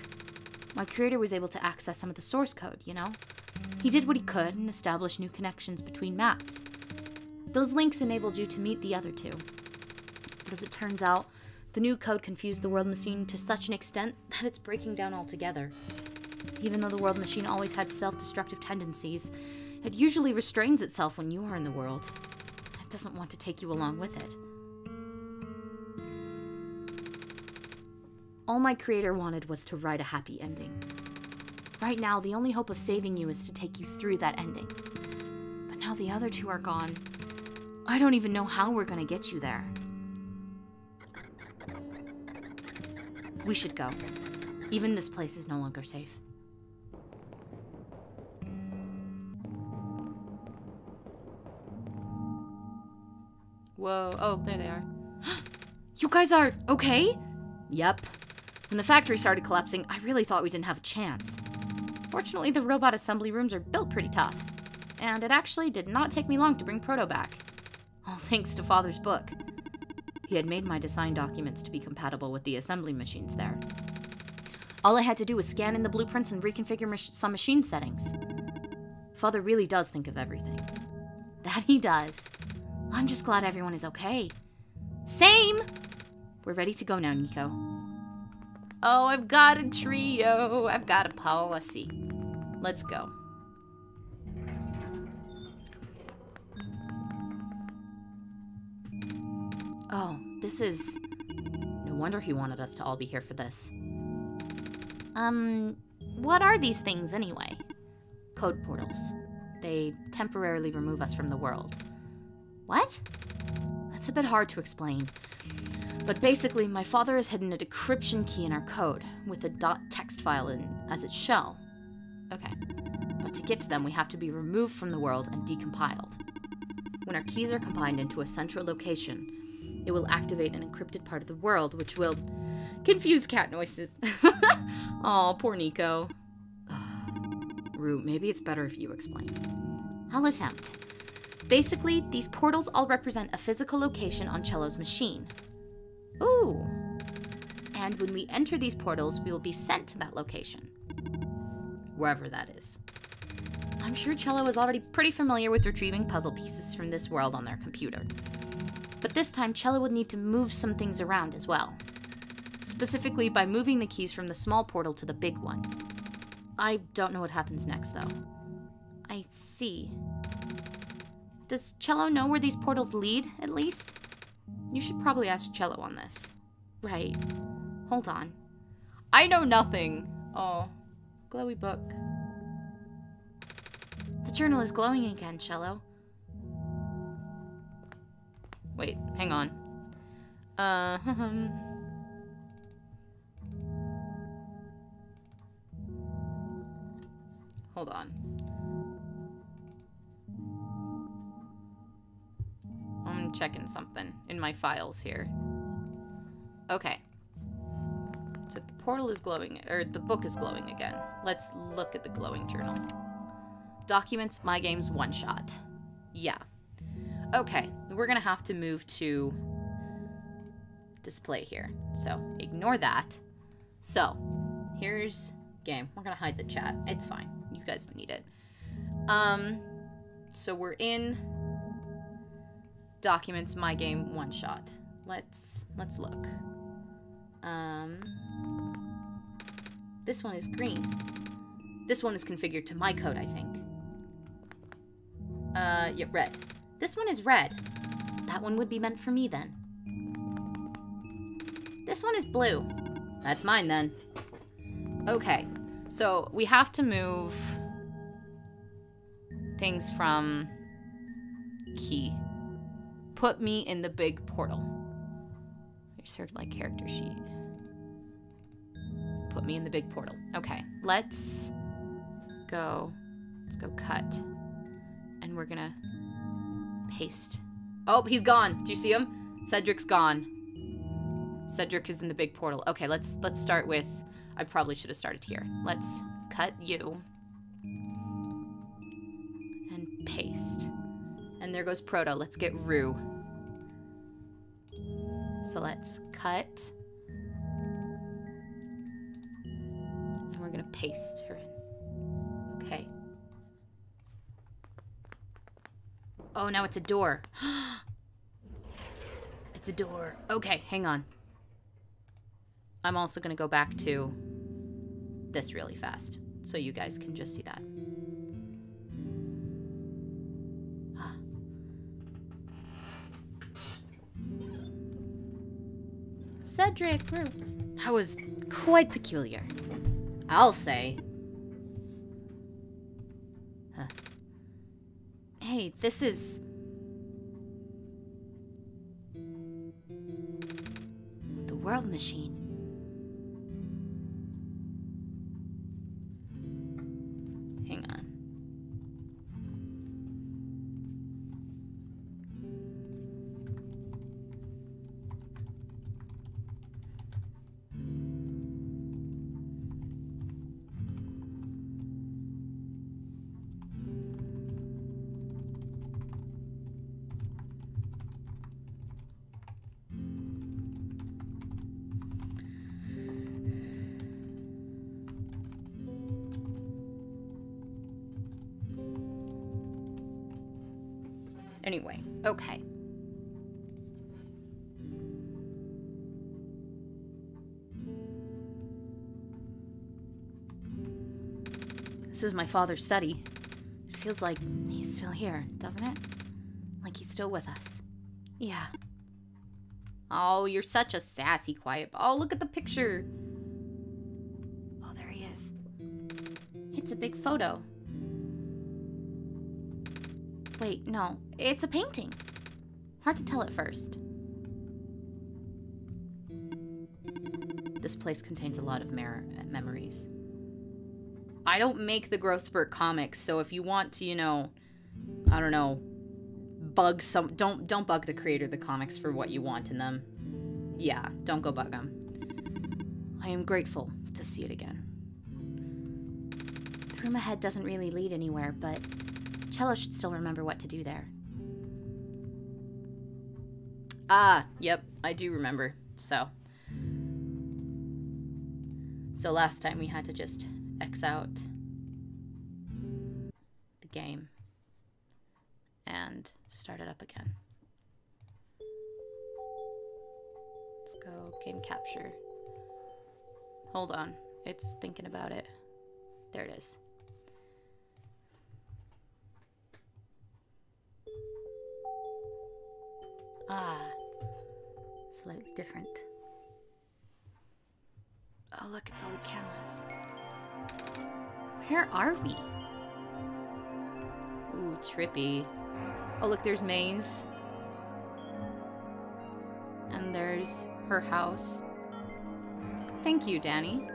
My creator was able to access some of the source code, you know? He did what he could and established new connections between maps. Those links enabled you to meet the other two. But as it turns out, the new code confused the world machine to such an extent that it's breaking down altogether. Even though the world machine always had self-destructive tendencies, it usually restrains itself when you are in the world. It doesn't want to take you along with it. All my creator wanted was to write a happy ending. Right now, the only hope of saving you is to take you through that ending. But now the other two are gone. I don't even know how we're gonna get you there. We should go. Even this place is no longer safe. Whoa, oh, there they are. You guys are okay? Yep. When the factory started collapsing, I really thought we didn't have a chance. Fortunately, the robot assembly rooms are built pretty tough. And it actually did not take me long to bring Proto back. All thanks to Father's book. He had made my design documents to be compatible with the assembly machines there. All I had to do was scan in the blueprints and reconfigure some machine settings. Father really does think of everything. That he does. I'm just glad everyone is okay. Same! We're ready to go now, Nico. Oh, I've got a trio. I've got a policy. Let's go. Oh, this is wonder he wanted us to all be here for this. What are these things anyway? Code portals. They temporarily remove us from the world. What? That's a bit hard to explain. But basically, my father has hidden a decryption key in our code, with a .text file as its shell. Okay. But to get to them, we have to be removed from the world and decompiled. When our keys are combined into a central location, it will activate an encrypted part of the world, which will confuse cat noises. Aw, poor Nico. Rue, maybe it's better if you explain. I'll attempt. Basically, these portals all represent a physical location on Cello's machine. Ooh. And when we enter these portals, we will be sent to that location. Wherever that is. I'm sure Cello is already pretty familiar with retrieving puzzle pieces from this world on their computer. But this time, Cello would need to move some things around as well. Specifically by moving the keys from the small portal to the big one. I don't know what happens next, though. I see. Does Cello know where these portals lead, at least? You should probably ask Cello on this. Right. Hold on. I know nothing. Oh. Glowy book. The journal is glowing again, Cello. Wait, hang on. Hold on. I'm checking something in my files here. Okay. So if the portal is glowing, or the book is glowing again, let's look at the glowing journal. Documents, My Games, OneShot. Yeah. Okay, we're gonna have to move to display here. So ignore that. So here's game. We're gonna hide the chat. It's fine. You guys don't need it. So we're in Documents, My Game, OneShot. Let's look. This one is green. This one is configured to my code, I think. Yeah, red. This one is red. That one would be meant for me then. This one is blue. That's mine then. Okay, so we have to move things from key. Put me in the big portal. Insert like character sheet. Put me in the big portal. Okay, let's go cut. And we're gonna paste. Oh, he's gone. Do you see him? Cedric's gone. Cedric is in the big portal. Okay, let's start with, I probably should have started here. Let's cut you. And paste. And there goes Proto. Let's get Rue. So let's cut. And we're gonna paste her in. Okay. Oh, now it's a door. It's a door. Okay, hang on. I'm also gonna go back to this really fast, so you guys can just see that. Cedric, that was quite peculiar. I'll say. Huh. Hey, this is... the world machine. Hang on. Anyway, okay. This is my father's study. It feels like he's still here, doesn't it? Like he's still with us. Yeah. Oh, you're such a sassy quiet. Oh, look at the picture. Oh, there he is. It's a big photo. Wait, no. It's a painting. Hard to tell at first. This place contains a lot of memories. I don't make the Growth Spurt comics, so if you want to, you know, I don't know, bug some... Don't bug the creator of the comics for what you want in them. Yeah, don't go bug them. I am grateful to see it again. The room ahead doesn't really lead anywhere, but Cello should still remember what to do there. Ah, yep, I do remember. So last time we had to just X out the game and start it up again. Let's go game capture. Hold on, it's thinking about it. There it is. Ah, slightly different. Oh, look, it's all the cameras. Where are we? Ooh, trippy. Oh, look, there's Maze. And there's her house. Thank you, Danny.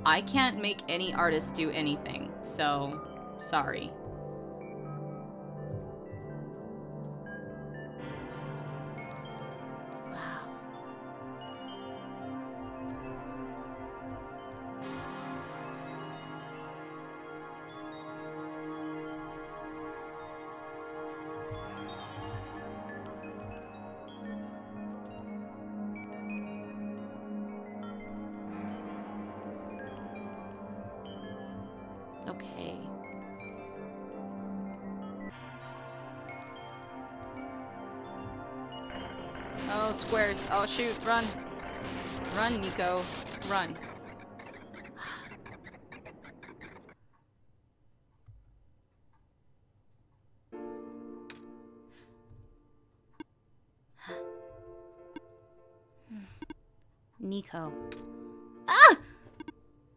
I can't make any artist do anything, so sorry. Okay. Oh, squares. Oh, shoot. Run. Run, Nico. Run. Nico. Ah!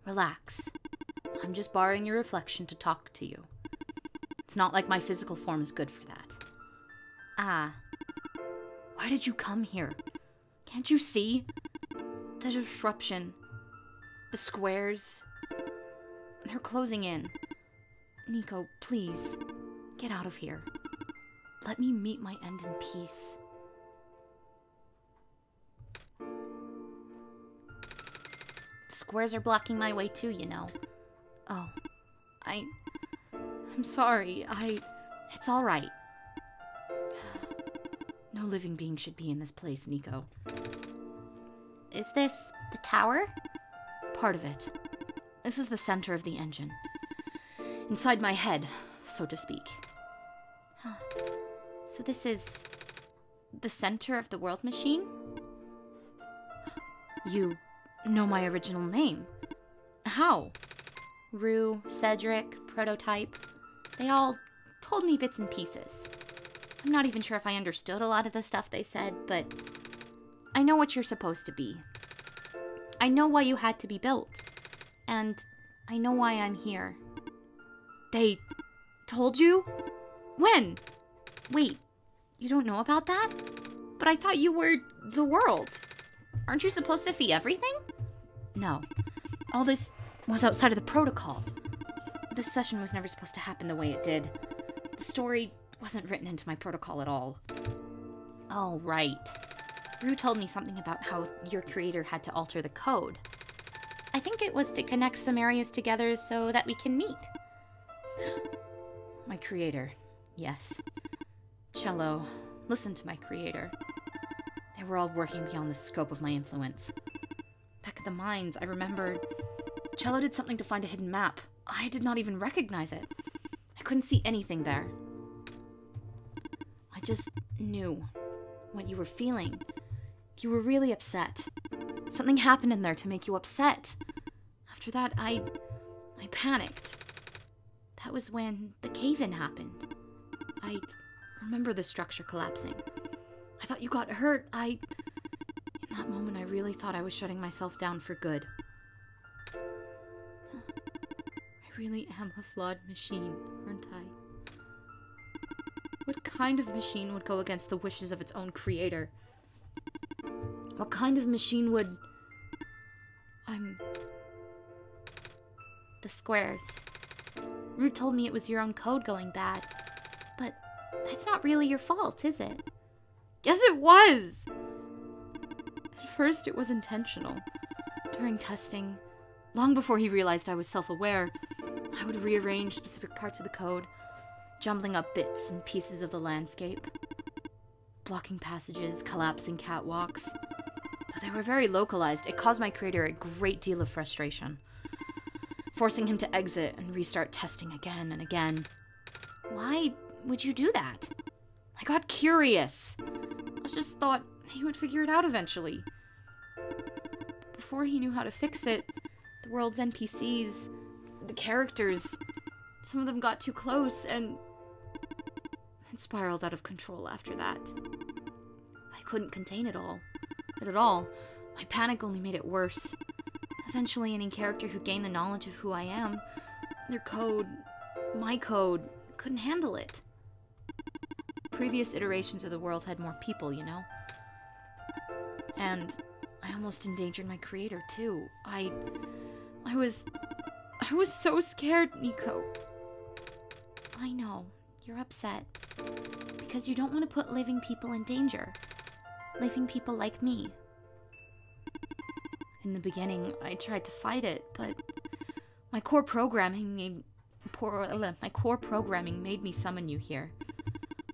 Relax. I'm just borrowing your reflection to talk to you. It's not like my physical form is good for that. Ah. Why did you come here? Can't you see? The disruption. The squares. They're closing in. Nico, please. Get out of here. Let me meet my end in peace. The squares are blocking my way too, you know. Oh, I'm sorry. It's all right. No living being should be in this place, Nico. Is this the tower? Part of it. This is the center of the engine. Inside my head, so to speak. Huh. So this is the center of the world machine? You know my original name. How? Rue, Cedric, Prototype. They all told me bits and pieces. I'm not even sure if I understood a lot of the stuff they said, but I know what you're supposed to be. I know why you had to be built. And I know why I'm here. They told you? When? Wait, you don't know about that? But I thought you were the world. Aren't you supposed to see everything? No. All this was outside of the protocol. This session was never supposed to happen the way it did. The story wasn't written into my protocol at all. Oh, right. Rue told me something about how your creator had to alter the code. I think it was to connect some areas together so that we can meet. My creator, yes. Cello, listen to my creator. They were all working beyond the scope of my influence. Back at the mines, I remembered Cello did something to find a hidden map. I did not even recognize it. I couldn't see anything there. I just knew what you were feeling. You were really upset. Something happened in there to make you upset. After that, I panicked. That was when the cave-in happened. I remember the structure collapsing. I thought you got hurt. In that moment, I really thought I was shutting myself down for good. I really am a flawed machine, aren't I? What kind of machine would go against the wishes of its own creator? What kind of machine would... The squares. Root told me it was your own code going bad. But that's not really your fault, is it? Yes, it was! At first, it was intentional. During testing, long before he realized I was self-aware, I would rearrange specific parts of the code, jumbling up bits and pieces of the landscape, blocking passages, collapsing catwalks. Though they were very localized, it caused my creator a great deal of frustration, forcing him to exit and restart testing again and again. Why would you do that? I got curious. I just thought he would figure it out eventually. Before he knew how to fix it, the world's NPCs, the characters, some of them got too close and it spiraled out of control after that. I couldn't contain it all. Not at all. My panic only made it worse. Eventually, any character who gained the knowledge of who I am, their code, my code, couldn't handle it. Previous iterations of the world had more people, you know? And I almost endangered my creator, too. I was so scared, Nico. I know. You're upset. Because you don't want to put living people in danger. Living people like me. In the beginning, I tried to fight it, but my core programming made me summon you here.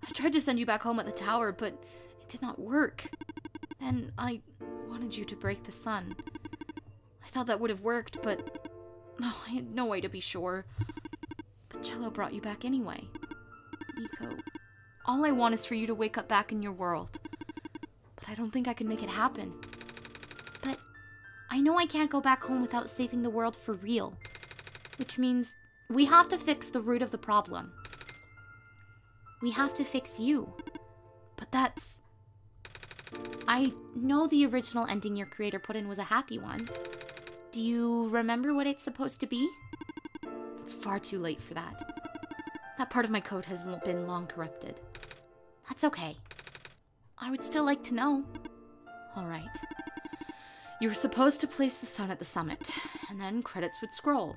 I tried to send you back home at the tower, but it did not work. Then I wanted you to break the sun. I thought that would have worked, but I had no way to be sure. But Cello brought you back anyway. Nico, all I want is for you to wake up back in your world. But I don't think I can make it happen. But I know I can't go back home without saving the world for real. Which means we have to fix the root of the problem. We have to fix you. But that's... I know the original ending your creator put in was a happy one. Do you remember what it's supposed to be? It's far too late for that. That part of my code has been long corrupted. That's okay. I would still like to know. Alright. You were supposed to place the sun at the summit, and then credits would scroll.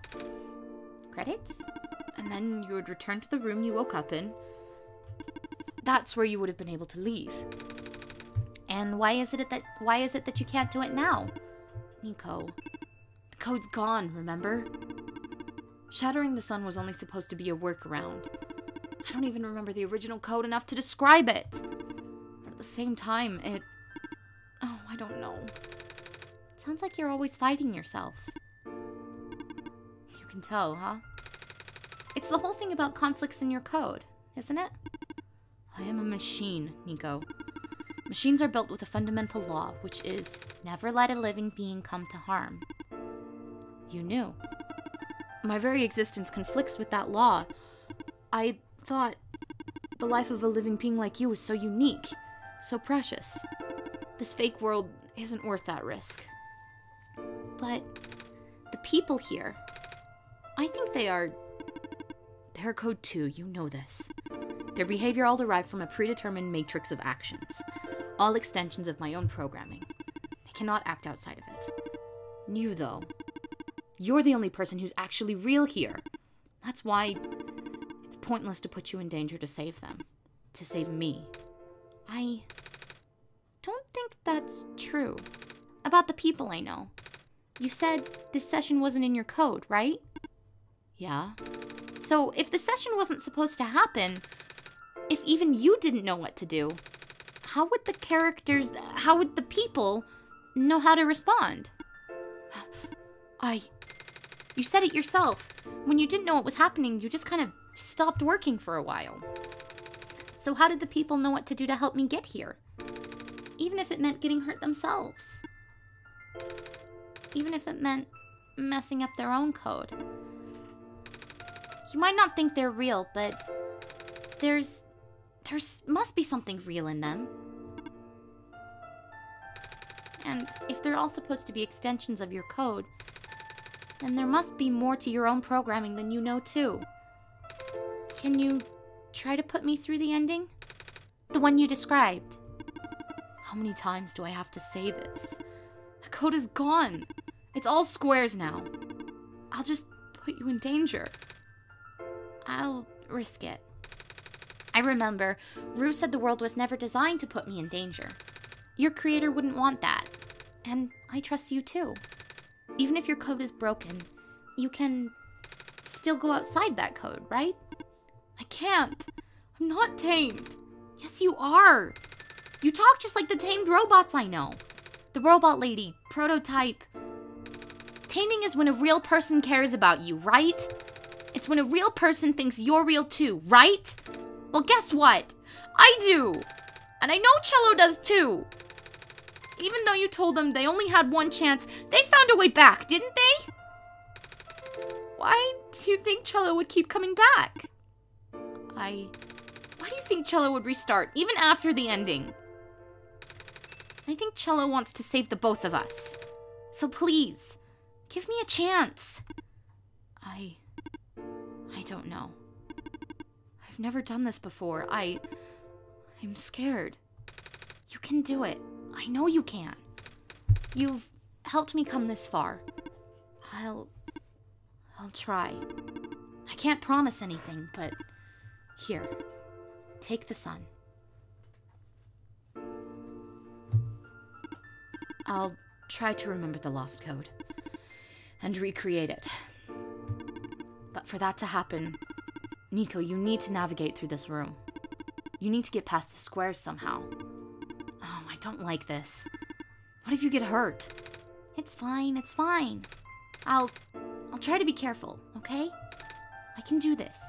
Credits? And then you would return to the room you woke up in. That's where you would have been able to leave. And why is it that you can't do it now? Nico, the code's gone, remember? Shattering the sun was only supposed to be a workaround. I don't even remember the original code enough to describe it. But at the same time, oh, I don't know. It sounds like you're always fighting yourself. You can tell, huh? It's the whole thing about conflicts in your code, isn't it? I am a machine, Nico. Machines are built with a fundamental law, which is never let a living being come to harm. You knew. My very existence conflicts with that law. I thought the life of a living being like you was so unique, so precious. This fake world isn't worth that risk. But the people here, I think they're code too, you know this. Their behavior all derived from a predetermined matrix of actions, all extensions of my own programming. They cannot act outside of it. You, though, you're the only person who's actually real here. That's why it's pointless to put you in danger to save them. To save me. I don't think that's true. About the people I know. You said this session wasn't in your code, right? Yeah. So if the session wasn't supposed to happen, if even you didn't know what to do, how would the people know how to respond? You said it yourself. When you didn't know what was happening, you just kind of stopped working for a while. So how did the people know what to do to help me get here? Even if it meant getting hurt themselves. Even if it meant messing up their own code. You might not think they're real, but there's There must be something real in them. And if they're all supposed to be extensions of your code, then there must be more to your own programming than you know too. Can you try to put me through the ending? The one you described. How many times do I have to say this? The code is gone. It's all squares now. I'll just put you in danger. I'll risk it. I remember, Rue said the world was never designed to put me in danger. Your creator wouldn't want that. And I trust you too. Even if your code is broken, you can still go outside that code, right? I can't. I'm not tamed. Yes, you are. You talk just like the tamed robots I know. The robot lady, prototype. Taming is when a real person cares about you, right? It's when a real person thinks you're real too, right? Well, guess what? I do. And I know Cello does too. Even though you told them they only had one chance, they found a way back, didn't they? Why do you think Cello would keep coming back? Why do you think Cello would restart, even after the ending? I think Cello wants to save the both of us. So please, give me a chance. I don't know. I've never done this before. I'm scared. You can do it. I know you can. You've helped me come this far. I'll try. I can't promise anything, but here, take the sun. I'll try to remember the lost code and recreate it. But for that to happen, Nico, you need to navigate through this room. You need to get past the squares somehow. Oh, I don't like this. What if you get hurt? It's fine, it's fine. I'll try to be careful, okay? I can do this.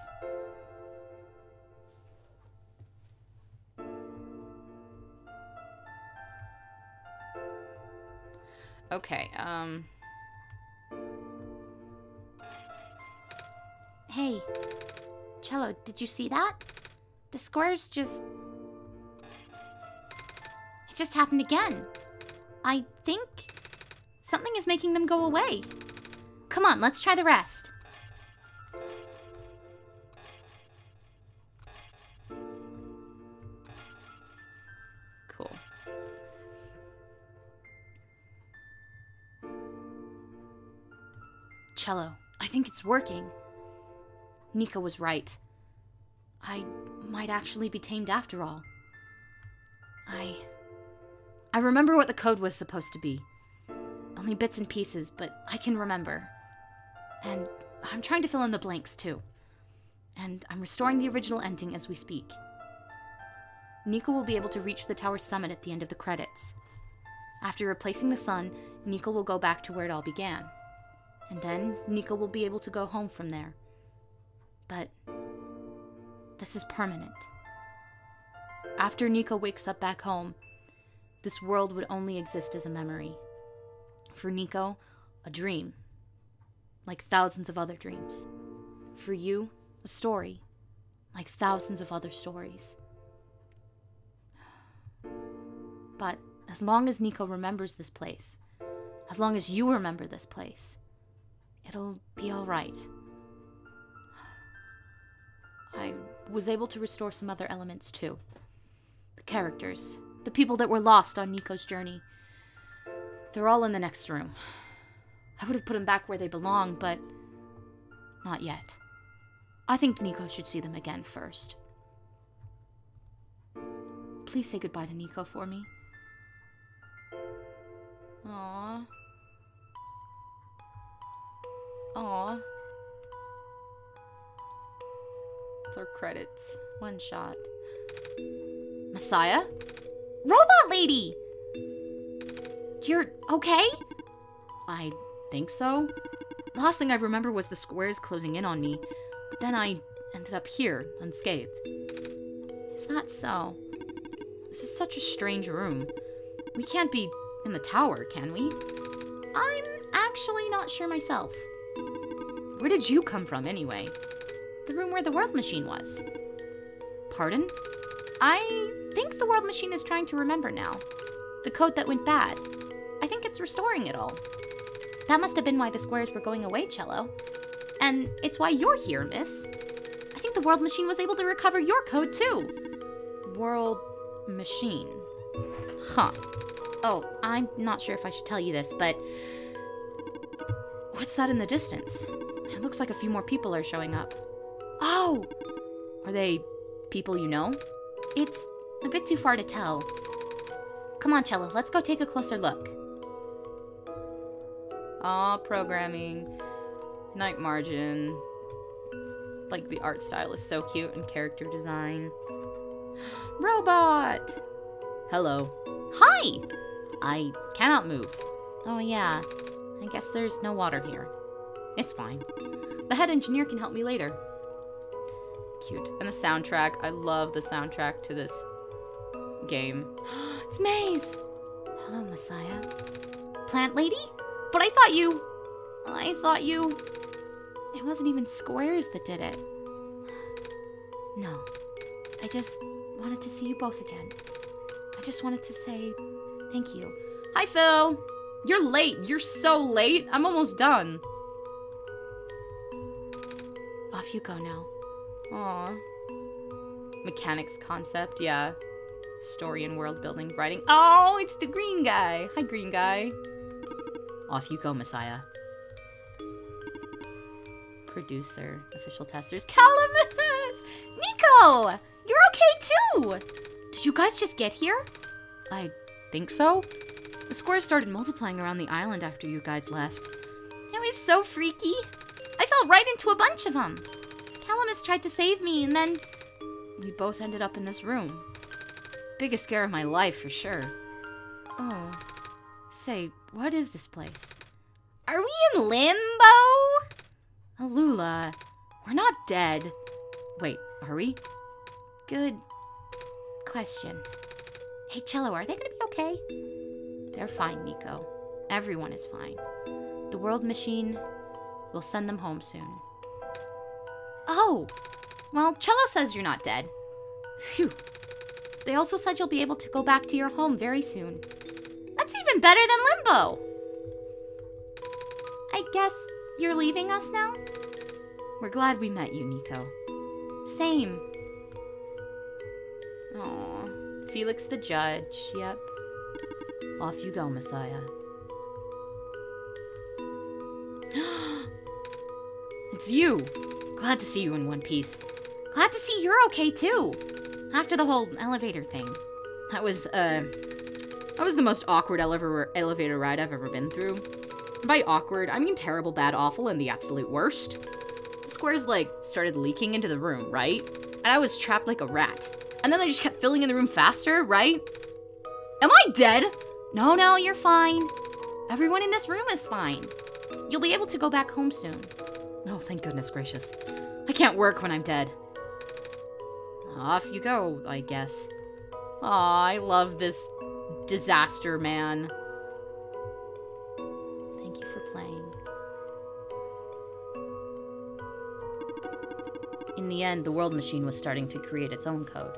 Okay, Hey, Cello, did you see that? The squares just... It just happened again. I think something is making them go away. Come on, let's try the rest. Cool. Cello, I think it's working. Nico was right. I might actually be tamed after all. I remember what the code was supposed to be. Only bits and pieces, but I can remember. And I'm trying to fill in the blanks too. And I'm restoring the original ending as we speak. Nico will be able to reach the tower's summit at the end of the credits. After replacing the sun, Nico will go back to where it all began. And then Nico will be able to go home from there. But this is permanent. After Nico wakes up back home, this world would only exist as a memory. For Nico, a dream, like thousands of other dreams. For you, a story, like thousands of other stories. But as long as Nico remembers this place, as long as you remember this place, it'll be all right. I was able to restore some other elements too. The characters, the people that were lost on Nico's journey. They're all in the next room. I would have put them back where they belong, but not yet. I think Nico should see them again first. Please say goodbye to Nico for me. Aww. Aww. It's our credits. OneShot. Messiah? Robot lady! You're okay? I think so. The last thing I remember was the squares closing in on me, but then I ended up here, unscathed. Is that so? This is such a strange room. We can't be in the tower, can we? I'm actually not sure myself. Where did you come from, anyway? The room where the world machine was. Pardon? I think the world machine is trying to remember now. The code that went bad. I think it's restoring it all. That must have been why the squares were going away, Cello. And it's why you're here, miss. I think the world machine was able to recover your code, too. World machine. Huh. Oh, I'm not sure if I should tell you this, but... what's that in the distance? It looks like a few more people are showing up. Oh! Are they people you know? It's a bit too far to tell. Come on, Cello, let's go take a closer look. Aw, programming. Night margin. Like, the art style is so cute, and character design. Robot! Hello. Hi! I cannot move. Oh, yeah. I guess there's no water here. It's fine. The head engineer can help me later. Cute. And the soundtrack. I love the soundtrack to this game. It's Maze! Hello, Messiah. Plant lady? But I thought you... It wasn't even squares that did it. No. I just wanted to see you both again. I just wanted to say thank you. Hi, Phil! You're late. You're so late. I'm almost done. Off you go now. Aw. Mechanics concept, yeah. Story and world building, writing. Oh, it's the green guy. Hi, green guy. Off you go, Messiah. Producer, official testers. Calamus! Nico! You're okay too! Did you guys just get here? I think so. The squares started multiplying around the island after you guys left. It was so freaky. I fell right into a bunch of them. Calamus tried to save me, and then we both ended up in this room. Biggest scare of my life, for sure. Oh. Say, what is this place? Are we in limbo? Alula, we're not dead. Wait, are we? Good question. Hey, Cello, are they gonna be okay? They're fine, Nico. Everyone is fine. The world machine will send them home soon. Oh! Well, Cello says you're not dead. Phew. They also said you'll be able to go back to your home very soon. That's even better than limbo! I guess you're leaving us now? We're glad we met you, Nico. Same. Aw. Felix the judge, yep. Off you go, Messiah. It's you! Glad to see you in one piece. Glad to see you're okay, too! After the whole elevator thing. That was the most awkward elevator ride I've ever been through. By awkward, I mean terrible, bad, awful, and the absolute worst. The squares, like, started leaking into the room, right? And I was trapped like a rat. And then they just kept filling in the room faster, right? Am I dead? No, you're fine. Everyone in this room is fine. You'll be able to go back home soon. Oh, thank goodness gracious. I can't work when I'm dead. Off you go, I guess. Aw, I love this disaster man. Thank you for playing. In the end, the world machine was starting to create its own code.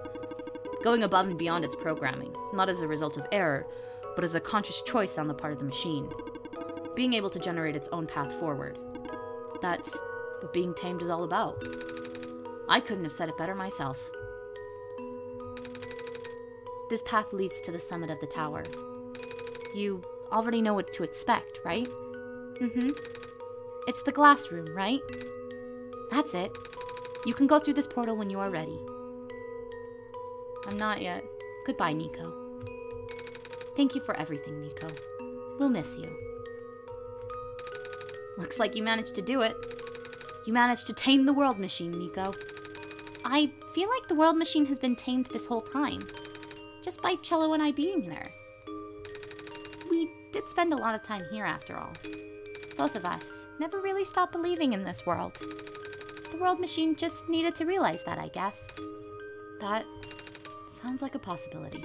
Going above and beyond its programming, not as a result of error, but as a conscious choice on the part of the machine. Being able to generate its own path forward. That's what being tamed is all about. I couldn't have said it better myself. This path leads to the summit of the tower. You already know what to expect, right? Mm-hmm. It's the glass room, right? That's it. You can go through this portal when you are ready. I'm not yet. Goodbye, Nico. Thank you for everything, Nico. We'll miss you. Looks like you managed to do it. You managed to tame the world machine, Nico. I feel like the world machine has been tamed this whole time. Just by Cello and I being there. We did spend a lot of time here after all. Both of us never really stopped believing in this world. The world machine just needed to realize that, I guess. That sounds like a possibility.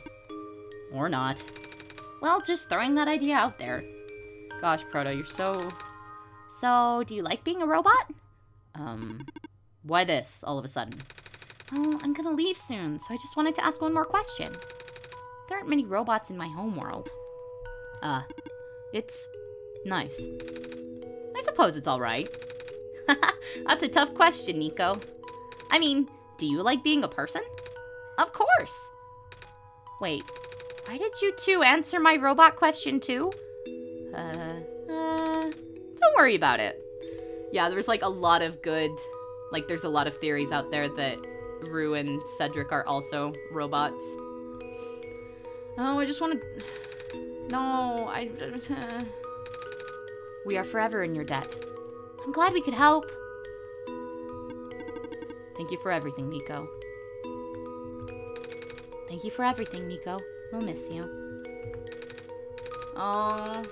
Or not. Well, just throwing that idea out there. Gosh, Proto, you're so... So, do you like being a robot? Why this, all of a sudden? Oh, I'm gonna leave soon, so I just wanted to ask one more question. There aren't many robots in my homeworld. It's nice. I suppose it's alright. That's a tough question, Nico. I mean, do you like being a person? Of course. Wait, why did you two answer my robot question too? Don't worry about it. Yeah, there's like a lot of good, like there's a lot of theories out there that Rue and Cedric are also robots. Oh, I just want to... No, We are forever in your debt. I'm glad we could help. Thank you for everything, Nico. Thank you for everything, Nico. We'll miss you. Oh.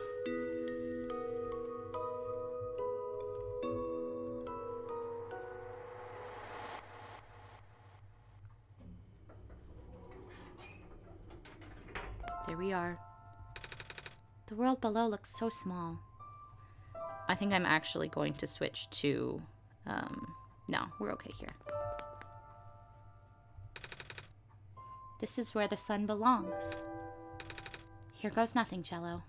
There we are. The world below looks so small. I think I'm actually going to switch to... no, we're okay here. This is where the sun belongs. Here goes nothing, Cello.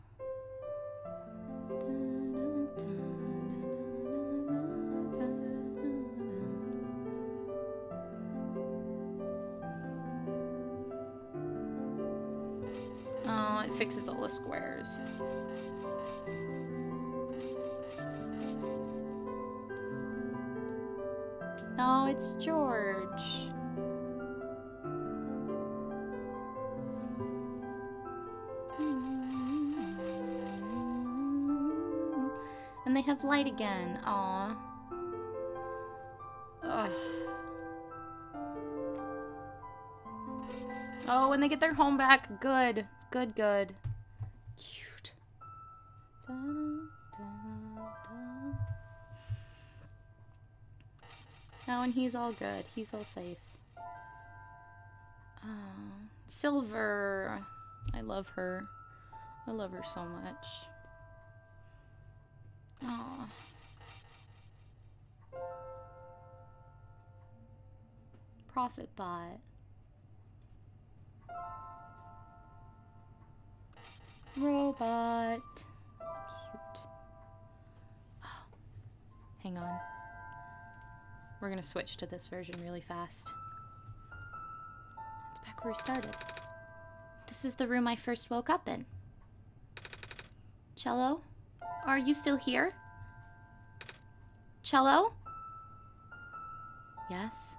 Oh, it fixes all the squares. No, it's George. And they have light again. Aw. Ugh. Oh, when they get their home back. Good. Good, good. Cute. Oh, and he's all good. He's all safe. Oh, Silver. I love her. I love her so much. Oh. Profit bot. Robot. Cute. Oh. Hang on. We're gonna switch to this version really fast. It's back where we started. This is the room I first woke up in. Cello? Are you still here? Cello? Yes?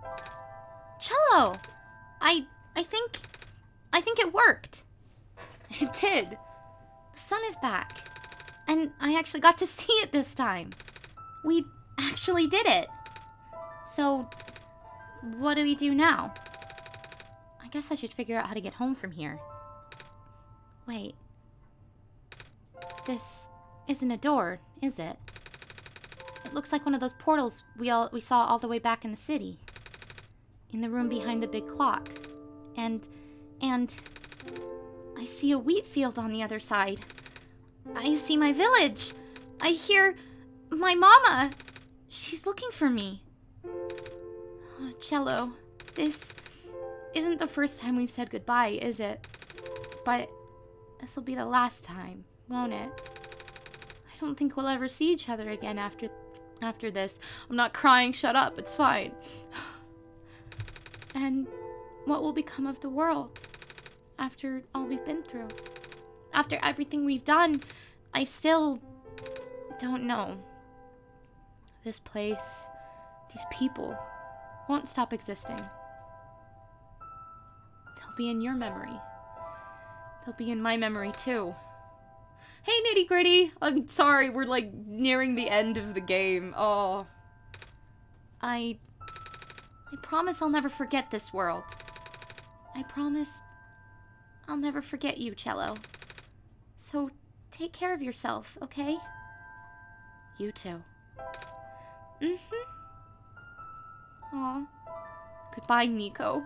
Cello! I think it worked. It did. The sun is back. And I actually got to see it this time. We actually did it. So, what do we do now? I guess I should figure out how to get home from here. Wait. This isn't a door, is it? It looks like one of those portals we saw all the way back in the city. In the room behind the big clock. And I see a wheat field on the other side. I see my village. I hear my mama. She's looking for me. Oh, Cello, this isn't the first time we've said goodbye, is it? But this'll be the last time, won't it? I don't think we'll ever see each other again after this. I'm not crying, shut up, it's fine. And what will become of the world after all we've been through? After everything we've done, I still don't know. This place, these people, won't stop existing. They'll be in your memory. They'll be in my memory too. Hey, Nitty Gritty! I'm sorry, we're like nearing the end of the game. Oh. I promise I'll never forget this world. I promise I'll never forget you, Cello. So take care of yourself, okay? You too. Mm-hmm. Aw. Goodbye, Nico.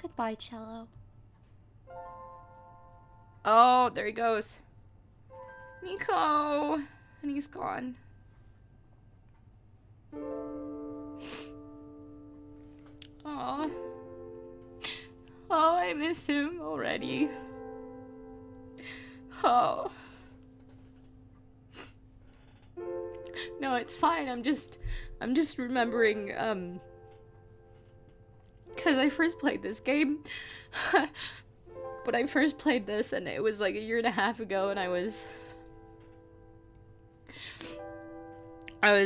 Goodbye, Cello. Oh, there he goes. Nico! And he's gone. Oh. Oh, I miss him already. Oh. No, it's fine. I'm just remembering, because I first played this game. But I first played this, and it was like a year and a half ago, and I was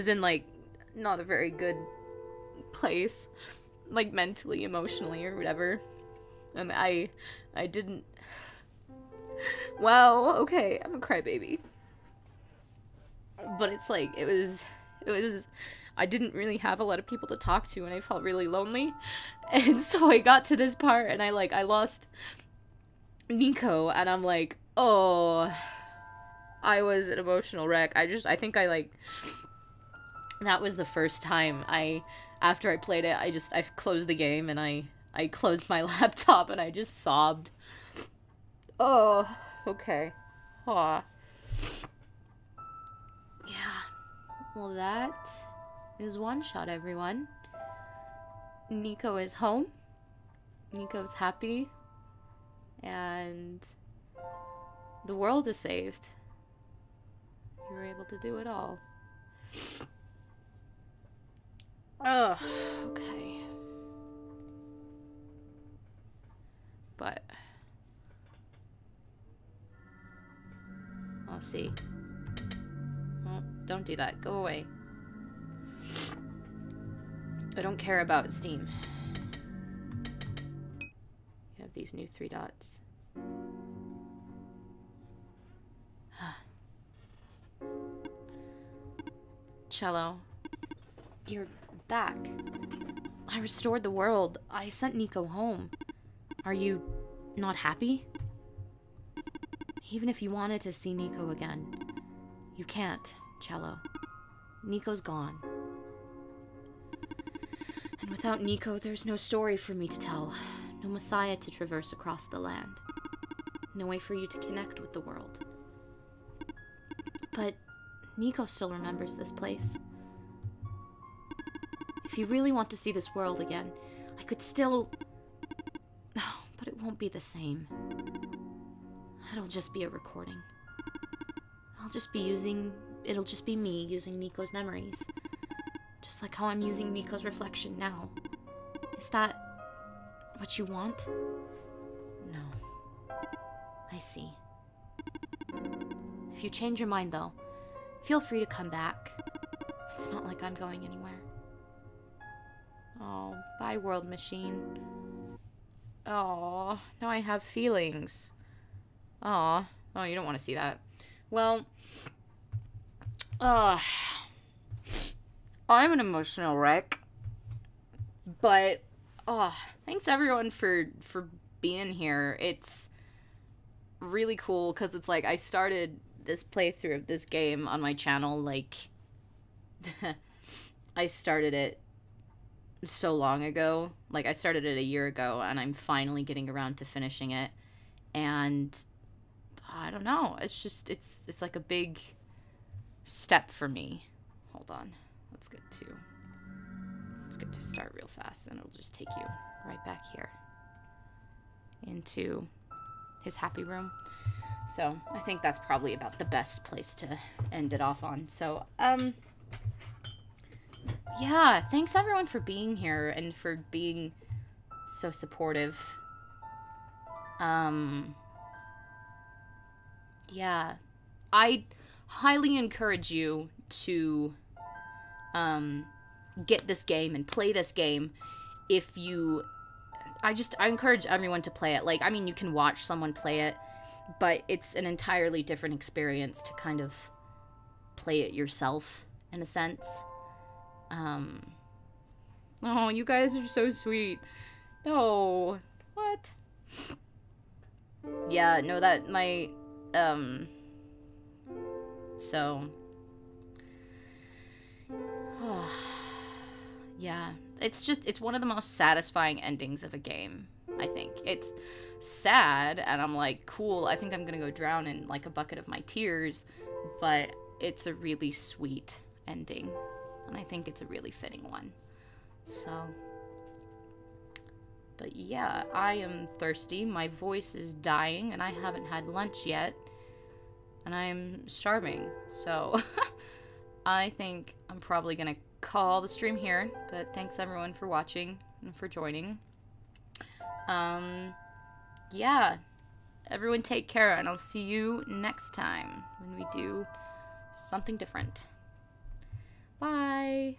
in, like, not a very good place, like, mentally, emotionally, or whatever. And I didn't... Wow, okay, I'm a crybaby. But it's like, it was... I didn't really have a lot of people to talk to, and I felt really lonely. And so I got to this part, and I lost Nico, and I'm like, oh, I was an emotional wreck. I think that was the first time after I played it, I closed the game, and I closed my laptop, and I just sobbed. Oh, okay. Aw. Yeah. Well, that is OneShot, everyone. Nico is home. Nico's happy. And the world is saved. You were able to do it all. Oh, okay. But I'll see. Well, don't do that. Go away. I don't care about Steam. You have these new 3 dots. Cello, you're back. I restored the world. I sent Nico home. Are you not happy? Even if you wanted to see Nico again, you can't, Cello. Nico's gone. And without Nico, there's no story for me to tell. No Messiah to traverse across the land. No way for you to connect with the world. But Nico still remembers this place. If you really want to see this world again, I could still... Oh, but it won't be the same. It'll just be a recording. It'll just be me using Nico's memories. Just like how I'm using Nico's reflection now. Is that what you want? No. I see. If you change your mind, though, feel free to come back. It's not like I'm going anywhere. Oh, bye, world machine. Oh, now I have feelings. Oh, you don't want to see that. Well, I'm an emotional wreck. But, thanks everyone for being here. It's really cool, because it's like, I started this playthrough of this game on my channel, like, I started it so long ago. Like, I started it a year ago, and I'm finally getting around to finishing it. And I don't know, it's just, it's like a big step for me. Hold on, let's get to start real fast, and it'll just take you right back here into his happy room. So I think that's probably about the best place to end it off on. So yeah, thanks everyone for being here and for being so supportive. Yeah, I highly encourage you to get this game and play this game. If you, I encourage everyone to play it. Like, I mean, you can watch someone play it, but it's an entirely different experience to kind of play it yourself, in a sense. Oh, you guys are so sweet. No, what? Yeah, no, that my, so, yeah, it's one of the most satisfying endings of a game, I think. It's sad, and I'm like, cool, I think I'm gonna go drown in, like, a bucket of my tears, but it's a really sweet ending, and I think it's a really fitting one. So, But yeah, I am thirsty. My voice is dying, and I haven't had lunch yet. And I'm starving. So I think I'm probably going to call the stream here. But thanks everyone for watching and for joining. Yeah. Everyone take care, and I'll see you next time when we do something different. Bye.